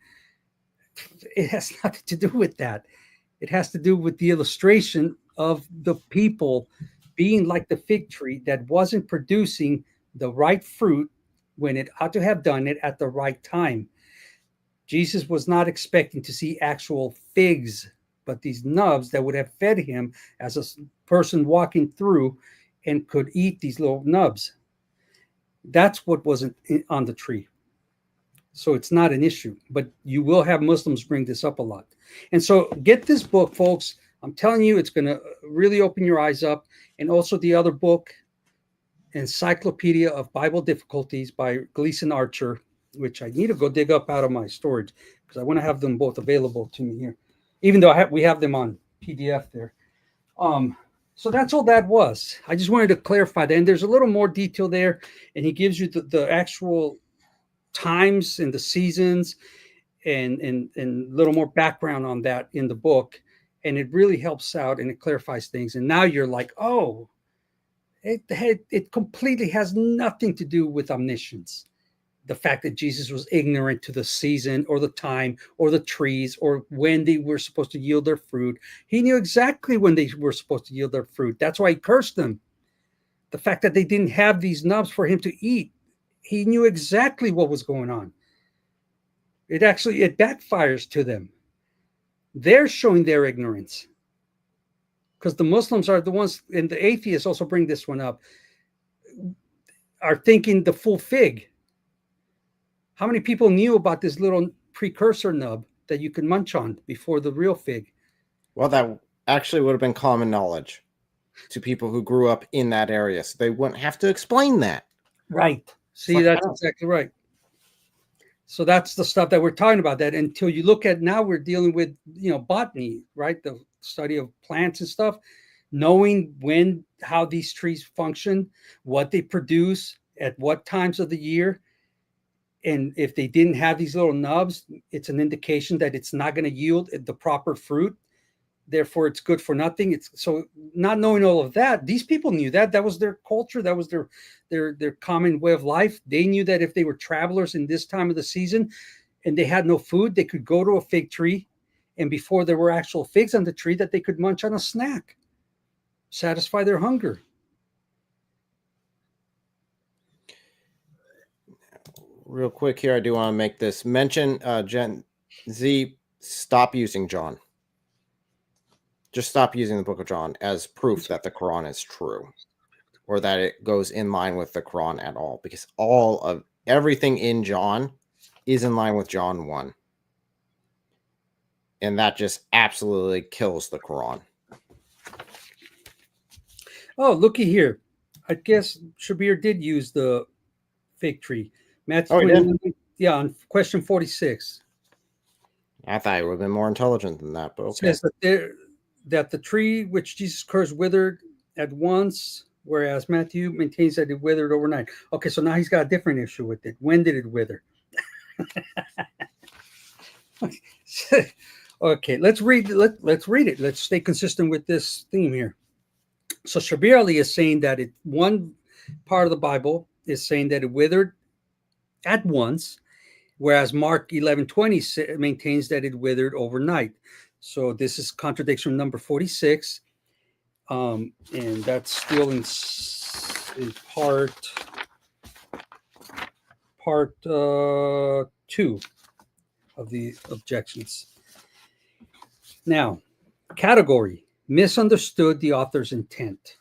A: it has nothing to do with that. It has to do with the illustration of the people being like the fig tree that wasn't producing the right fruit when it ought to have done it at the right time. Jesus was not expecting to see actual figs, but these nubs that would have fed him as a person walking through and could eat these little nubs. That's what wasn't on the tree. So it's not an issue, but you will have Muslims bring this up a lot. And so get this book, folks. I'm telling you, it's going to really open your eyes up. And also the other book, Encyclopedia of Bible Difficulties by Gleason Archer, which I need to go dig up out of my storage because I want to have them both available to me here, even though we have them on PDF there. So that's all that was. I just wanted to clarify that. And there's a little more detail there, and he gives you the actual times and the seasons and a little more background on that in the book. And it really helps out and it clarifies things. And now you're like, oh, it completely has nothing to do with omniscience. The fact that Jesus was ignorant to the season or the time or the trees or when they were supposed to yield their fruit. He knew exactly when they were supposed to yield their fruit. That's why he cursed them. The fact that they didn't have these nubs for him to eat, he knew exactly what was going on. It backfires to them. They're showing their ignorance. Because the Muslims are the ones, and the atheists also bring this one up, are thinking the full fig. How many people knew about this little precursor nub that you could munch on before the real fig?
B: Well, that actually would have been common knowledge. to people who grew up in that area, so they wouldn't have to explain that.
A: Right. See, that's exactly right. So that's the stuff that we're talking about. That until you look at now, we're dealing with, botany, right? The study of plants and stuff, knowing how these trees function, what they produce, at what times of the year. And if they didn't have these little nubs, it's an indication that it's not going to yield the proper fruit. Therefore, it's good for nothing. It's so not knowing all of that. These people knew that. That was their culture. That was their common way of life. They knew that if they were travelers in this time of the season and they had no food, they could go to a fig tree, and before there were actual figs on the tree, that they could munch on a snack, satisfy their hunger.
B: Real quick here, I do want to make this mention. Gen Z, stop using John. Just stop using the Book of John as proof that the Quran is true, or that it goes in line with the Quran at all, because everything in John is in line with John 1. And that just absolutely kills the Quran.
A: Oh, looky here. I guess Shabir did use the fig tree. Matthew 21, yeah, on question 46.
B: I thought it would have been more intelligent than that, but okay.
A: It says that the tree which Jesus cursed withered at once, whereas Matthew maintains that it withered overnight. Okay, so now he's got a different issue with it. When did it wither? Okay, let's read. Let's read it. Let's stay consistent with this theme here. So Shabir Ally is saying that one part of the Bible is saying that it withered at once, whereas Mark 11:20 maintains that it withered overnight. So this is contradiction number 46, and that's still in part 2 of the objections. Now, category: misunderstood the author's intent.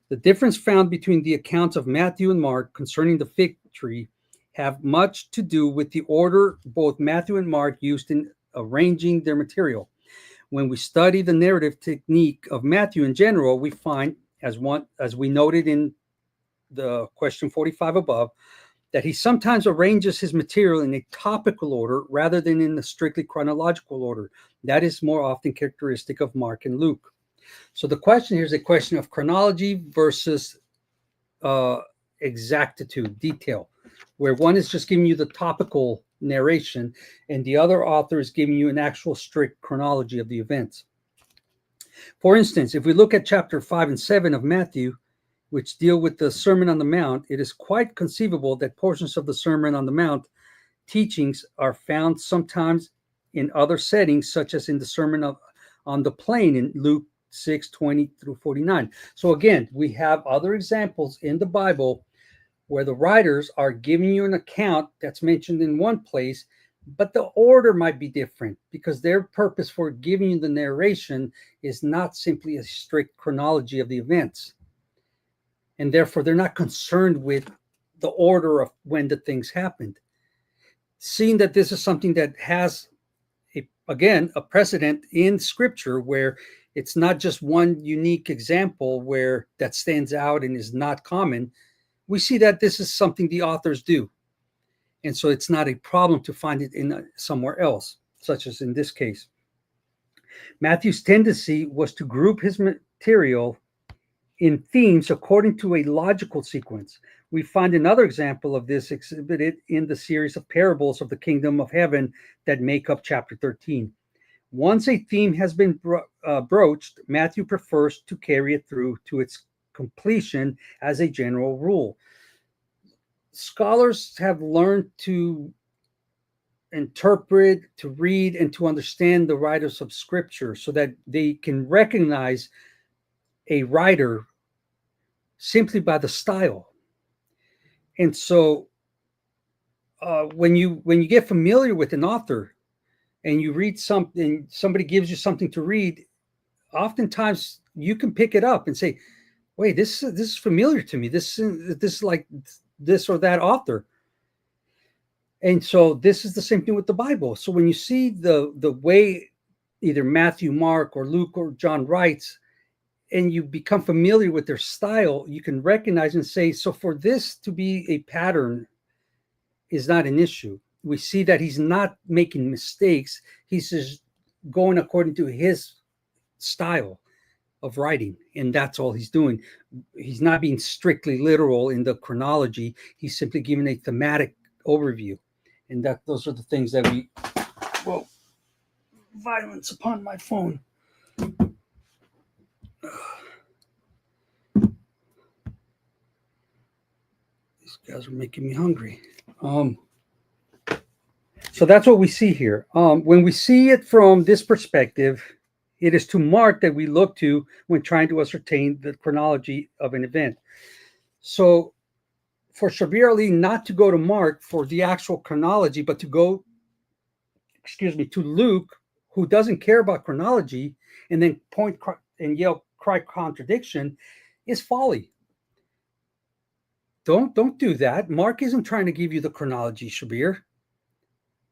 A: The difference found between the accounts of Matthew and Mark concerning the fig tree have much to do with the order both Matthew and Mark used in arranging their material. When we study the narrative technique of Matthew in general, we find, as we noted in the question 45 above, that he sometimes arranges his material in a topical order rather than in a strictly chronological order. That is more often characteristic of Mark and Luke. So the question here is a question of chronology versus exactitude, detail, where one is just giving you the topical narration and the other author is giving you an actual strict chronology of the events. For instance, if we look at chapter 5 and 7 of Matthew, which deal with the Sermon on the Mount, it is quite conceivable that portions of the Sermon on the Mount teachings are found sometimes in other settings, such as in the Sermon on the Plain in Luke 6:20 through 49. So again, we have other examples in the Bible where the writers are giving you an account that's mentioned in one place, but the order might be different because their purpose for giving you the narration is not simply a strict chronology of the events. And therefore, they're not concerned with the order of when the things happened. Seeing that this is something that has, a precedent in Scripture where it's not just one unique example where that stands out and is not common, we see that this is something the authors do. And so it's not a problem to find it in somewhere else, such as in this case. Matthew's tendency was to group his material in themes according to a logical sequence. We find another example of this exhibited in the series of parables of the kingdom of heaven that make up chapter 13. Once a theme has been broached, Matthew prefers to carry it through to its completion as a general rule. Scholars have learned to interpret, to read, and to understand the writers of Scripture so that they can recognize a writer simply by the style. And so when you get familiar with an author and you read something, somebody gives you something to read, oftentimes you can pick it up and say, wait, this is familiar to me. This is like this or that author. And so this is the same thing with the Bible. So when you see the way either Matthew, Mark, or Luke or John writes, and you become familiar with their style, you can recognize and say, so for this to be a pattern is not an issue. We see that he's not making mistakes. He's just going according to his style of writing, and that's all he's doing. He's not being strictly literal in the chronology. He's simply giving a thematic overview, and that those are the things that we. Whoa! Violence upon my phone. These guys are making me hungry. So that's what we see here. When we see it from this perspective, it is to Mark that we look to when trying to ascertain the chronology of an event. So for Shabir Ally not to go to Mark for the actual chronology, but to go, to Luke, who doesn't care about chronology, and then point and yell, cry contradiction, is folly. Don't do that. Mark isn't trying to give you the chronology, Shabir.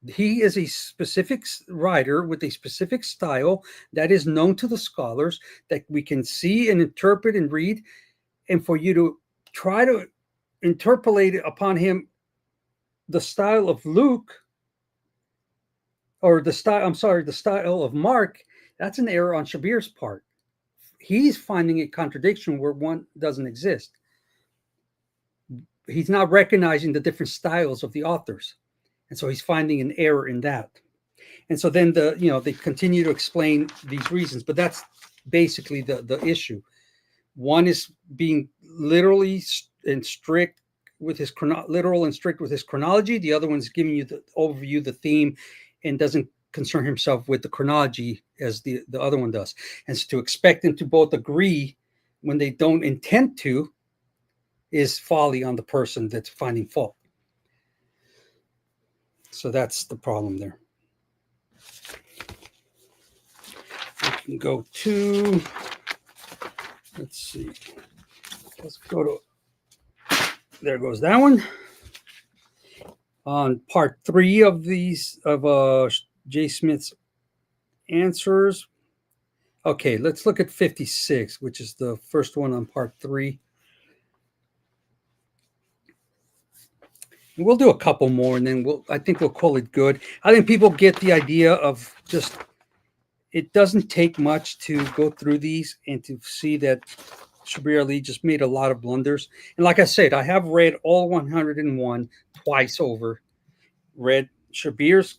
A: He is a specific writer with a specific style that is known to the scholars, that we can see and interpret and read. And for you to try to interpolate upon him the style of Luke, or the style of Mark, that's an error on Shabir's part. He's finding a contradiction where one doesn't exist. He's not recognizing the different styles of the authors. And so he's finding an error in that. And so then they continue to explain these reasons, but that's basically the issue. One is being literally and strict with his chronology. The other one's giving you the overview, the theme, and doesn't concern himself with the chronology as the other one does. And so to expect them to both agree when they don't intend to is folly on the person that's finding fault. So that's the problem there. We can go to, let's see, let's go to, there goes that one. On part 3 of these, of J. Smith's answers. Okay, let's look at 56, which is the first one on part 3. We'll do a couple more, and then I think we'll call it good. I think people get the idea of just, it doesn't take much to go through these and to see that Shabir Ally just made a lot of blunders. And like I said, I have read all 101 twice over, read Shabir's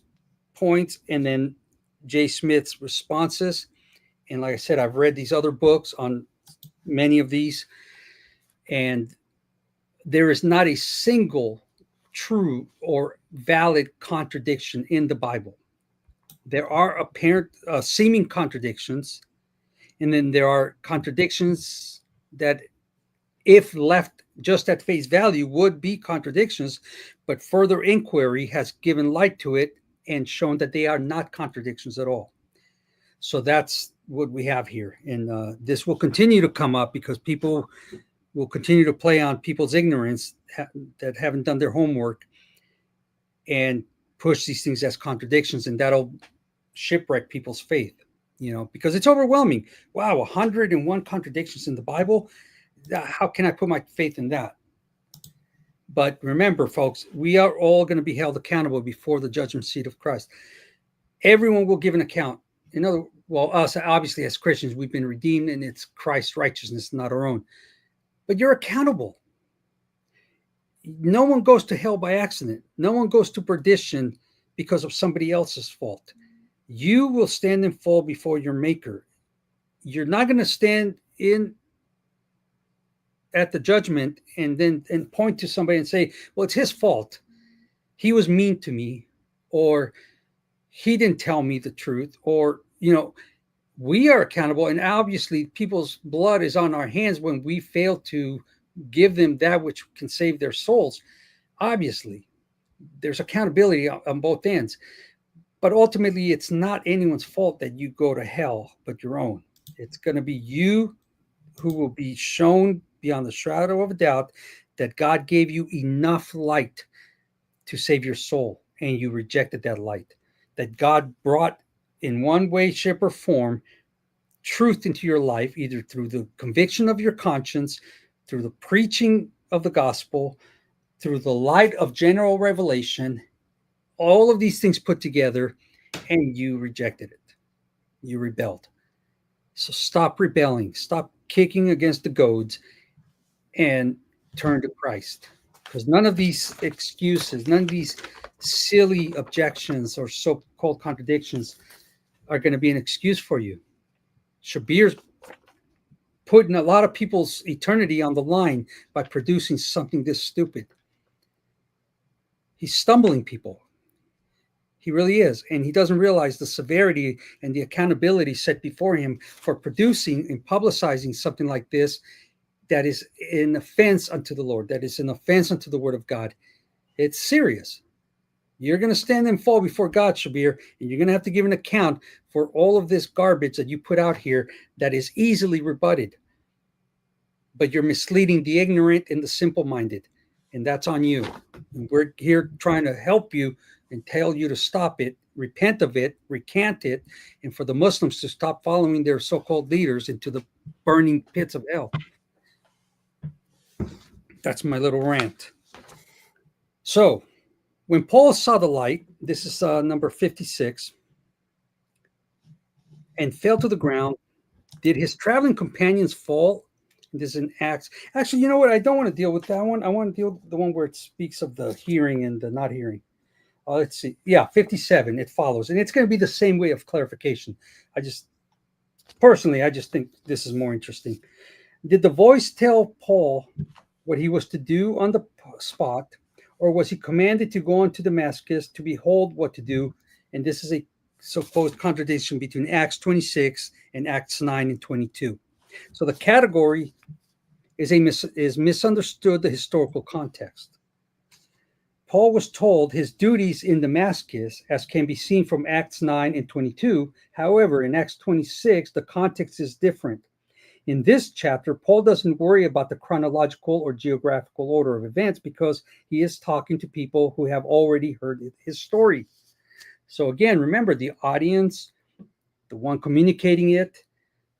A: points and then J. Smith's responses. And like I said, I've read these other books on many of these, and there is not a single true or valid contradiction in the Bible. There are apparent seeming contradictions, and then there are contradictions that, if left just at face value, would be contradictions, but further inquiry has given light to it and shown that they are not contradictions at all. So that's what we have here, and this will continue to come up because people will continue to play on people's ignorance that haven't done their homework and push these things as contradictions, and that'll shipwreck people's faith, because it's overwhelming. Wow, 101 contradictions in the Bible. How can I put my faith in that? But remember, folks, we are all going to be held accountable before the judgment seat of Christ. Everyone will give an account. Us, obviously, as Christians, we've been redeemed, and it's Christ's righteousness, not our own. But you're accountable. No one goes to hell by accident. No one goes to perdition because of somebody else's fault. You will stand and fall before your Maker. You're not going to stand in at the judgment and point to somebody and say, well, it's his fault. He was mean to me, or he didn't tell me the truth, or, we are accountable. And obviously people's blood is on our hands when we fail to give them that which can save their souls. Obviously, there's accountability on both ends. But ultimately, it's not anyone's fault that you go to hell, but your own. It's going to be you who will be shown beyond the shadow of a doubt that God gave you enough light to save your soul, and you rejected that light. That God brought in one way, shape, or form truth into your life, either through the conviction of your conscience, through the preaching of the gospel, through the light of general revelation, all of these things put together, and you rejected it. You rebelled. So stop rebelling, stop kicking against the goads, and turn to Christ. Because none of these excuses, none of these silly objections or so called contradictions are going to be an excuse for you. Shabir's putting a lot of people's eternity on the line by producing something this stupid. He's stumbling people. He really is. And he doesn't realize the severity and the accountability set before him for producing and publicizing something like this that is an offense unto the Lord, that is an offense unto the word of God. It's serious. You're going to stand and fall before God, Shabir, and you're going to have to give an account for all of this garbage that you put out here that is easily rebutted. But you're misleading the ignorant and the simple-minded, and that's on you. And we're here trying to help you and tell you to stop it, repent of it, recant it, and for the Muslims to stop following their so-called leaders into the burning pits of hell. That's my little rant. So, when Paul saw the light, this is number 56, and fell to the ground, did his traveling companions fall? This is in Acts. Actually, you know what? I don't want to deal with that one. I want to deal with the one where it speaks of the hearing and the not hearing. Let's see. Yeah, 57. It follows. And it's going to be the same way of clarification. I just think this is more interesting. Did the voice tell Paul what he was to do on the spot, or was he commanded to go on to Damascus to behold what to do? And this is a supposed contradiction between Acts 26 and Acts 9 and 22. So the category is misunderstood the historical context. Paul was told his duties in Damascus, as can be seen from Acts 9 and 22. However, in Acts 26, the context is different. In this chapter, Paul doesn't worry about the chronological or geographical order of events because he is talking to people who have already heard his story. So again, remember the audience, the one communicating it,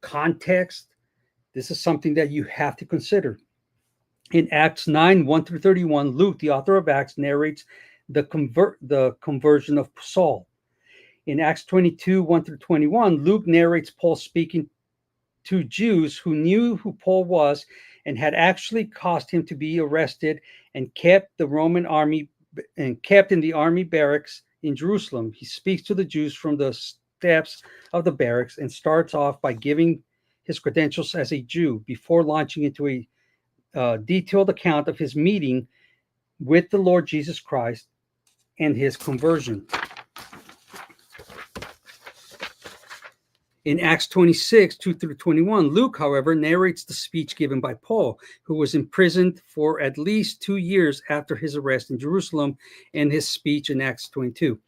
A: context. This is something that you have to consider. In Acts 9, 1 through 31, Luke, the author of Acts, narrates the conversion of Saul. In Acts 22, 1 through 21, Luke narrates Paul speaking to Jews who knew who Paul was and had actually caused him to be arrested and kept in the army barracks in Jerusalem. He speaks to the Jews from the steps of the barracks and starts off by giving his credentials as a Jew before launching into a detailed account of his meeting with the Lord Jesus Christ and his conversion. In Acts 26, 2 through 21, Luke, however, narrates the speech given by Paul, who was imprisoned for at least 2 years after his arrest in Jerusalem, and his speech in Acts 22.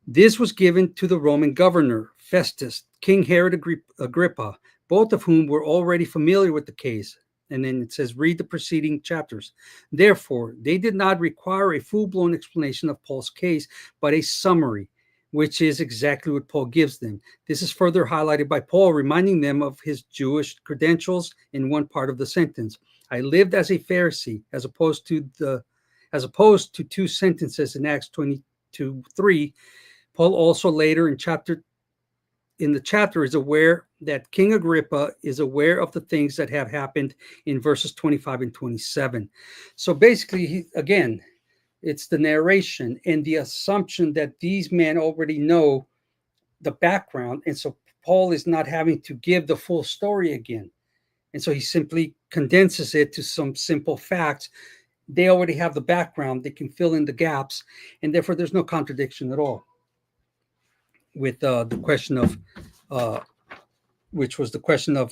A: This was given to the Roman governor, Festus, King Herod Agrippa, both of whom were already familiar with the case. And then it says, read the preceding chapters. Therefore, they did not require a full-blown explanation of Paul's case, but a summary, which is exactly what Paul gives them. This is further highlighted by Paul, reminding them of his Jewish credentials in one part of the sentence. I lived as a Pharisee, as opposed to 2 sentences in Acts 22:3. Paul also later in the chapter is aware that King Agrippa is aware of the things that have happened in verses 25 and 27. So basically, it's the narration and the assumption that these men already know the background. And so Paul is not having to give the full story again. And so he simply condenses it to some simple facts. They already have the background. They can fill in the gaps. And therefore, there's no contradiction at all with the question of, which was the question of,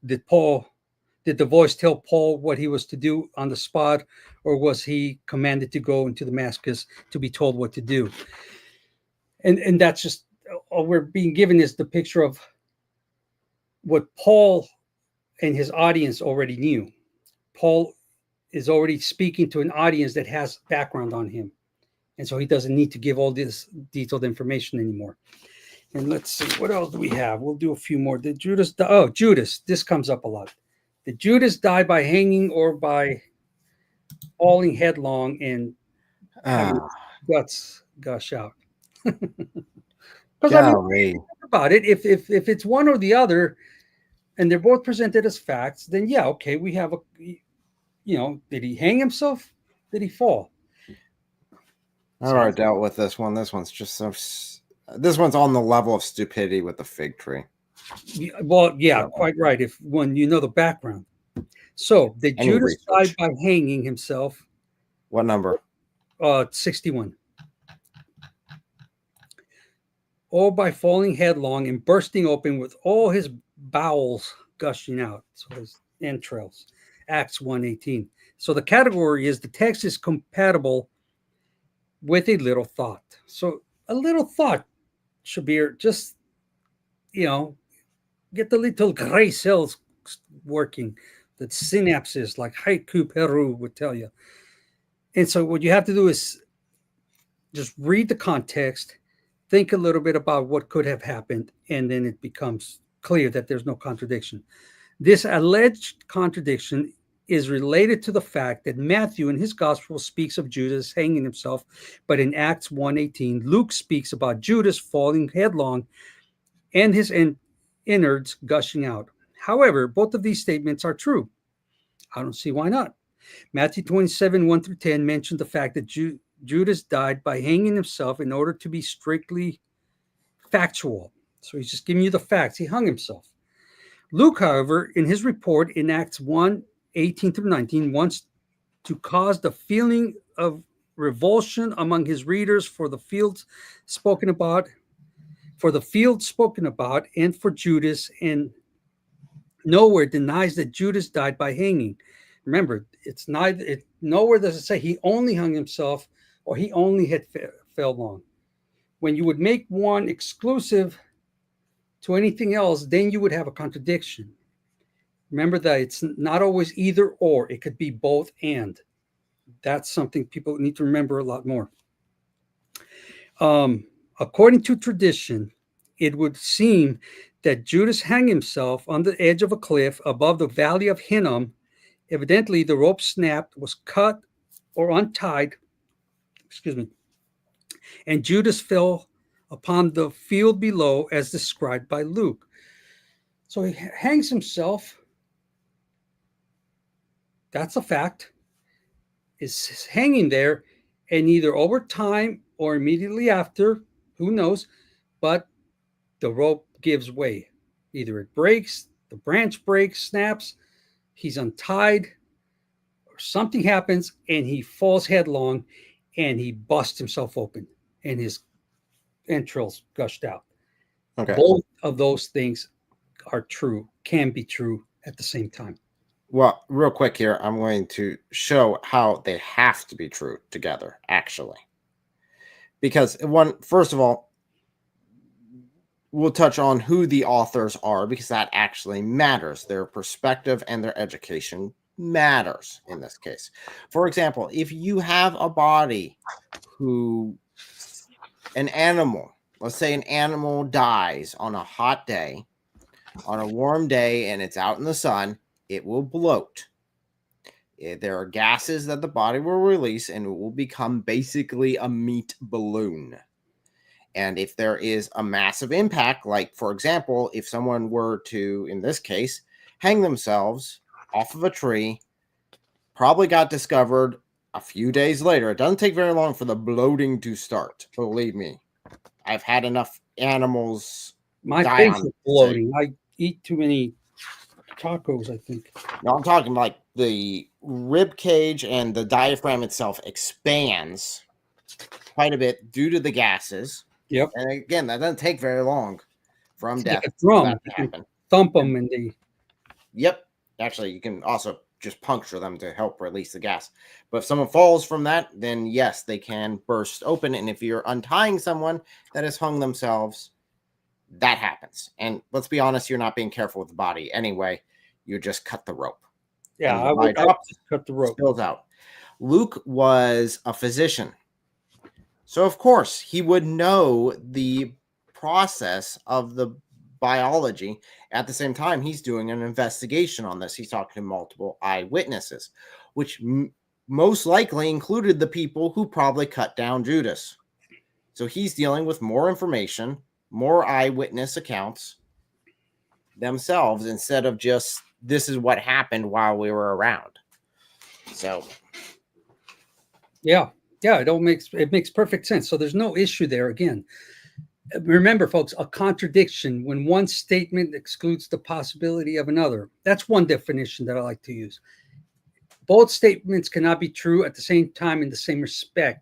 A: did the voice tell Paul what he was to do on the spot, or was he commanded to go into Damascus to be told what to do? And that's just all we're being given is the picture of what Paul and his audience already knew. Paul is already speaking to an audience that has background on him. And so he doesn't need to give all this detailed information anymore. And let's see, what else do we have? We'll do a few more. Did Judas die? Oh, Judas. This comes up a lot. Did Judas die by hanging or by falling headlong and having guts gush out? Because I mean, think about it. If it's one or the other, and they're both presented as facts, then yeah, okay, we have a, did he hang himself? Did he fall?
B: I already dealt with this one. This one's just so. This one's on the level of stupidity with the fig tree.
A: Well, yeah, quite right. When you know the background. So did Judas die by hanging himself?
B: What number?
A: 61. Or by falling headlong and bursting open with all his bowels gushing out, so his entrails. Acts 1:18. So the category is the text is compatible with a little thought. So a little thought, Shabir, just, get the little gray cells working, the synapses, like Haiku Peru would tell you. And so what you have to do is just read the context, think a little bit about what could have happened, and then it becomes clear that there's no contradiction. This alleged contradiction is related to the fact that Matthew in his gospel speaks of Judas hanging himself, but in Acts 1:18, Luke speaks about Judas falling headlong and his innards gushing out. However, both of these statements are true. I don't see why not. Matthew 27:1-10 mentioned the fact that Judas died by hanging himself in order to be strictly factual. So he's just giving you the facts. He hung himself. Luke, however, in his report in Acts 1:18-19, wants to cause the feeling of revulsion among his readers for the field spoken about, and for Judas, and nowhere denies that Judas died by hanging. Remember, nowhere does it say he only hung himself or he only had fell long. When you would make one exclusive to anything else, then you would have a contradiction. Remember that it's not always either or. It could be both and. That's something people need to remember a lot more. According to tradition, it would seem that Judas hung himself on the edge of a cliff above the valley of Hinnom. Evidently, the rope snapped, was cut or untied, and Judas fell upon the field below as described by Luke. So he hangs himself. That's a fact. Is hanging there, and either over time or immediately after, who knows, but the rope gives way. Either it breaks, the branch breaks, snaps, he's untied, or something happens and he falls headlong and he busts himself open and his entrails gushed out. Okay. Both of those things are true, can be true at the same time.
B: Well, real quick here, I'm going to show how they have to be true together, actually. Because first of all, we'll touch on who the authors are, because that actually matters. Their perspective and their education matters in this case. For example, if you have a body an animal, let's say an animal dies on a hot day, on a warm day, and it's out in the sun, it will bloat. There are gases that the body will release, and it will become basically a meat balloon. And if there is a massive impact, like, for example, if someone were to, in this case, hang themselves off of a tree, probably got discovered a few days later. It doesn't take very long for the bloating to start. Believe me. I've had enough animals.
A: My face is bloating. I eat too many tacos, I think.
B: No, I'm talking like the rib cage and the diaphragm itself expands quite a bit due to the gases.
A: Yep.
B: And again, that doesn't take very long from death.
A: Like a drum. To happen. Thump them and they.
B: Yep. Actually, you can also just puncture them to help release the gas. But if someone falls from that, then yes, they can burst open. And if you're untying someone that has hung themselves, that happens. And let's be honest, you're not being careful with the body anyway. You just cut the rope.
A: Yeah, I would cut the rope.
B: Spills out. Luke was a physician. So, of course, he would know the process of the biology. At the same time, he's doing an investigation on this. He's talking to multiple eyewitnesses, which most likely included the people who probably cut down Judas. So he's dealing with more information, more eyewitness accounts themselves, instead of just this is what happened while we were around. So
A: yeah, it makes perfect sense. So there's no issue there. Again, remember, folks, a contradiction, when one statement excludes the possibility of another. That's one definition that I like to use. Both statements cannot be true at the same time in the same respect.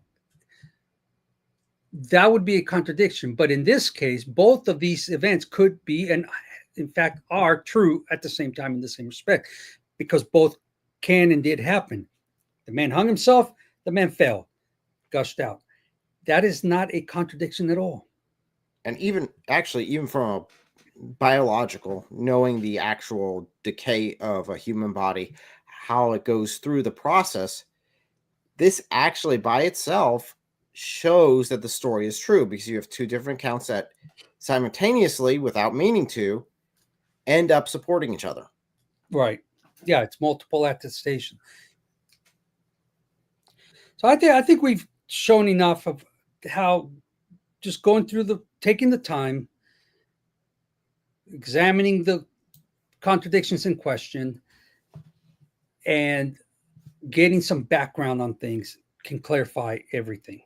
A: That would be a contradiction. But in this case, both of these events could be, and in fact are, true at the same time in the same respect, because both can and did happen. The man hung himself, the man fell, gushed out. That is not a contradiction at all.
B: And even from a biological, knowing the actual decay of a human body, how it goes through the process, this actually by itself shows that the story is true, because you have two different accounts that simultaneously, without meaning to, end up supporting each other.
A: Right. Yeah, it's multiple attestation. So I think we've shown enough of how just going through taking the time, examining the contradictions in question, and getting some background on things can clarify everything.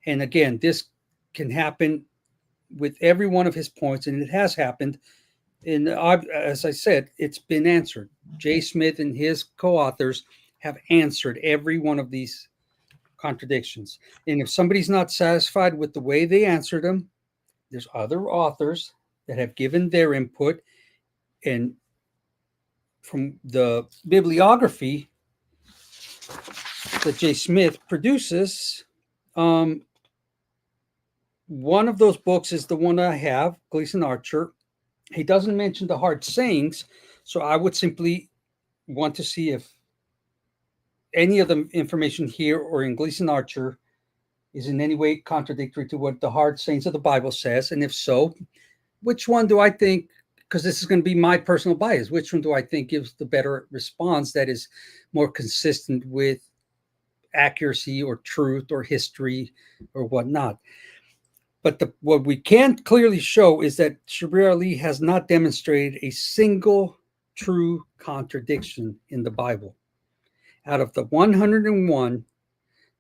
A: And again, this can happen with every one of his points, and it has happened. And as I said, it's been answered. Jay Smith and his co-authors have answered every one of these contradictions. And if somebody's not satisfied with the way they answered them, there's other authors that have given their input. And from the bibliography that Jay Smith produces, one of those books is the one I have, Gleason Archer. He doesn't mention the hard sayings, so I would simply want to see if any of the information here or in Gleason Archer is in any way contradictory to what the hard sayings of the Bible says. And if so, which one do I think, because this is going to be my personal bias, which one do I think gives the better response that is more consistent with accuracy or truth or history or whatnot? But what we can clearly show is that Shabir Ally has not demonstrated a single true contradiction in the Bible. Out of the 101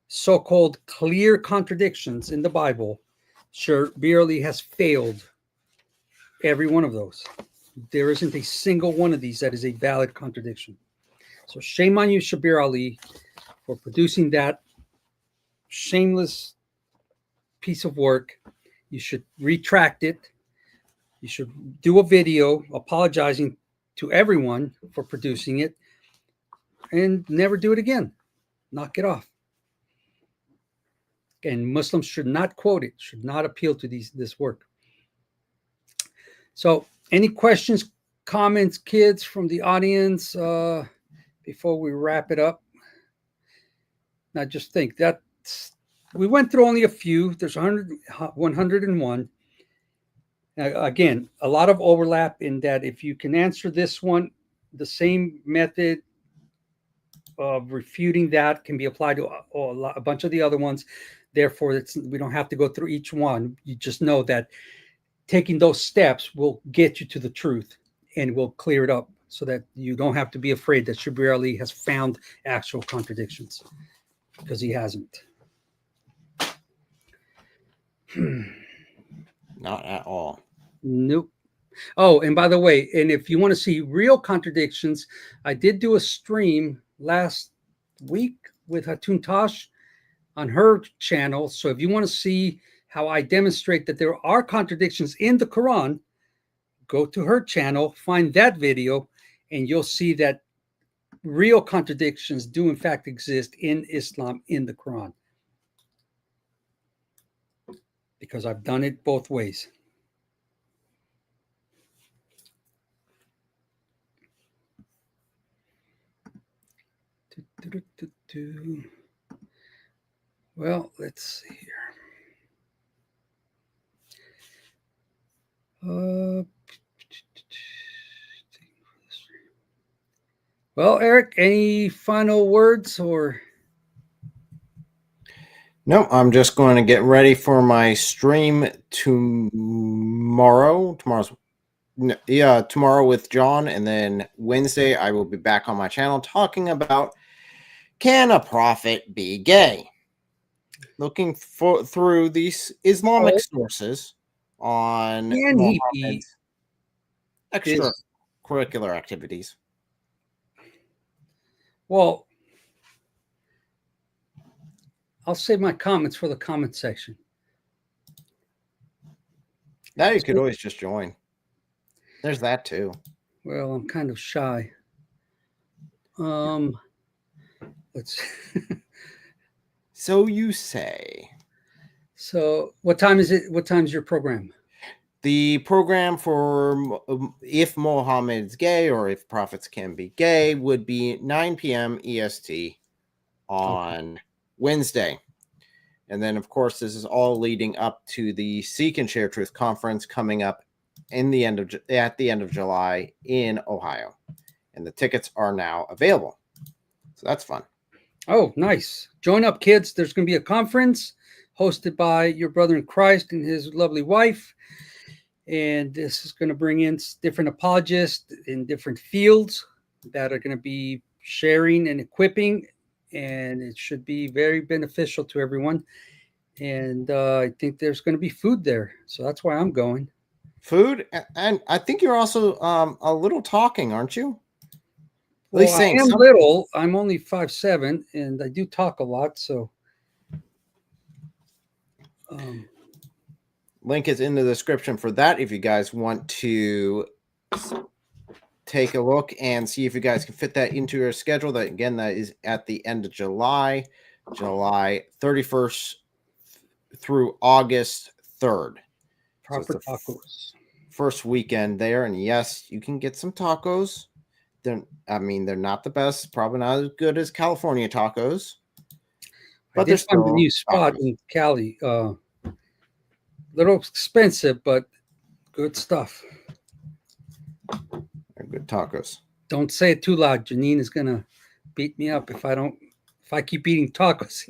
A: so-called clear contradictions in the Bible, Shabir Ally has failed every one of those. There isn't a single one of these that is a valid contradiction. So shame on you, Shabir Ally, for producing that shameless piece of work. You should retract it. You should do a video apologizing to everyone for producing it and never do it again. Knock it off. And Muslims should not quote it, should not appeal to this work. So any questions, comments, kids from the audience before we wrap it up? Now just think that we went through only a few. There's 101. Again, a lot of overlap in that if you can answer this one, the same method of refuting that can be applied to a bunch of the other ones. Therefore, we don't have to go through each one. You just know that taking those steps will get you to the truth and will clear it up so that you don't have to be afraid that Shabir Ally has found actual contradictions, because he hasn't.
B: Not at all.
A: Nope. Oh, and by the way, and if you want to see real contradictions, I did do a stream last week with Hatun Tash on her channel. So if you want to see how I demonstrate that there are contradictions in the Quran, go to her channel, find that video, and you'll see that real contradictions do in fact exist in Islam, in the Quran. Because I've done it both ways. Well, let's see here. Well, Eric, any final words or?
B: No, I'm just going to get ready for my stream tomorrow. Tomorrow with John, and then Wednesday I will be back on my channel talking about, can a prophet be gay? Looking through these Islamic sources on
A: Can he be
B: extracurricular activities.
A: Well, I'll save my comments for the comment section.
B: Now you could always just join. There's that too.
A: Well, I'm kind of shy. Let's.
B: So you say.
A: So what time is it? What time is your program?
B: The program for if Muhammad's gay or if prophets can be gay would be 9 p.m. EST on Wednesday. And then, of course, this is all leading up to the Seek and Share Truth conference coming up at the end of July in Ohio. And the tickets are now available. So that's fun.
A: Oh, nice. Join up, kids. There's going to be a conference hosted by your brother in Christ and his lovely wife. And this is going to bring in different apologists in different fields that are going to be sharing and equipping. And it should be very beneficial to everyone. And I think there's going to be food there. So that's why I'm going.
B: Food? And I think you're also a little talking, aren't you?
A: Well, I am little. I'm only 5'7", and I do talk a lot. So
B: link is in the description for that if you guys want to take a look and see if you guys can fit that into your schedule. That again, that is at the end of July 31st through August 3rd.
A: Proper tacos.
B: First weekend there, and yes, you can get some tacos. They're not the best, probably not as good as California tacos.
A: But there's a new spot in Cali. Little expensive, but good stuff.
B: They're good tacos.
A: Don't say it too loud. Janine is gonna beat me up if I keep eating tacos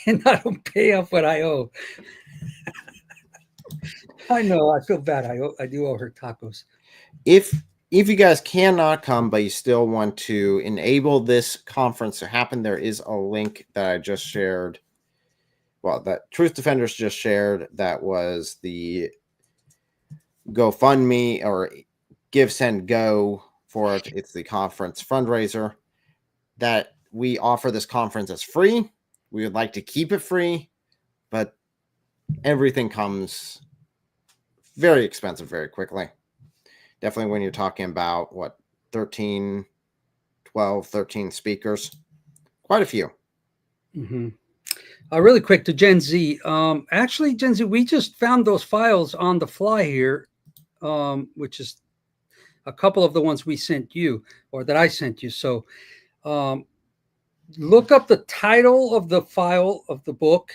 A: and I don't pay off what I owe. I know. I feel bad. I do owe her tacos.
B: If you guys cannot come, but you still want to enable this conference to happen, there is a link that I just shared. Well, that Truth Defenders just shared. That was the GoFundMe or Give, Send, Go for it. It's the conference fundraiser that we offer this conference as free. We would like to keep it free, but everything comes very expensive very quickly. Definitely when you're talking about 13 speakers, quite a few.
A: Mm-hmm. Really quick to Gen Z. Actually, Gen Z, we just found those files on the fly here, which is a couple of the ones we sent you or that I sent you. So look up the title of the file of the book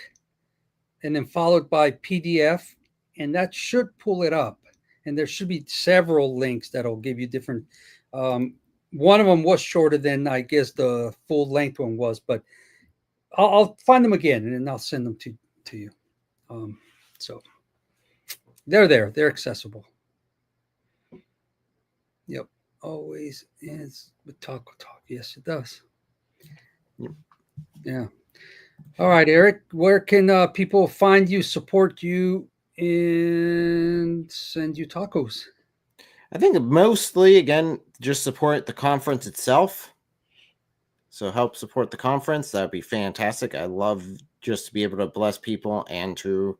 A: and then followed by PDF, and that should pull it up. And there should be several links that'll give you different. One of them was shorter than I guess the full length one was, but I'll find them again and then I'll send them to you. So they're there. They're accessible. Yep. Always ends with taco talk. Yes, it does.
B: Yep.
A: Yeah. All right, Eric, where can people find you, support you, and send you tacos?
B: I think mostly, again, just support the conference itself. So help support the conference. That'd be fantastic. I love just to be able to bless people and to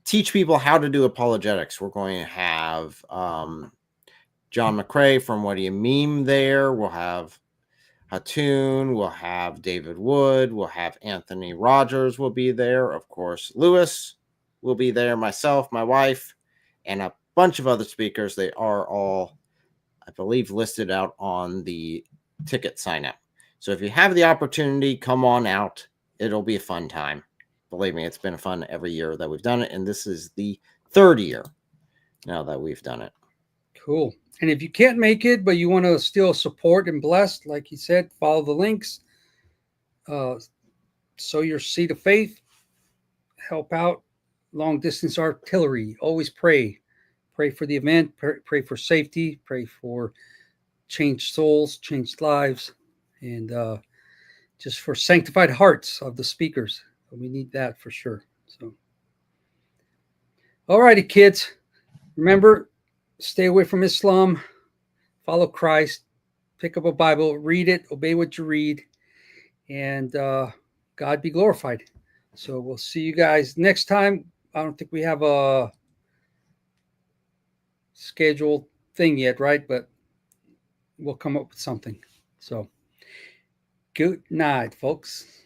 B: teach people how to do apologetics. We're going to have John McCrae from What Do You Meme there. We'll have Hatun. We'll have David Wood. We'll have Anthony Rogers will be there. Of course, Lewis will be there. Myself, my wife, and a bunch of other speakers. They are all, I believe, listed out on the ticket sign up. So if you have the opportunity, come on out. It'll be a fun time. Believe me, it's been fun every year that we've done it. And this is the third year now that we've done it.
A: Cool. And if you can't make it, but you want to still support and bless, like he said, follow the links. Sow your seed of faith. Help out. Long distance artillery. Always pray. Pray for the event. Pray for safety. Pray for changed souls, changed lives, and just for sanctified hearts of the speakers. We need that for sure. So, all righty, kids. Remember, stay away from Islam. Follow Christ. Pick up a Bible. Read it. Obey what you read. And God be glorified. So we'll see you guys next time. I don't think we have a scheduled thing yet, right? But we'll come up with something. So good night, folks.